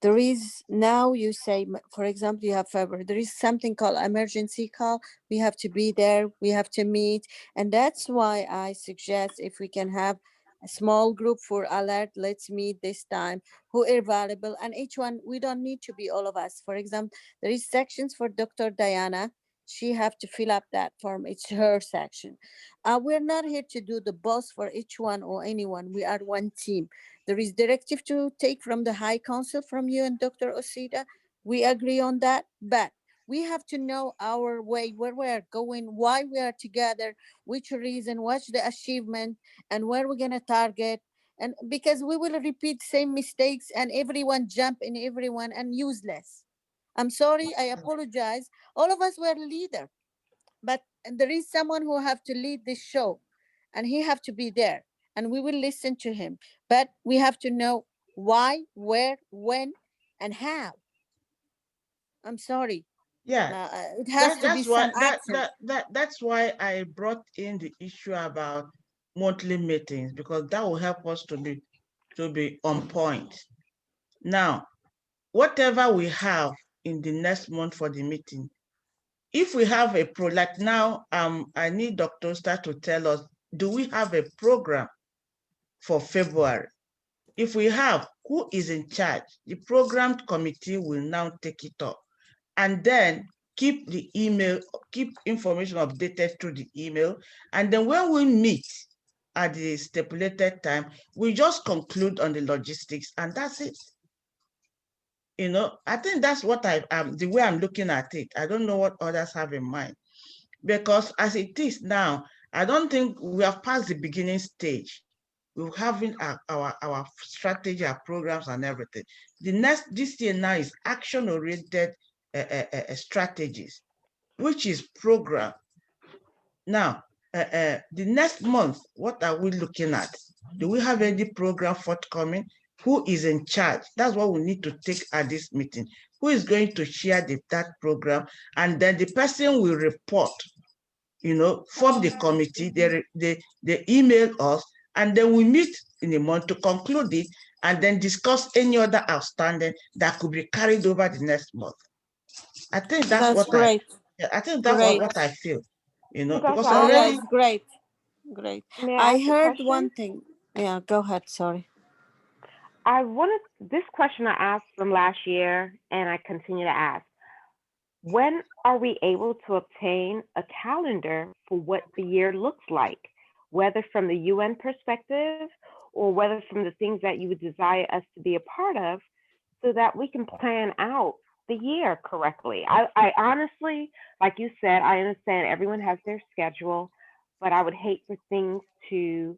there is now, you say, for example, you have February, there is something called emergency call. We have to be there, we have to meet. And that's why I suggest if we can have a small group for alert, let's meet this time, who are available. And each one, we don't need to be all of us. For example, there is sections for Dr. Diana. She have to fill up that form. It's her section. We're not here to do the boss for each one or anyone. We are one team. There is directive to take from the High Council, from you and Dr. Osita. We agree on that, but we have to know our way, where we are going, why we are together, which reason, what's the achievement, and where we're going to target. And because we will repeat same mistakes and everyone jump in everyone and useless. I'm sorry, I apologize. All of us were leader, but there is someone who have to lead this show, and he have to be there, and we will listen to him. But we have to know why, where, when, and how. I'm sorry. Yeah, It has to be that's why some action. that's why I brought in the issue about monthly meetings, because that will help us to be on point. Now, whatever we have in the next month for the meeting, if we have a like now, I need Dr. Star to tell us, do we have a program for February? If we have, who is in charge? The program committee will now take it up, and then keep the email, keep information updated through the email. And then when we meet at the stipulated time, we just conclude on the logistics, and that's it. I think that's what the way I'm looking at it. I don't know what others have in mind, because as it is now, I don't think we have passed the beginning stage. We're having our strategy, our programs, and everything. This year now is action-oriented strategies, which is program. Now, the next month, what are we looking at? Do we have any program forthcoming? Who is in charge? That's what we need to take at this meeting. Who is going to share that program? And then the person will report, from the committee. They email us, and then we meet in a month to conclude it, and then discuss any other outstanding that could be carried over the next month. I think that's great. I think that's what I feel, because already great. May I ask a heard question? one thing. Yeah, go ahead. Sorry. This question I asked from last year, and I continue to ask. When are we able to obtain a calendar for what the year looks like, whether from the UN perspective or whether from the things that you would desire us to be a part of, so that we can plan out the year correctly? I honestly, like you said, I understand everyone has their schedule, but I would hate for things to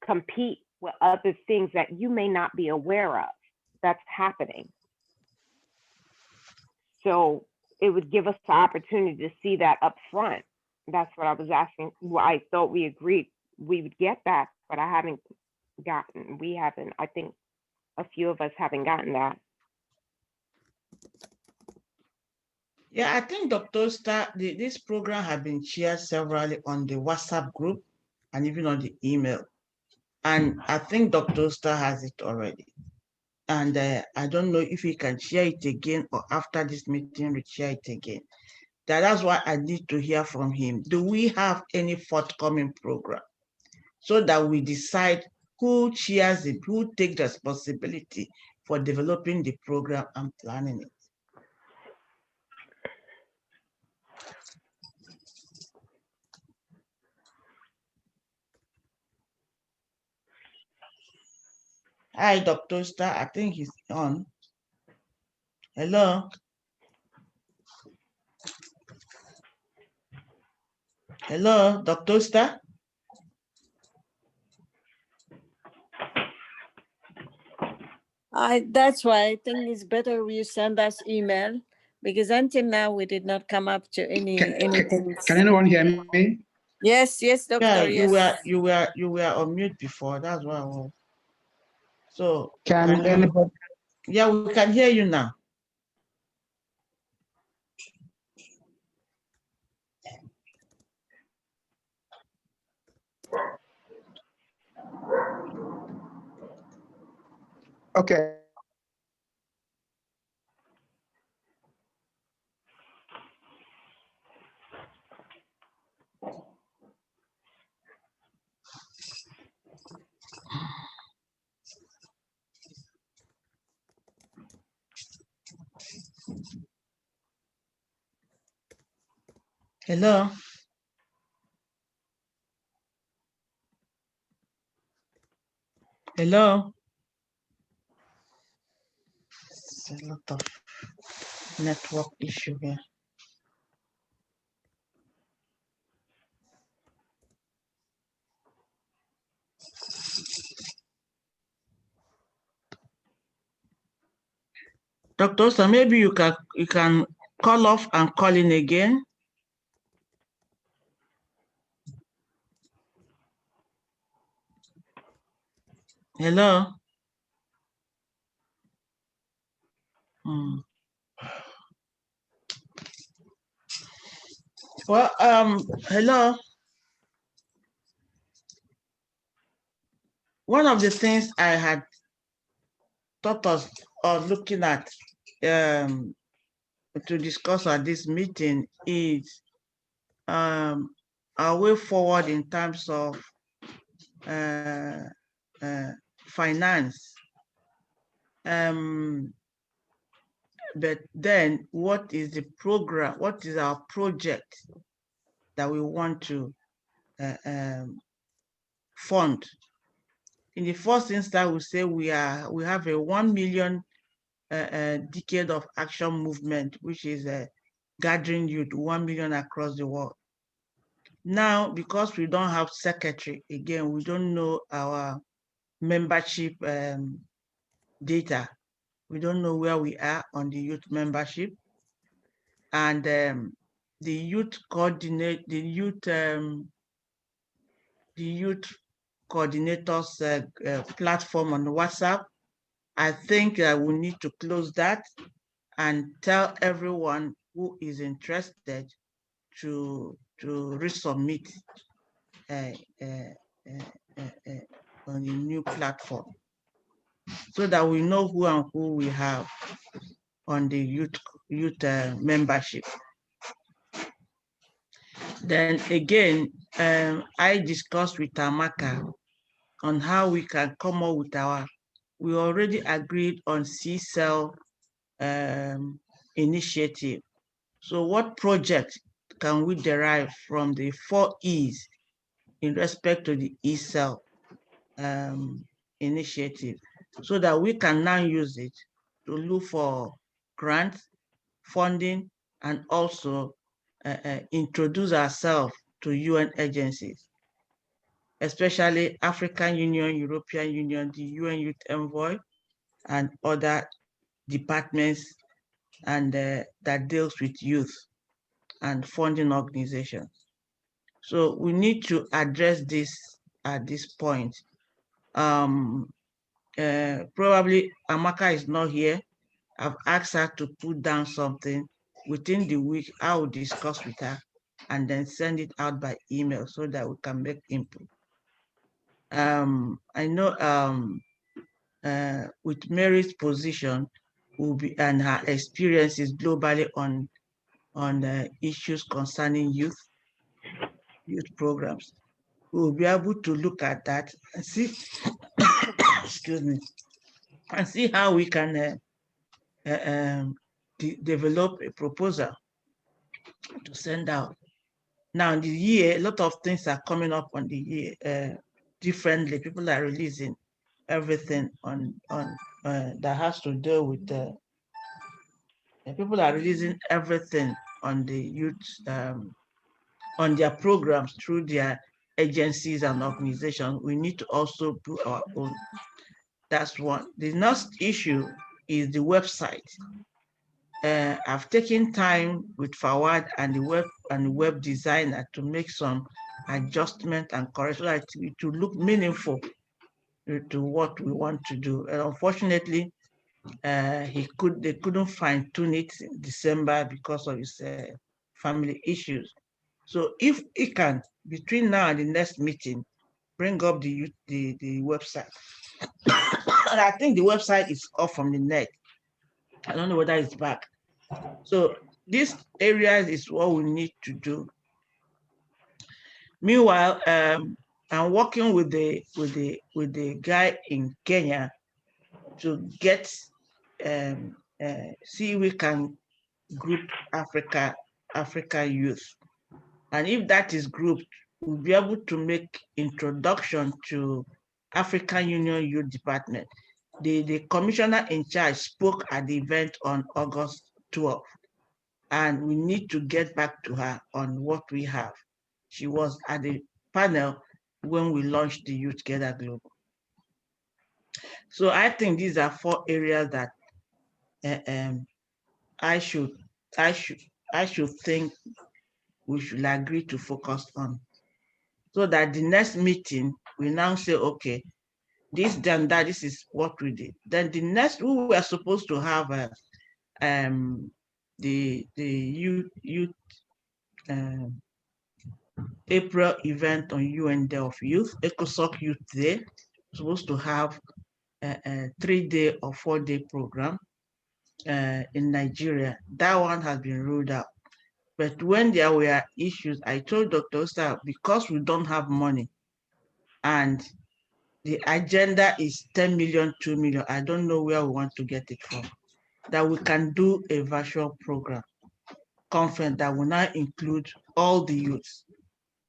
compete with other things that you may not be aware of that's happening. So it would give us the opportunity to see that up front. That's what I was asking. Well, I thought we agreed we would get that, but we haven't, I think a few of us haven't gotten that. Yeah, I think Dr. Star, this program has been shared severally on the WhatsApp group and even on the email. And I think Dr. Star has it already. And I don't know if he can share it again, or after this meeting, we share it again. That's why I need to hear from him. Do we have any forthcoming program? So that we decide who chairs it, who takes responsibility for developing the program and planning it. Hi, Dr. Star. I think he's on. Hello. Hello, Dr. Star. That's why I think it's better you send us email, because until now we did not come up to anything. Can anyone hear me? Yes, doctor. Yeah, Yes. you were on mute before. That's why I was. So Can anybody? Yeah, we can hear you now. Okay. Hello. Hello. It's a lot of network issue here. Dr. So maybe you can call off and call in again. Hello. Well, hello. One of the things I had thought us looking at to discuss at this meeting is our way forward in terms of finance. But then what is the program? What is our project that we want to fund? In the first instance, we say we have a 1 million decade of action movement, which is gathering youth, 1 million across the world. Now, because we don't have secretary, again, we don't know our membership data. We don't know where we are on the youth membership. And the youth coordinators platform on WhatsApp, I think we need to close that and tell everyone who is interested to resubmit on the new platform, so that we know who and who we have on the youth membership. Then again, I discussed with Amaka on how we can come up with we already agreed on C-Cell initiative. So what project can we derive from the 4 E's in respect to the E-Cell initiative, so that we can now use it to look for grants, funding, and also introduce ourselves to UN agencies, especially African Union, European Union, the UN Youth Envoy, and other departments and that deals with youth and funding organizations. So we need to address this at this point. Probably Amaka is not here. I've asked her to put down something within the week. I will discuss with her and then send it out by email so that we can make input. I know with Mary's position will be and her experiences globally on on issues concerning youth programs. We will be able to look at that and see, excuse me, and see how we can develop a proposal to send out. Now, the year, a lot of things are coming up on the year differently. People are releasing everything on that has to do with people are releasing everything on the youth on their programs through their agencies and organizations. We need to also do our own. That's one. The next issue is the website. I've taken time with Fawad and the web designer to make some adjustment and correction to look meaningful to what we want to do. And unfortunately, they couldn't fine tune it in December because of his family issues. So if he can, between now and the next meeting, bring up the website. And I think the website is off from the net. I don't know whether it's back. So these areas is what we need to do. Meanwhile, I'm working with the guy in Kenya to get see if we can group Africa youth, and if that is grouped, we'll be able to make introduction to African Union Youth Department. The commissioner in charge spoke at the event on August 12th, and we need to get back to her on what we have. She was at the panel when we launched the Youth Together Global. So I think these are 4 areas that I should think we should agree to focus on, so that the next meeting we now say, okay, this, then that, this is what we did. Then the next, we were supposed to have the youth April event on UN Day of Youth, ECOSOC Youth Day, supposed to have a 3-day or 4-day program in Nigeria. That one has been ruled out. But when there were issues, I told Dr. Oster, because we don't have money and the agenda is 10 million, 2 million, I don't know where we want to get it from, that we can do a virtual program conference that will now include all the youths,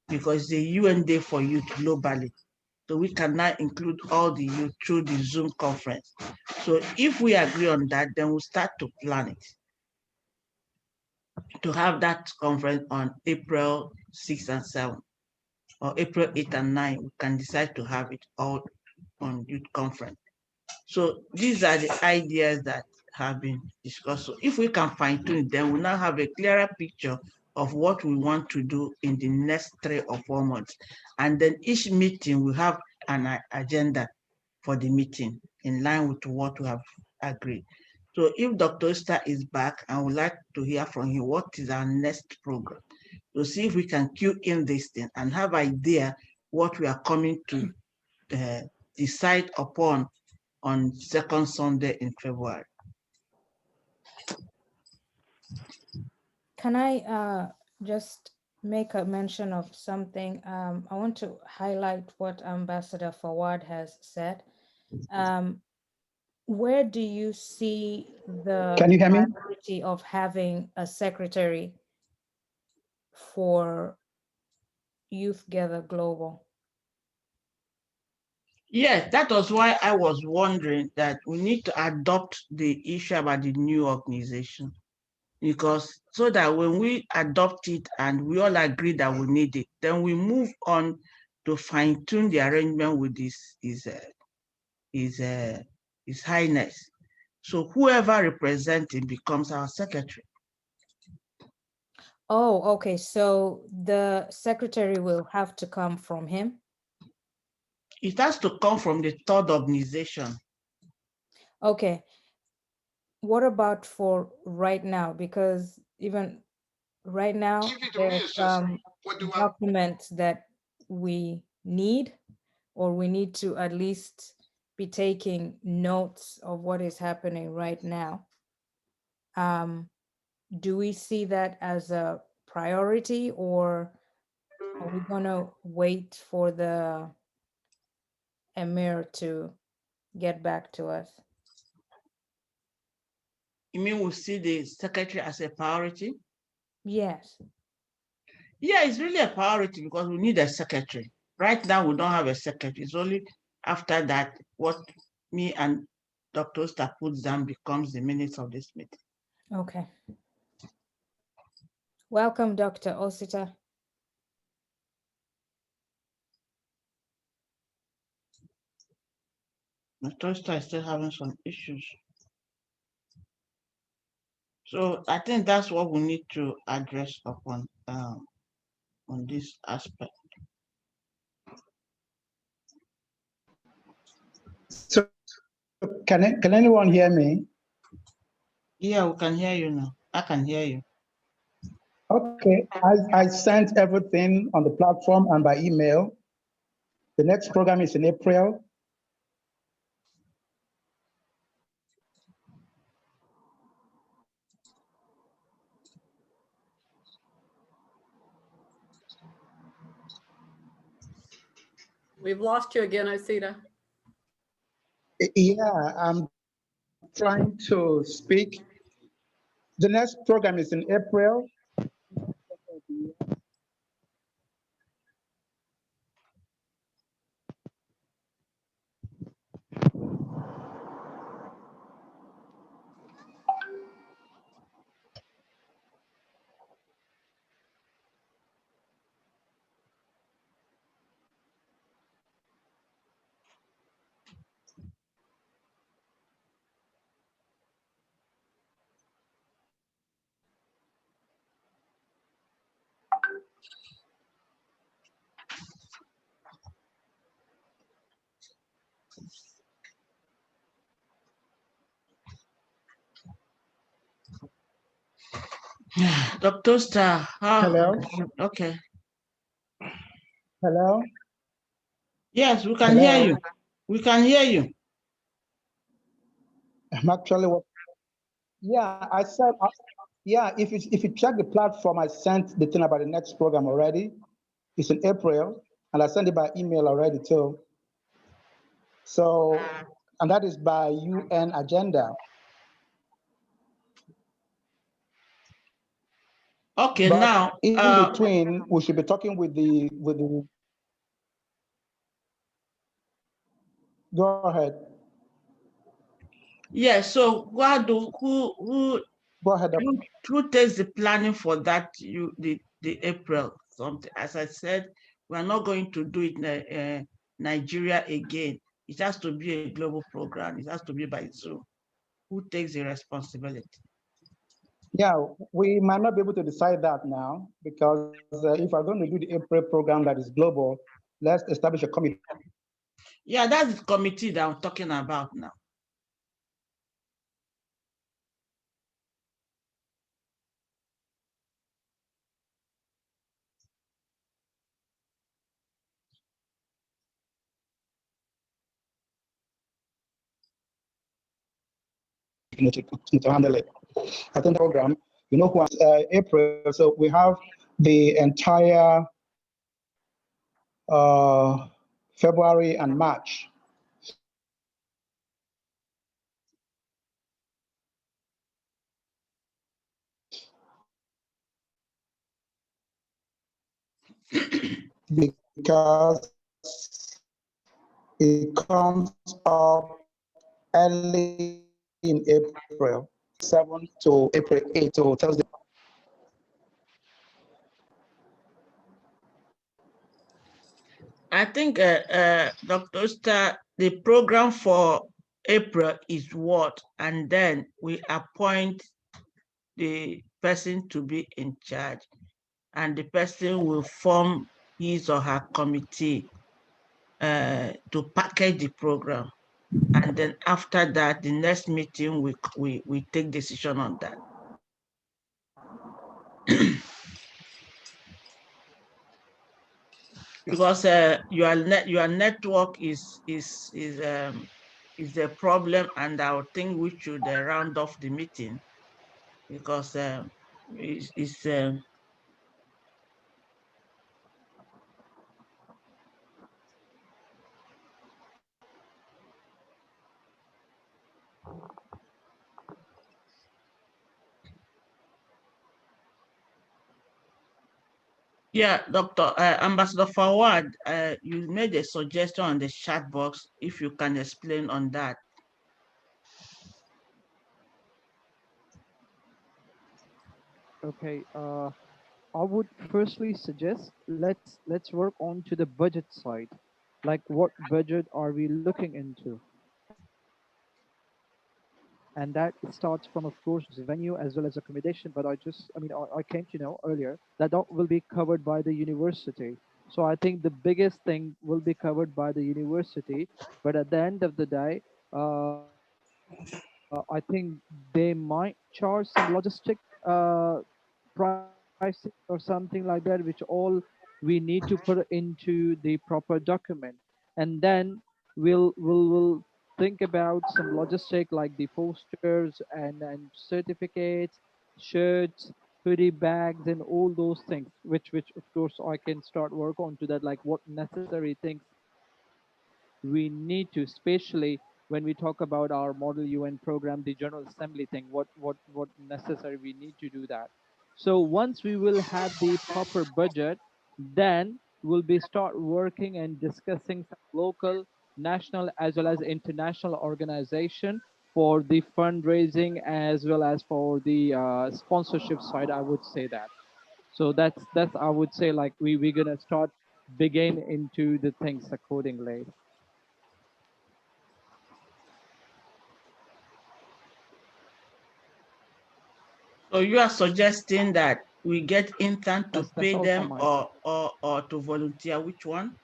because the UN Day for Youth globally. So we can now include all the youth through the Zoom conference. So if we agree on that, then we'll start to plan it, to have that conference on April 6th and 7th, or April 8th and 9th. We can decide to have it all on youth conference. So these are the ideas that have been discussed. So if we can fine tune it, then we now have a clearer picture of what we want to do in the next 3 or 4 months. And then each meeting will have an agenda for the meeting in line with what we have agreed. So if Dr. Oster is back, I would like to hear from him, what is our next program? To see if we can cue in this thing and have idea what we are coming to decide upon on 2nd Sunday in February. Can I just make a mention of something? I want to highlight what Ambassador Fawad has said. Where do you see the Can you hear me? priority of having a secretary for Youth Gather Global? Yes, that was why I was wondering that we need to adopt the issue about the new organization, because so that when we adopt it and we all agree that we need it, then we move on to fine tune the arrangement with His Highness. So whoever represents him becomes our secretary. Oh, okay. So the secretary will have to come from him? It has to come from the 3rd organization. Okay. What about for right now? Because even right now, there's some documents that we need, or we need to at least be taking notes of what is happening right now. do we see that as a priority, or are we gonna wait for the emir to get back to us? You mean we see the secretary as a priority? Yes. Yeah, it's really a priority because we need a secretary. Right now, we don't have a secretary. It's only after that what me and Dr. Oster puts down becomes the minutes of this meeting. Okay. Welcome, Dr. Osita. Dr. Oster is still having some issues. So I think that's what we need to address upon on this aspect. So can anyone hear me? Yeah, we can hear you now. I can hear you. Okay, I sent everything on the platform and by email. The next program is in April. We've lost you again, Osita. Yeah, I'm trying to speak. The next program is in April. Dr. Oster, Hello? okay. Hello? Yes, we can hear you. We can hear you. I'm actually, yeah, I said, yeah, if you check the platform, I sent the thing about the next program already. It's in April, and I sent it by email already too. So, and that is by UN agenda. Okay, But now in between, we should be talking with the. Go ahead. yeah. So who Go ahead. who takes the planning for that? The April something. As I said, we are not going to do it in Nigeria again. It has to be a global program. It has to be by Zoom. Who takes the responsibility? Yeah, we might not be able to decide that now because if we're going to do the April program that is global, let's establish a committee. Yeah, that's the committee that I'm talking about now. To handle it. I think the program, who April, so we have the entire February and March. Because it comes up early in April, 7 to April 8 to Thursday. I think, Dr. Oster, the program for April is what? And then we appoint the person to be in charge, and the person will form his or her committee to package the program. And then after that, the next meeting, we take decision on that. Because your network is a problem, and I would think we should round off the meeting because is yeah, Dr. Ambassador Fawad, you made a suggestion on the chat box. If you can explain on that. Okay, I would firstly suggest let's work on to the budget side. Like what budget are we looking into? And that starts from, of course, venue as well as accommodation. But I came to know earlier that that will be covered by the university. So I think the biggest thing will be covered by the university. But at the end of the day, I think they might charge some logistic pricing or something like that, which all we need to put into the proper document. And then we'll think about some logistic like the posters and certificates, shirts, hoodie bags, and all those things, which of course I can start work on to that, like what necessary things we need to, especially when we talk about our model UN program, the General Assembly thing, what necessary we need to do that. So once we will have the proper budget, then we'll be start working and discussing some local, national as well as international organization for the fundraising as well as for the sponsorship side. I would say that. So that's I would say like we're gonna start begin into the things accordingly. So you are suggesting that we get intern to That's pay all from them my side. or to volunteer, which one?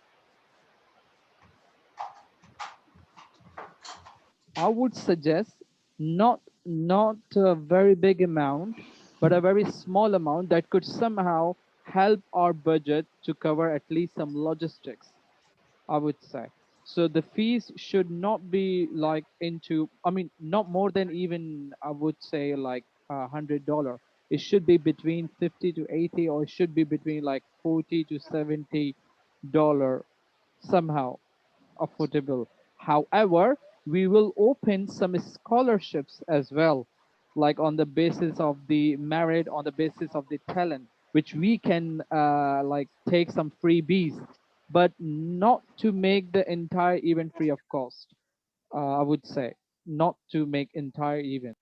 I would suggest not a very big amount, but a very small amount that could somehow help our budget to cover at least some logistics, I would say. So the fees should not be like into, I mean, not more than even, I would say like $100. It should be between 50 to 80, or it should be between like 40 to $70 somehow affordable. However, we will open some scholarships as well, like on the basis of the merit, on the basis of the talent, which we can like take some freebies, but not to make the entire event free of cost. I would say not to make entire event.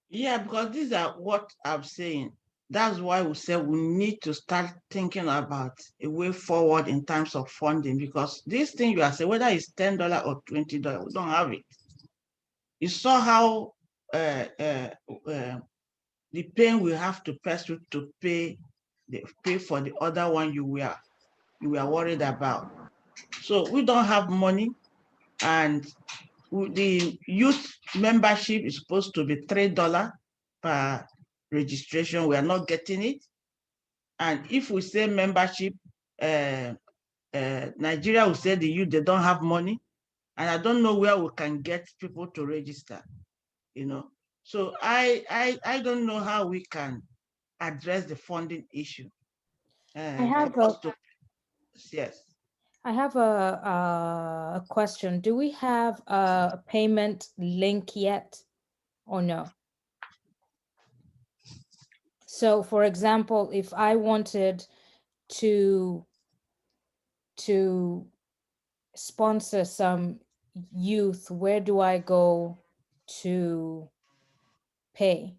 Yeah, because these are what I'm saying. That's why we say we need to start thinking about a way forward in terms of funding, because this thing you are saying, whether it's $10 or $20, we don't have it. You saw how uh, uh, uh, the pain we have to pass through to pay for the other one you were worried about. So we don't have money, and the youth membership is supposed to be $3 per registration. We are not getting it. And if we say membership, uh, Nigeria will say the youth, they don't have money. And I don't know where we can get people to register, you know. So I don't know how we can address the funding issue. I For have us a to, yes. I have a question. Do we have a payment link yet or no? So for example, if I wanted to sponsor some youth, where do I go to pay?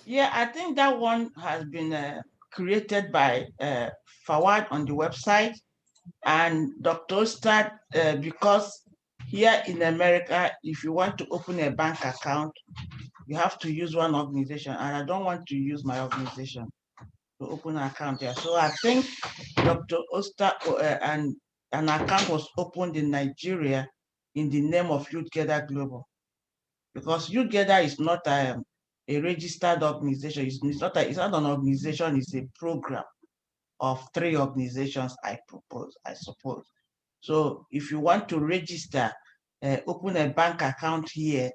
Yeah, I think that one has been created by Fawad on the website, and Dr. Ostad, because here in America, if you want to open a bank account, you have to use one organization, and I don't want to use my organization to open an account here. So I think Dr. Ostad and an account was opened in Nigeria in the name of Youth Gather Global, because Youth Gather is not a registered organization. It's not an organization. It's a program of 3 organizations, I suppose. So if you want to register, open a bank account here,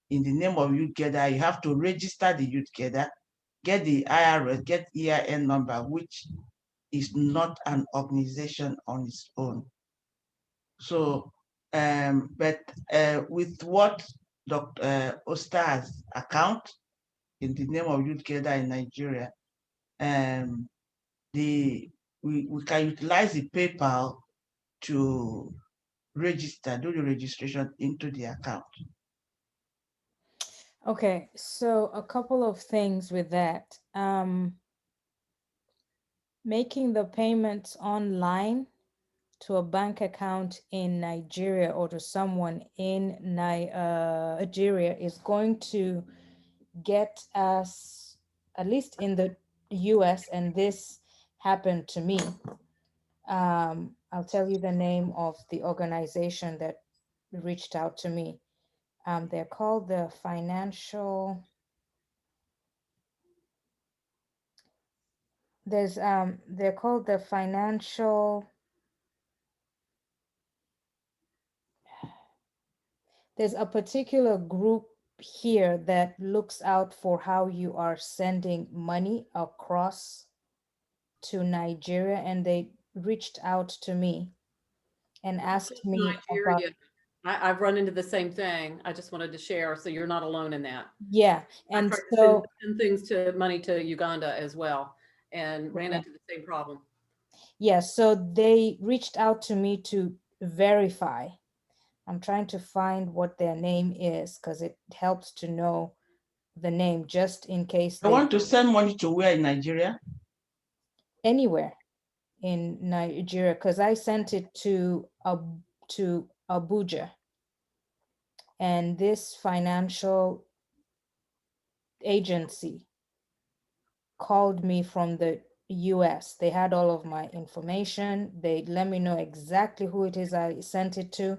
in the name of youth gather, you have to register the youth gather, get the IRS, get EIN number, which is not an organization on its own. So, but with what Dr. Osta's account in the name of youth gather in Nigeria, we can utilize the PayPal to register, do the registration into the account. Okay, so a couple of things with that. Making the payments online to a bank account in Nigeria or to someone in Nigeria is going to get us, at least in the US, and this happened to me. I'll tell you the name of the organization that reached out to me. They're called the Financial, they're called the Financial, there's a particular group here that looks out for how you are sending money across to Nigeria, and they reached out to me and asked me about, Nigeria. I've run into the same thing. I just wanted to share, so you're not alone in that. yeah, I and tried to so send things to money to Uganda as well, and ran yeah. into the same problem. Yeah, so they reached out to me to verify. I'm trying to find what their name is because it helps to know the name just in case I they want to send money to where in Nigeria? anywhere in Nigeria, because I sent it to Abuja, and this financial agency called me from the US. They had all of my information. They let me know exactly who it is I sent it to,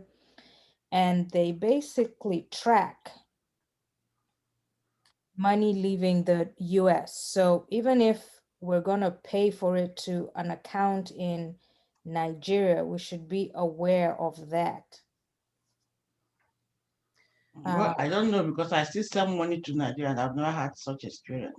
and they basically track money leaving the US. So even if we're going to pay for it to an account in Nigeria, we should be aware of that. Well, I don't know because I still send money to Nigeria and I've never had such experience.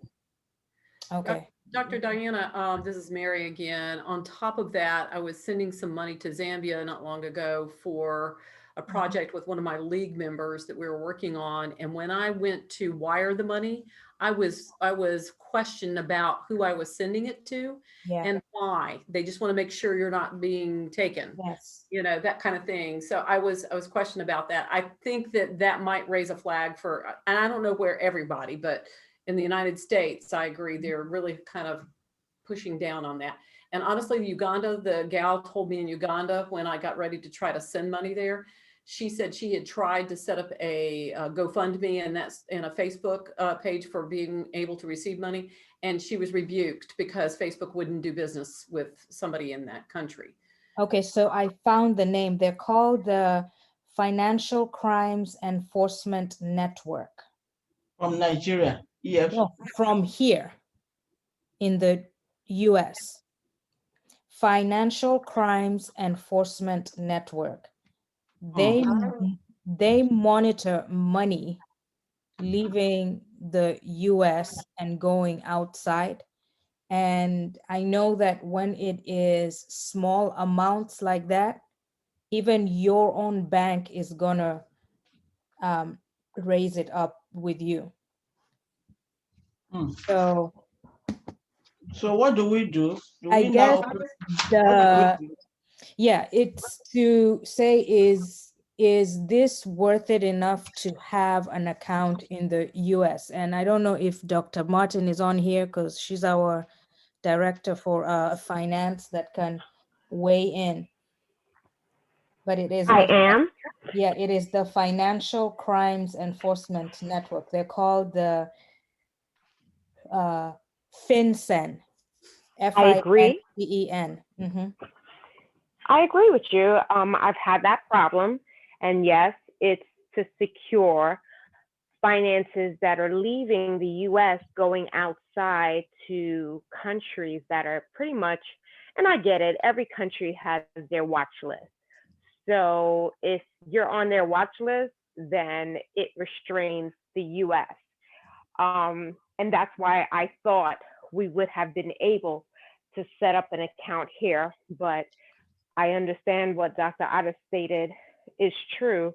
Okay. Dr. Diana, this is Mary again. On top of that, I was sending some money to Zambia not long ago for a project with one of my league members that we were working on. And when I went to wire the money, I was questioned about who I was sending it to and why. They just want to make sure you're not being taken. Yes. You know, that kind of thing. So I was questioned about that. I think that might raise a flag for, and I don't know where everybody, but in the United States, I agree, they're really kind of pushing down on that. And honestly, Uganda, the gal told me in Uganda when I got ready to try to send money there, she said she had tried to set up a GoFundMe and that's in a Facebook page for being able to receive money. And she was rebuked because Facebook wouldn't do business with somebody in that country. Okay, so I found the name. They're called the Financial Crimes Enforcement Network. From Nigeria, yes. No, from here in the US. Financial Crimes Enforcement Network. They monitor money leaving the US and going outside. And I know that when it is small amounts like that, even your own bank is gonna raise it up with you. So what do we do? Do I we guess yeah, it's to say, is this worth it enough to have an account in the US? And I don't know if Dr. Martin is on here because she's our director for finance that can weigh in. But it is. I am. Yeah, it is the Financial Crimes Enforcement Network. They're called the FinCEN. I agree. FINCEN. I agree with you. I've had that problem. And yes, it's to secure finances that are leaving the US going outside to countries that are pretty much, and I get it, every country has their watch list. So if you're on their watch list, then it restrains the US. And that's why I thought we would have been able to set up an account here. But I understand what Dr. Ada stated is true.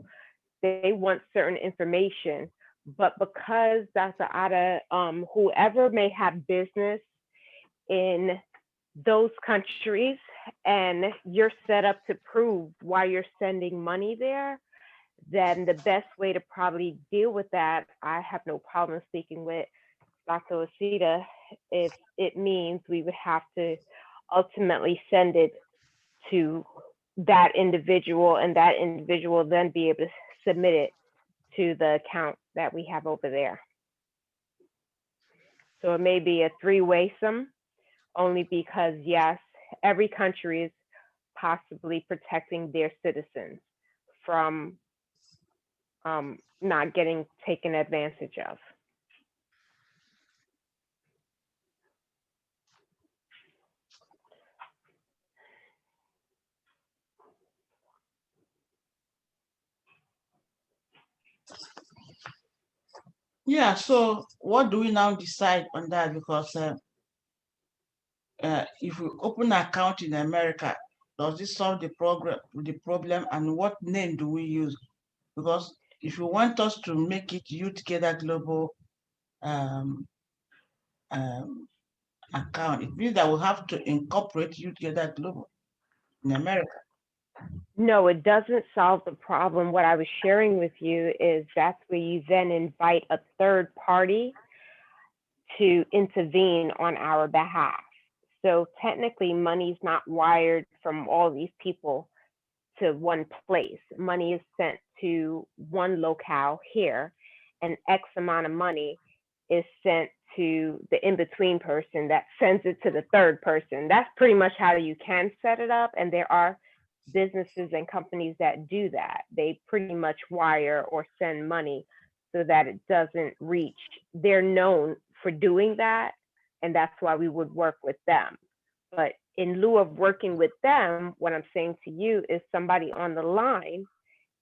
They want certain information, but because Dr. Ada, whoever may have business in those countries and you're set up to prove why you're sending money there, then the best way to probably deal with that, I have no problem speaking with Dr. Osita, if it means we would have to ultimately send it to that individual, and that individual then be able to submit it to the account that we have over there. So it may be a three-way sum, only because yes, every country is possibly protecting their citizens from not getting taken advantage of. Yeah, so what do we now decide on that? Because if we open an account in America, does this solve the problem, and what name do we use? Because if you want us to make it Youth Together Global account, it means that we have to incorporate Youth Together Global in America. No, it doesn't solve the problem. What I was sharing with you is that's where you then invite a third party to intervene on our behalf. So technically, money's not wired from all these people to one place. Money is sent to one locale here, and X amount of money is sent to the in-between person that sends it to the third person. That's pretty much how you can set it up, and there are businesses and companies that do that. They pretty much wire or send money so that it doesn't reach. They're known for doing that, and that's why we would work with them. But in lieu of working with them, what I'm saying to you is somebody on the line,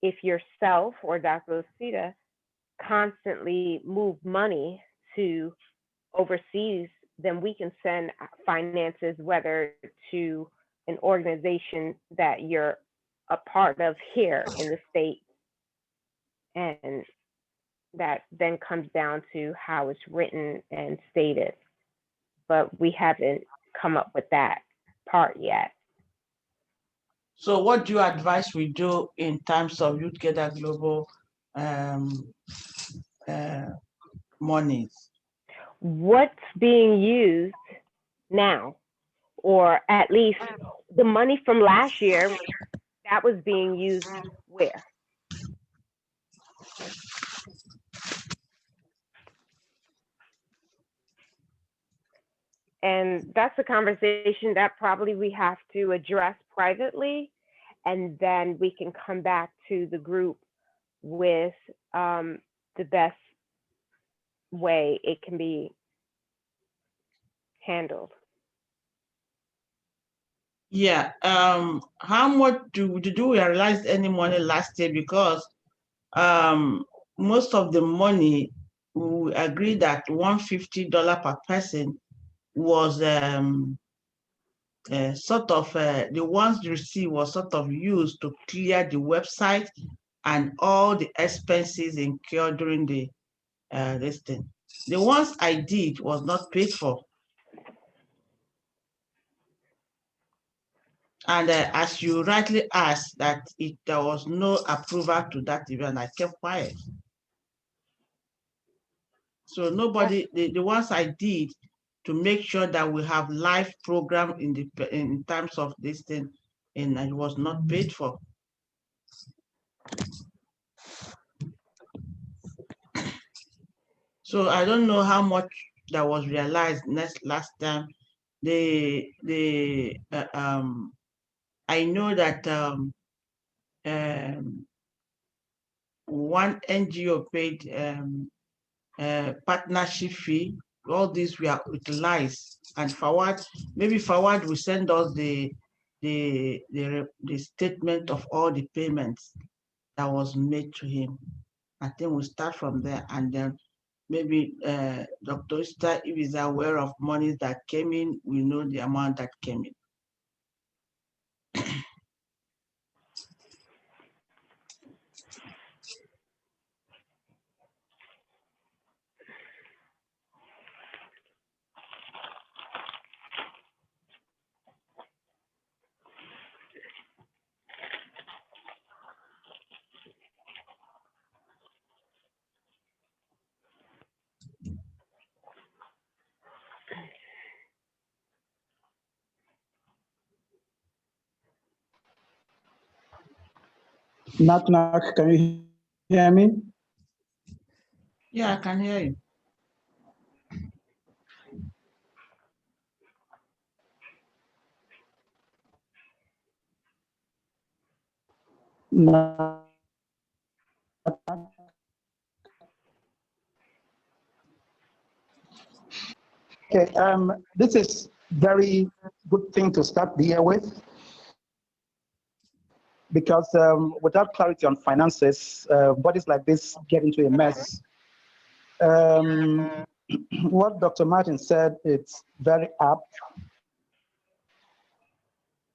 if yourself or Dr. Osita constantly move money to overseas, then we can send finances, whether to an organization that you're a part of here in the state. And that then comes down to how it's written and stated. But we haven't come up with that part yet. So what do you advise we do in terms of Youth Together Global monies? What's being used now, or at least the money from last year, that was being used where? And that's a conversation that probably we have to address privately, and then we can come back to the group with the best way it can be handled. Yeah. How much did you realize any money last year? Because most of the money, we agreed that $150 per person was sort of the ones received was sort of used to clear the website and all the expenses incurred during the this thing. The ones I did was not paid for. And as you rightly asked, that there was no approval to that event, I kept quiet. So nobody, the ones I did to make sure that we have live program in terms of this thing, and it was not paid for. So I don't know how much that was realized last time. I know that one NGO paid partnership fee. All these were utilized, and maybe Fawad will send us the statement of all the payments that was made to him, I think we'll start from there, and then maybe Dr. Ista, if he's aware of money that came in, we know the amount that came in. Knock, knock. Can you hear me? Yeah, I can hear you. Knock. Okay, this is very good thing to start the year with, because without clarity on finances, bodies like this get into a mess. What Dr. Martin said, it's very apt.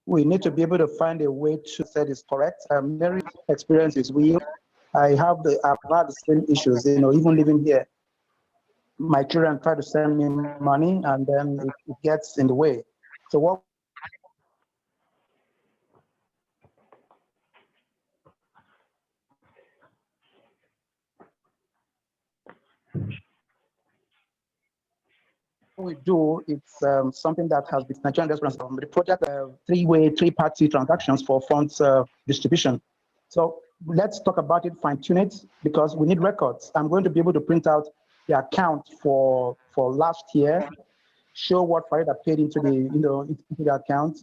We need to be able to find a way to say is correct. Mary's experience is real. I've had the same issues, even living here. My children try to send me money and then it gets in the way. So what we do, it's something that has been Nigerian responsible. The project, three-party transactions for funds distribution. So let's talk about it, fine tune it, because we need records. I'm going to be able to print out the account for last year, show what Farida paid into the account.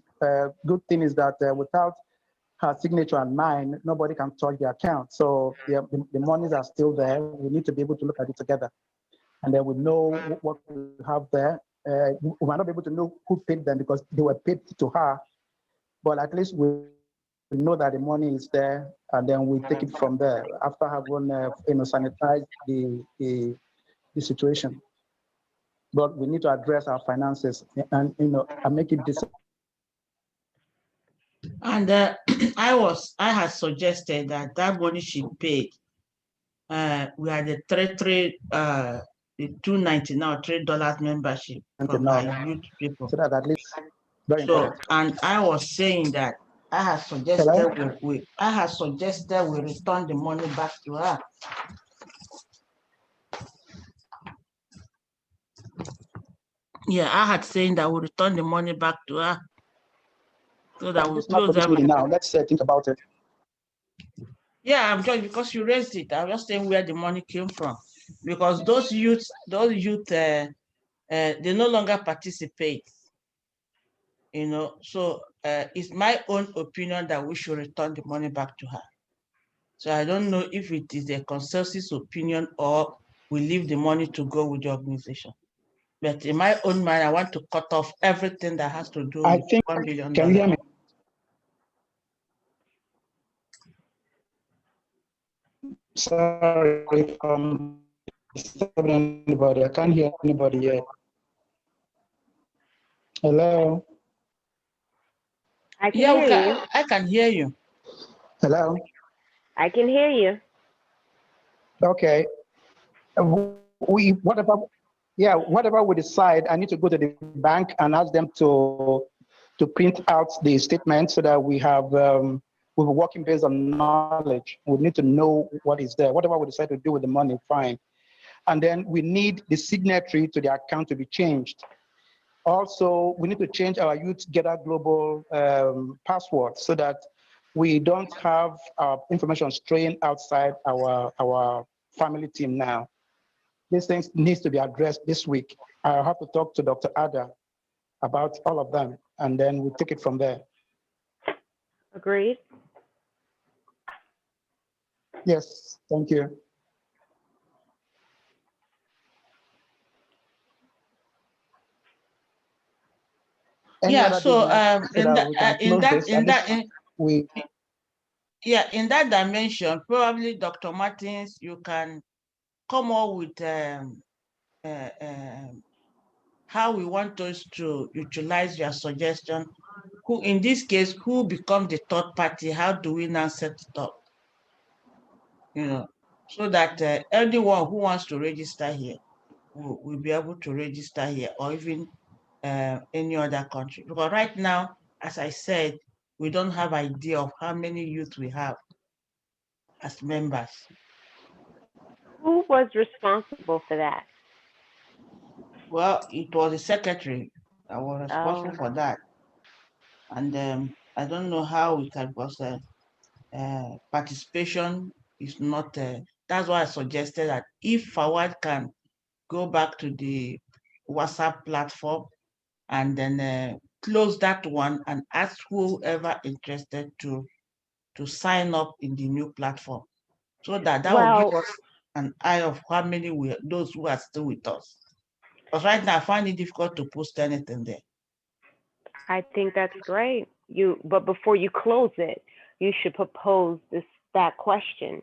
Good thing is that without her signature and mine, nobody can touch the account. So the monies are still there. We need to be able to look at it together. And then we know what we have there. We might not be able to know who paid them because they were paid to her, but at least we know that the money is there, and then we take it from there after having sanitized the situation. But we need to address our finances and make it decent. And I had suggested that money she paid, we had the the $2.99 now $3 membership from our youth people. So that at least very important. And I was saying that I had suggested we return the money back to her. Yeah, I had saying that we return the money back to her, so that we close this meeting now. Let's think about it. Yeah, I'm just because you raised it. I'm just saying where the money came from, because those youth, they no longer participate. So it's my own opinion that we should return the money back to her. So I don't know if it is a consensus opinion or we leave the money to go with the organization. But in my own mind, I want to cut off everything that has to do with $1 billion. Can you hear me? Sorry if I'm disturbing anybody. I can't hear anybody yet. Hello? I can hear you. I can hear you. Hello? I can hear you. Okay. Whatever we decide, I need to go to the bank and ask them to print out the statement so that we have we're working based on knowledge. We need to know what is there. Whatever we decide to do with the money, fine. And then we need the signatory to the account to be changed. Also, we need to change our Youth Gather Global password so that we don't have our information straying outside our family team now. These things needs to be addressed this week. I'll have to talk to Dr. Ada about all of them, and then we'll take it from there. Agreed. Yes, thank you. Yeah, so Yeah, in that dimension, probably Dr. Martins, you can come up with uh, um, how we want us to utilize your suggestion. Who, in this case, who becomes the third party? How do we now set it up? So that anyone who wants to register here will be able to register here, or even any other country. Because right now, as I said, we don't have idea of how many youth we have as members. Who was responsible for that? Well, it was the secretary that was responsible Oh, for that. And I don't know how we can, because participation is not, that's why I suggested that if Fawad can go back to the WhatsApp platform and then close that one and ask whoever interested to sign up in the new platform, so that will give well, us an eye of how many those who are still with us. Because right now I find it difficult to post anything there. I think that's great. But before you close it, you should propose that question.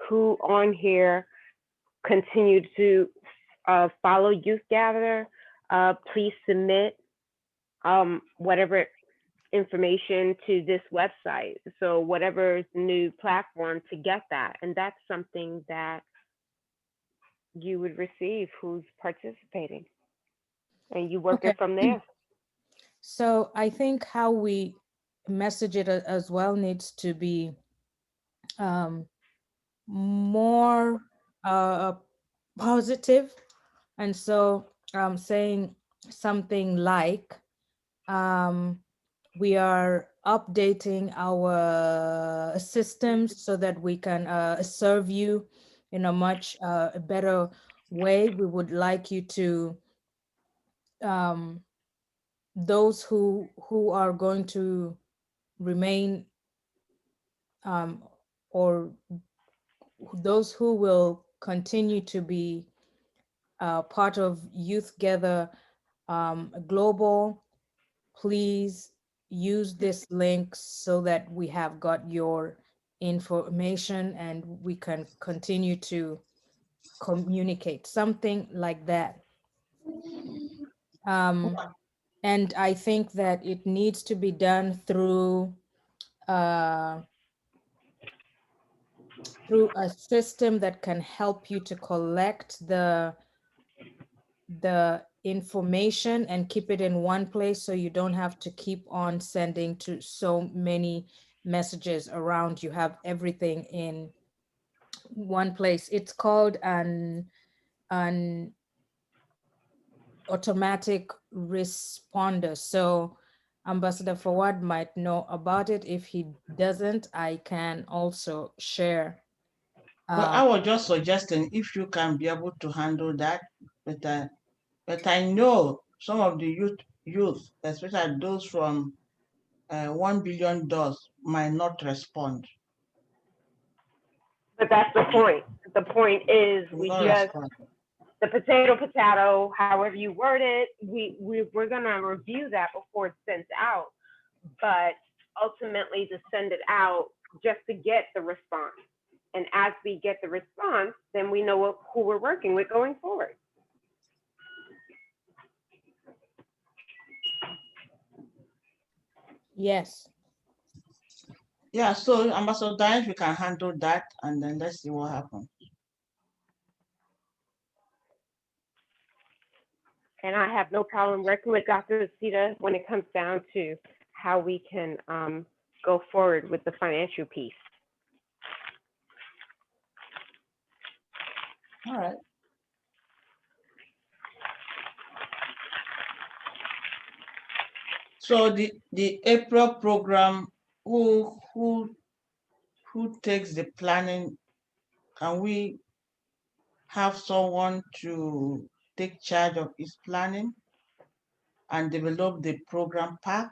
Who on here continued to follow Youth Gather? Please submit whatever information to this website. So whatever's the new platform to get that. And that's something that you would receive who's participating. And you work Okay. it from there. So I think how we message it as well needs to be more positive. And so saying something like, we are updating our systems so that we can serve you in a much better way. We would like you to, those who are going to remain, or those who will continue to be part of Youth Gather Global, please use this link so that we have got your information and we can continue to communicate, something like that. And I think that it needs to be done through a system that can help you to collect the information and keep it in one place, so you don't have to keep on sending to so many messages around. You have everything in one place. It's called an automatic responder. So Ambassador Fawad might know about it. If he doesn't, I can also share. Well, I was just suggesting if you can be able to handle that, but I know some of the youth, especially those from $1 billion, might not respond. But that's the point. The point is we Not just respond. the potato, however you word it, we're gonna review that before it's sent out. But ultimately to send it out just to get the response. And as we get the response, then we know who we're working with going forward. Yes. Yeah, so Ambassador Diane, we can handle that, and then let's see what happens. And I have no problem working with Dr. Sita when it comes down to how we can go forward with the financial piece. All right. So the April program, who takes the planning? Can we have someone to take charge of his planning and develop the program pack?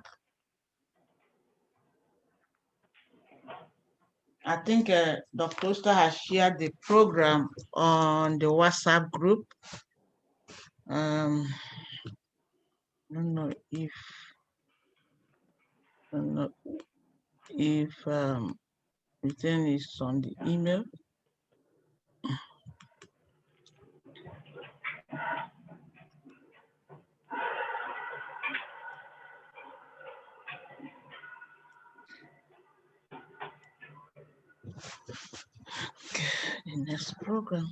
I think Dr. Oster has shared the program on the WhatsApp group. I don't know if written is on the email. The next program.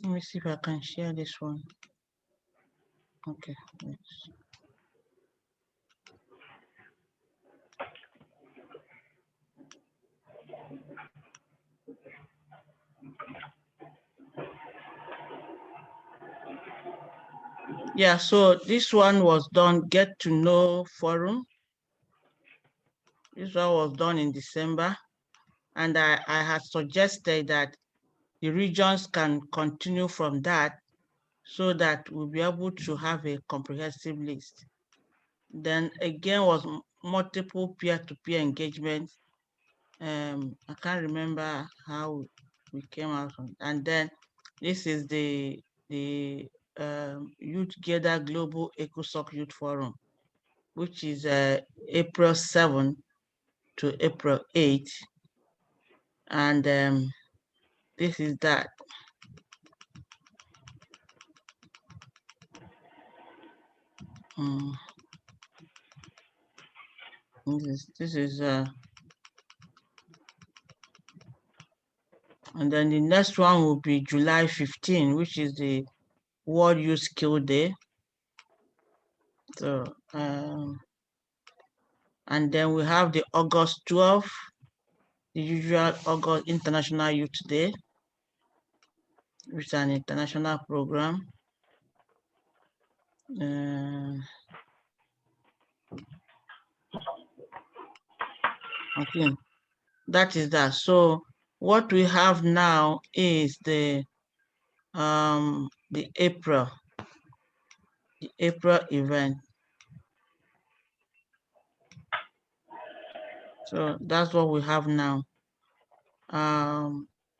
Let me see if I can share this one. Okay. Yes. Yeah, so this one was done, Get to Know Forum. This one was done in December. And I had suggested that the regions can continue from that so that we'll be able to have a comprehensive list. Then again was multiple peer-to-peer engagement. I can't remember how we came out on. And then this is the Youth Gather Global ECOSOC Youth Forum, which is April 7 to April 8. And this is that. This is and then the next one will be July 15, which is the World Youth Skill Day. So and then we have the August 12th, the usual August International Youth Day, which is an international program. Okay, that is that. So what we have now is the April event. So that's what we have now. I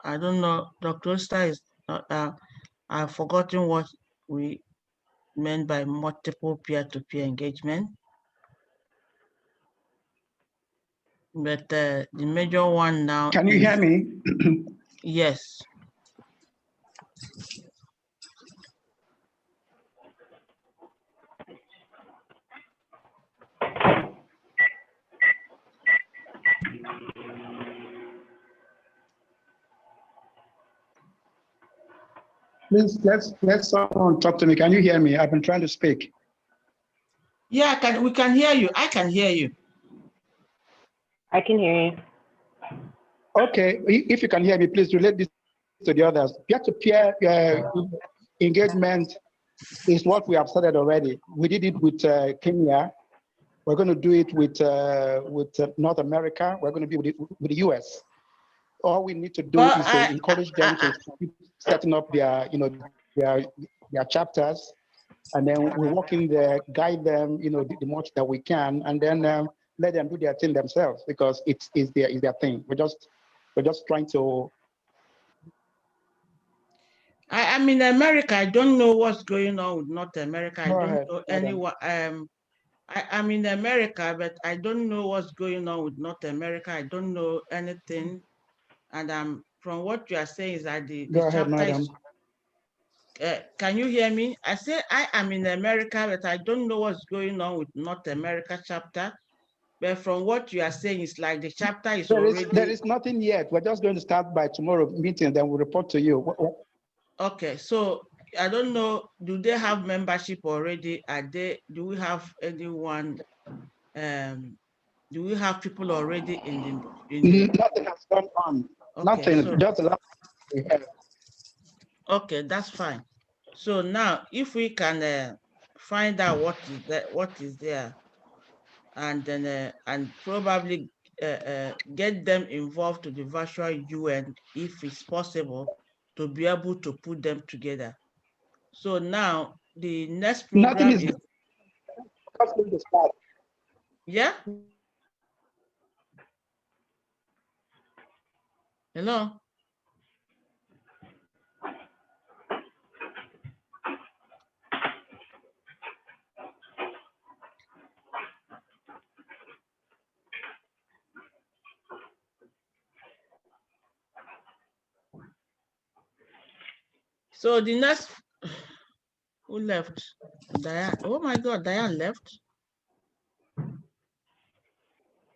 don't know, Dr. Oster is not, I've forgotten what we meant by multiple peer-to-peer engagement. But the major one now. Can you hear me? Yes. Please, let someone talk to me. Can you hear me? I've been trying to speak. Yeah, we can hear you. I can hear you. I can hear you. Okay, if you can hear me, please relate this to the others. Peer-to-peer engagement is what we have started already. We did it with Kenya. We're going to do it with North America. We're going to do it with the US. All we need to do is to encourage them to setting up their, their chapters, and then we walk in there, guide them, the much that we can, and then let them do their thing themselves, because it's their thing. We're just trying to. I'm in America. I don't know what's going on with North America. I don't know anyone. I'm in America, but I don't know what's going on with North America. I don't know anything. And from what you are saying is that the Go ahead, chapter madam. is, can you hear me? I say I am in America, but I don't know what's going on with North America chapter. But from what you are saying, it's like the chapter is already. There is nothing yet. We're just going to start by tomorrow meeting, then we'll report to you. Okay, so I don't know, do they have membership already? Do we have anyone, do we have people already in the Nothing has gone on. Okay, Nothing, so, just the last we have. Okay, that's fine. So now, if we can find out what is there, and then and probably get them involved to the virtual UN if it's possible to be able to put them together. So now the next Nothing program is is, just going to start. yeah? Hello? So the next, who left? Diane. Oh my God, Diane left.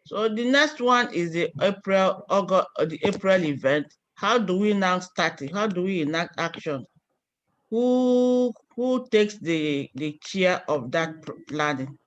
So the next one is the August, the April event. How do we now start it? How do we enact action? Who takes the chair of that planning?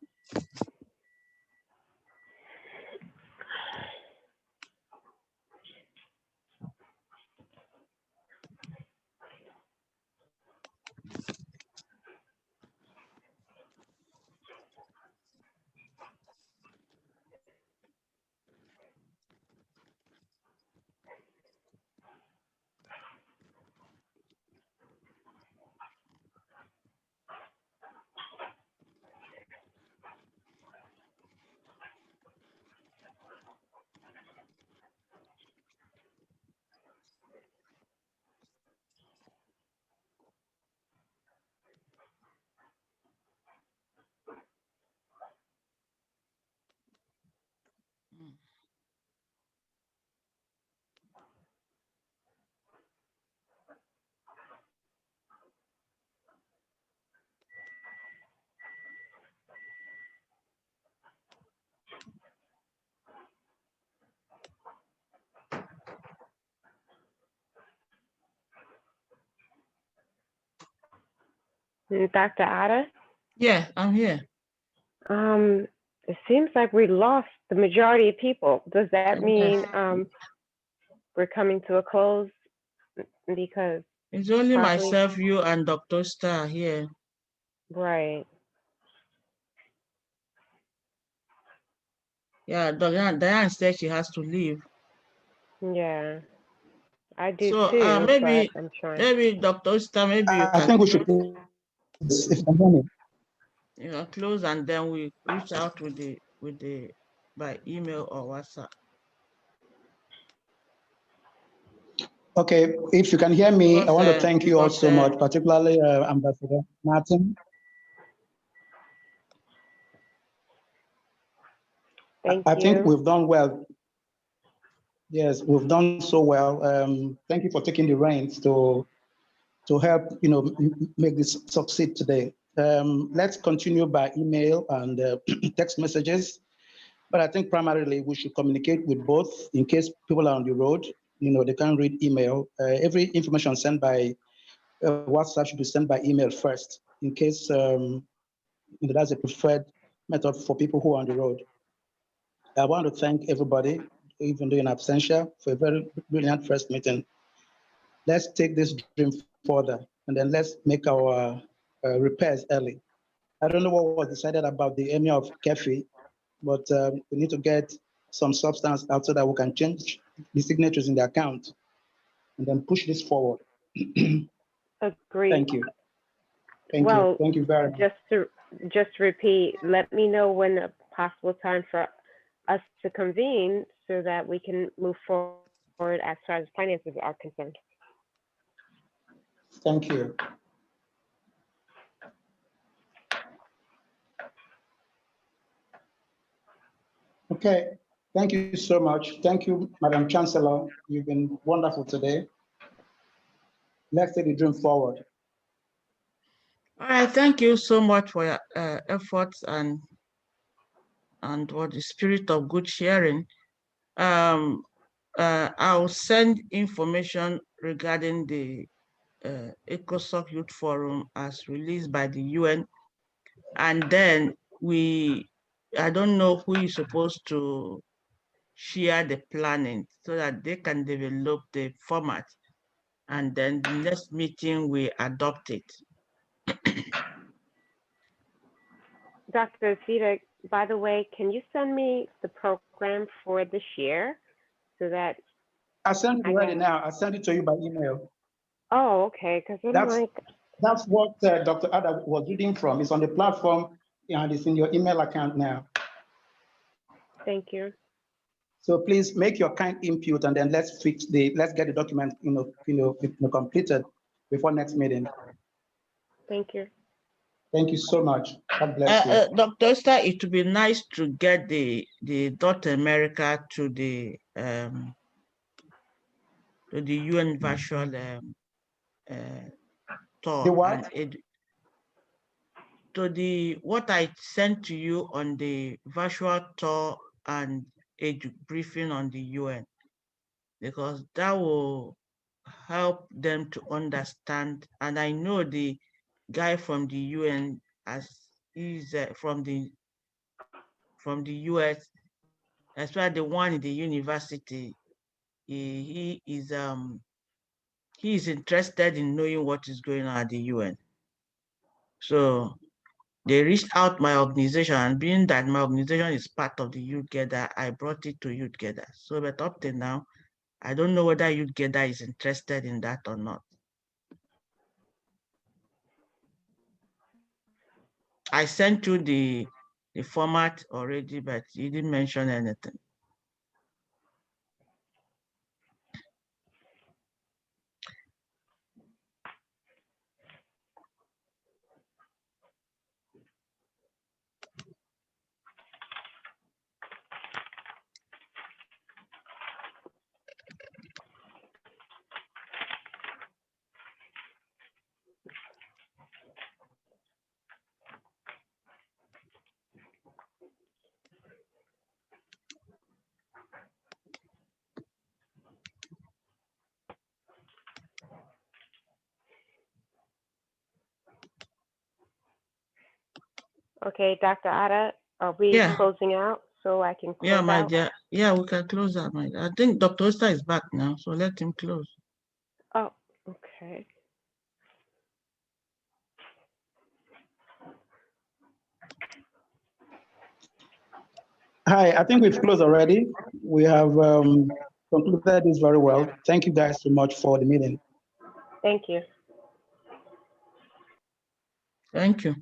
Dr. Ada? Yeah, I'm here. It seems like we lost the majority of people. Does that mean we're coming to a close? Because It's only probably, myself, you, and Dr. Star here. right. Yeah, Diane said she has to leave. Yeah, I do So too, maybe but I'm trying. maybe Dr. Star, maybe you I can think we should close this, if you can hear me. close, and then we reach out with the by email or WhatsApp. Okay, if you can hear me, I want to thank you all Because, so much, particularly Ambassador Martin. I think we've done well. Yes, we've done so well. Thank you for taking the reins to help make this succeed today. Let's continue by email and text messages, but I think primarily we should communicate with both in case people are on the road. They can't read email. Every information sent by WhatsApp should be sent by email first, in case that's a preferred method for people who are on the road. I want to thank everybody, even though in absentia, for a very brilliant first meeting. Let's take this dream further, and then let's make our repairs early. I don't know what was decided about the emir of Kefi, but we need to get some substance out so that we can change the signatures in the account and then push this forward. Agreed. Thank you. Thank you. Thank you very much. Just to repeat, let me know when a possible time for us to convene so that we can move forward as far as finances are concerned. Thank you. Okay, thank you so much. Thank you, Madam Chancellor. You've been wonderful today. Let's take the dream forward. All right, thank you so much for your efforts and for the spirit of good sharing. I'll send information regarding the ECOSOC Youth Forum as released by the UN. And then I don't know who is supposed to share the planning so that they can develop the format. And then the next meeting we adopt it. Dr. Zita, by the way, can you send me the program for this year so that I sent it I already know? now. I sent it to you by email. Oh, okay, because I'm That's like, that's what Dr. Ada was reading from. It's on the platform and it's in your email account now. thank you. So please make your kind input and then let's get the document completed before next meeting. Thank you. Thank you so much. God bless you. Dr. Esther, it would be nice to get the .America to the UN virtual tour The what? and to the what I sent to you on the virtual tour and a briefing on the UN, because that will help them to understand. And I know the guy from the UN as he's from the US, especially the one in the university. He is interested in knowing what is going on at the UN. So they reached out my organization, and being that my organization is part of the Youth Gather, I brought it to Youth Gather. So but up to now, I don't know whether Youth Gather is interested in that or not. I sent you the format already, but you didn't mention anything. Okay, Dr. Ada, are we Yeah. closing out so I can close Yeah, my out? dear. Yeah, we can close that, my dear. I think Dr. Oster is back now, so let him close. Oh, okay. Hi, I think we've closed already. We have concluded this very well. Thank you guys so much for the meeting. Thank you. Thank you.